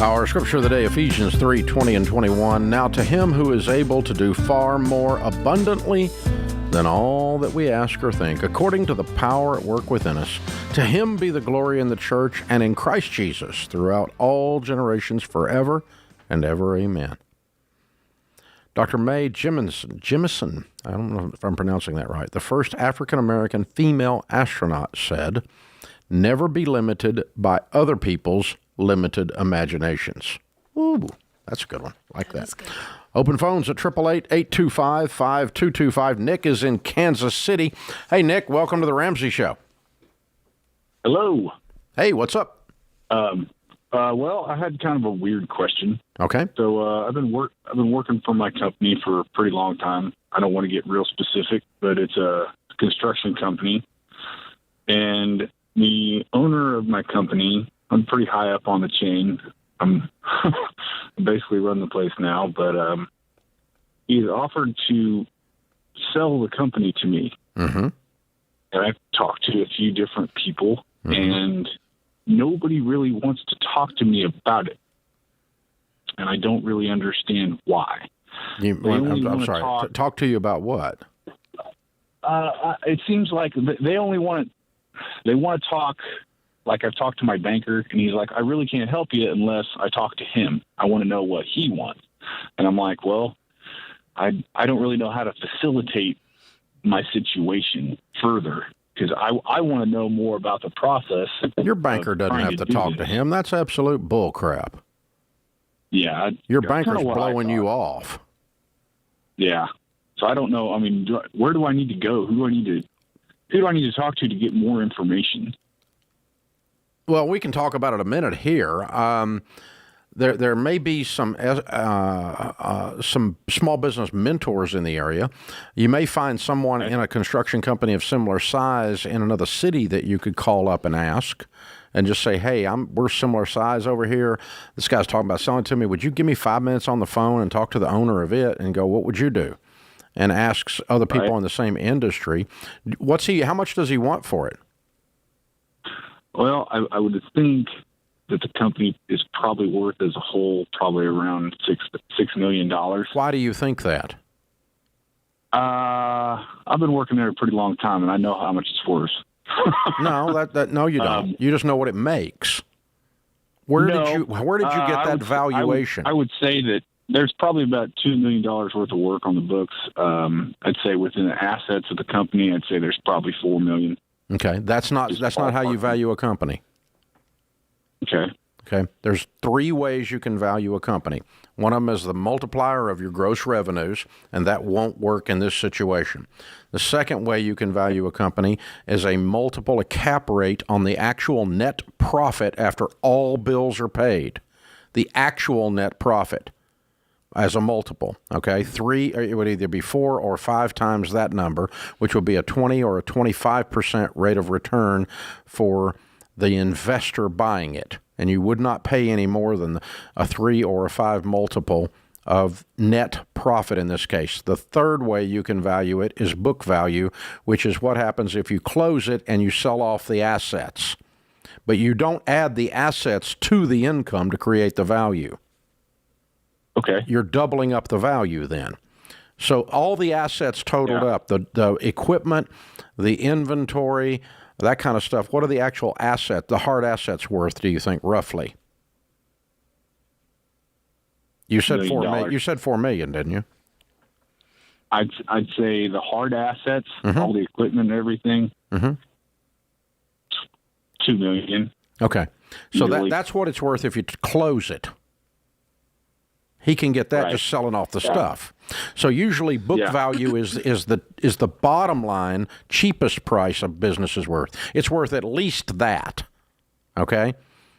Speaker 1: Our scripture of the day, Ephesians 3:20 and 21. Now to him who is able to do far more abundantly than all that we ask or think, according to the power at work within us, to him be the glory in the church and in Christ Jesus throughout all generations forever and ever. Amen. Dr. Mae Jemison, I don't know if I'm pronouncing that right, the first African-American female astronaut, said, "Never be limited by other people's limited imaginations." Ooh, that's a good one. Like that. That's good. Open phones at 888-825-5225. Nick is in Kansas City. Hey, Nick, welcome to the Ramsey Show.
Speaker 17: Hello.
Speaker 1: Hey, what's up?
Speaker 17: Well, I had kind of a weird question.
Speaker 1: Okay.
Speaker 17: So I've been working for my company for a pretty long time. I don't want to get real specific, but it's a construction company, and the owner of my company, I'm pretty high up on the chain. I'm basically run the place now, but he's offered to sell the company to me.
Speaker 1: Mm-hmm.
Speaker 17: And I've talked to a few different people, and nobody really wants to talk to me about it. And I don't really understand why.
Speaker 1: I'm sorry. Talk to you about what?
Speaker 17: It seems like they only want to talk like I've talked to my banker, and he's like, I really can't help you unless I talk to him. I want to know what he wants. And I'm like, well, I don't really know how to facilitate my situation further because I want to know more about the process.
Speaker 1: Your banker doesn't have to talk to him. That's absolute bull crap.
Speaker 17: Yeah.
Speaker 1: Your banker's blowing you off.
Speaker 17: Yeah. So I don't know. I mean, where do I need to go? Who do I need to talk to get more information?
Speaker 1: Well, we can talk about it a minute here. There may be some small business mentors in the area. You may find someone in a construction company of similar size in another city that you could call up and ask, and just say, "Hey, we're similar size over here. This guy's talking about selling to me. Would you give me 5 minutes on the phone and talk to the owner of it and go, what would you do?" And asks other people in the same industry. How much does he want for it?
Speaker 17: Well, I would think that the company is probably worth as a whole probably around $6 million.
Speaker 1: Why do you think that?
Speaker 17: I've been working there a pretty long time, and I know how much it's worth.
Speaker 1: No, no, you don't. You just know what it makes. Where did you get that valuation?
Speaker 17: I would say that there's probably about $2 million worth of work on the books. I'd say within the assets of the company, I'd say there's probably $4 million.
Speaker 1: Okay, that's not how you value a company. Okay. There's 3 ways you can value a company. One of them is the multiplier of your gross revenues, and that won't work in this situation. The second way you can value a company is a multiple, a cap rate on the actual net profit after all bills are paid. The actual net profit as a multiple, okay? 3, it would either be 4 or 5 times that number, which would be a 20 or a 25% rate of return for the investor buying it. And you would not pay any more than a 3 or a 5 multiple of net profit in this case. The third way you can value it is book value, which is what happens if you close it and you sell off the assets. But you don't add the assets to the income to create the value.
Speaker 17: Okay.
Speaker 1: You're doubling up the value then. So all the assets totaled up, the equipment, the inventory, that kind of stuff. What are the actual assets, the hard assets worth, do you think, roughly? You said $4 million. You said $4 million, didn't you?
Speaker 17: I'd say the hard assets, all the equipment and everything, $2 million.
Speaker 1: Okay. So that's what it's worth if you close it. He can get that just selling off the stuff. So usually book value is the bottom line, cheapest price a business is worth. It's worth at least that, okay?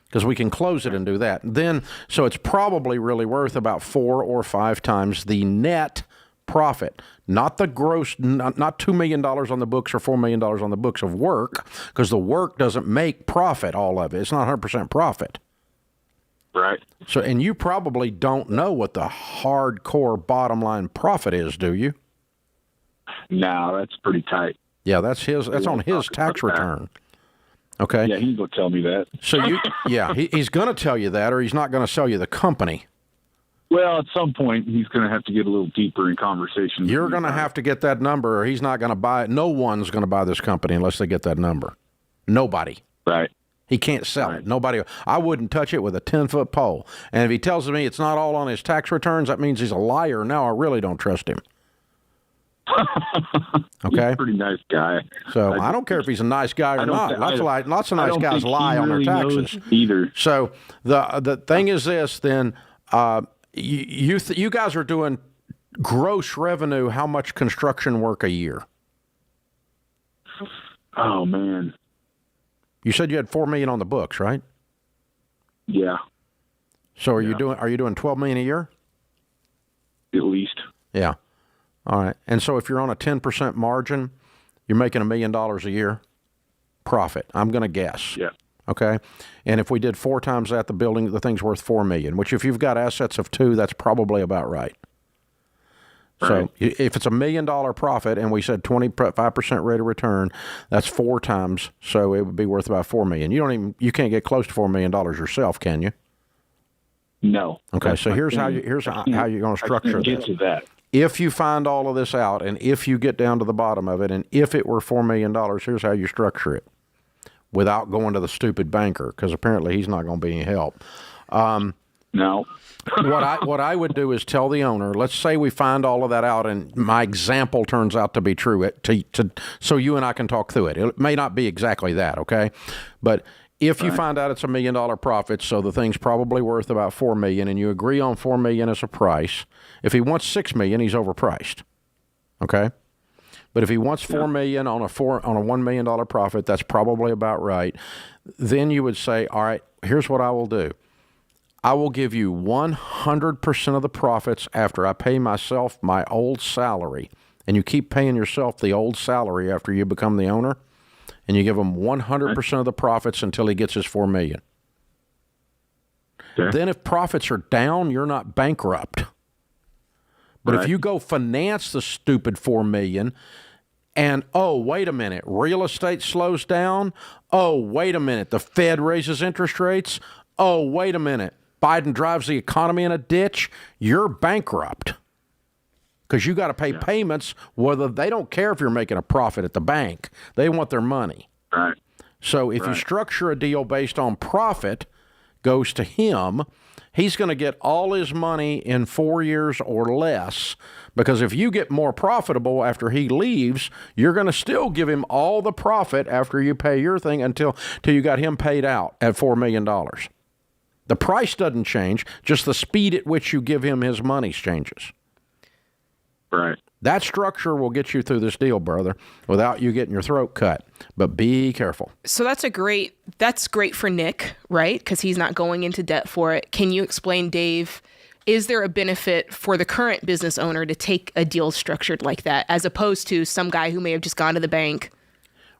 Speaker 1: Because we can close it and do that. Then, so it's probably really worth about 4 or 5 times the net profit, not the gross, not $2 million on the books or $4 million on the books of work, because the work doesn't make profit, all of it. It's not 100% profit.
Speaker 17: Right.
Speaker 1: So, and you probably don't know what the hardcore bottom line profit is, do you?
Speaker 17: No, that's pretty tight.
Speaker 1: Yeah, that's on his tax return. Okay.
Speaker 17: Yeah, he's going to tell me that.
Speaker 1: So he's going to tell you that, or he's not going to sell you the company.
Speaker 17: Well, at some point, he's going to have to get a little deeper in conversation.
Speaker 1: You're going to have to get that number, or he's not going to buy it. No one's going to buy this company unless they get that number. Nobody.
Speaker 17: Right.
Speaker 1: He can't sell it. Nobody. I wouldn't touch it with a 10-foot pole. And if he tells me it's not all on his tax returns, that means he's a liar. Now I really don't trust him. Okay?
Speaker 17: He's a pretty nice guy.
Speaker 1: So I don't care if he's a nice guy or not. Lots of nice guys lie on their taxes.
Speaker 17: Either.
Speaker 1: So the thing is this, then, you guys are doing gross revenue, how much construction work a year?
Speaker 17: Oh, man.
Speaker 1: You said you had $4 million on the books, right?
Speaker 17: Yeah.
Speaker 1: So are you doing $12 million a year?
Speaker 17: At least.
Speaker 1: Yeah. All right. And so if you're on a 10% margin, you're making $1 million a year profit. I'm going to guess.
Speaker 17: Yeah.
Speaker 1: Okay. And if we did 4 times that, the thing's worth $4 million. Which, if you've got assets of 2, that's probably about right. So if it's $1 million profit and we said 25% rate of return, that's 4 times. So it would be worth about $4 million. You can't get close to $4 million yourself, can you?
Speaker 17: No.
Speaker 1: Okay. So here's how you're going to structure this.
Speaker 17: Get to that.
Speaker 1: If you find all of this out, and if you get down to the bottom of it, and if it were $4 million, here's how you structure it. without going to the stupid banker, because apparently he's not going to be any help.
Speaker 17: No.
Speaker 1: What I would do is tell the owner, let's say we find all of that out and my example turns out to be true, so you and I can talk through it. It may not be exactly that, okay? But if you find out it's $1 million profit, so the thing's probably worth about $4 million, and you agree on $4 million as a price, if he wants $6 million, he's overpriced, okay? But if he wants $4 million on a $1 million profit, that's probably about right. Then you would say, all right, here's what I will do. I will give you 100% of the profits after I pay myself my old salary. And you keep paying yourself the old salary after you become the owner. And you give him 100% of the profits until he gets his $4 million. Okay. Then if profits are down, you're not bankrupt. But if you go finance the stupid $4 million and, oh, wait a minute, real estate slows down. Oh, wait a minute, the Fed raises interest rates. Oh, wait a minute, Biden drives the economy in a ditch, you're bankrupt. Because you got to pay payments, whether they don't care if you're making a profit at the bank. They want their money.
Speaker 17: Right.
Speaker 1: So if you structure a deal based on profit, goes to him, he's going to get all his money in 4 years or less. Because if you get more profitable after he leaves, you're going to still give him all the profit after you pay your thing until you got him paid out at $4 million. The price doesn't change, just the speed at which you give him his money changes.
Speaker 17: Right.
Speaker 1: That structure will get you through this deal, brother, without you getting your throat cut. But be careful.
Speaker 3: So that's great for Nick, right? Because he's not going into debt for it. Can you explain, Dave, is there a benefit for the current business owner to take a deal structured like that, as opposed to some guy who may have just gone to the bank?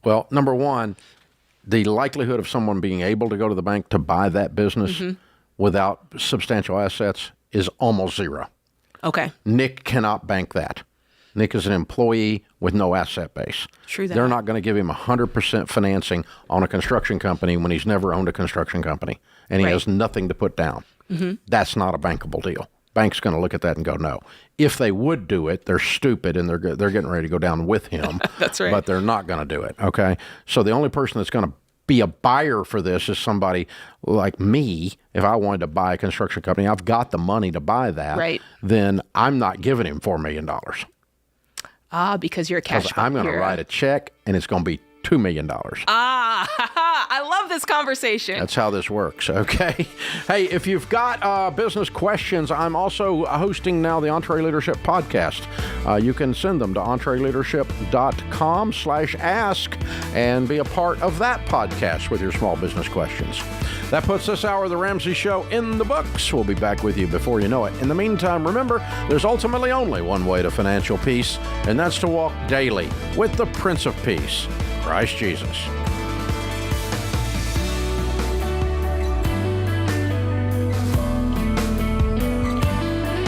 Speaker 1: Well, number one, the likelihood of someone being able to go to the bank to buy that business without substantial assets is almost zero.
Speaker 3: Okay.
Speaker 1: Nick cannot bank that. Nick is an employee with no asset base.
Speaker 3: True that.
Speaker 1: They're not going to give him 100% financing on a construction company when he's never owned a construction company and he has nothing to put down. That's not a bankable deal. Bank's going to look at that and go, no. If they would do it, they're stupid and they're getting ready to go down with him.
Speaker 3: That's right.
Speaker 1: But they're not going to do it, okay? So the only person that's going to be a buyer for this is somebody like me. If I wanted to buy a construction company, I've got the money to buy that.
Speaker 3: Right.
Speaker 1: Then I'm not giving him $4 million.
Speaker 3: Because you're a cash flow
Speaker 1: I'm going to write a check and it's going to be $2 million.
Speaker 3: I love this conversation.
Speaker 1: That's how this works, okay? Hey, if you've got business questions, I'm also hosting now the Entree Leadership Podcast. You can send them to entreleadership.com/ask and be a part of that podcast with your small business questions. That puts this hour of the Ramsey Show in the books. We'll be back with you before you know it. In the meantime, remember, there's ultimately only one way to financial peace, and that's to walk daily with the Prince of Peace, Christ Jesus.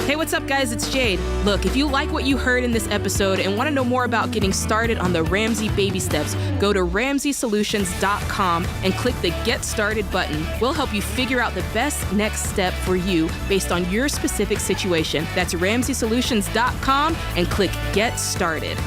Speaker 3: Hey, what's up, guys? It's Jade. Look, if you like what you heard in this episode and want to know more about getting started on the Ramsey baby steps, go to RamseySolutions.com and click the Get Started button. We'll help you figure out the best next step for you based on your specific situation. That's RamseySolutions.com and click Get Started.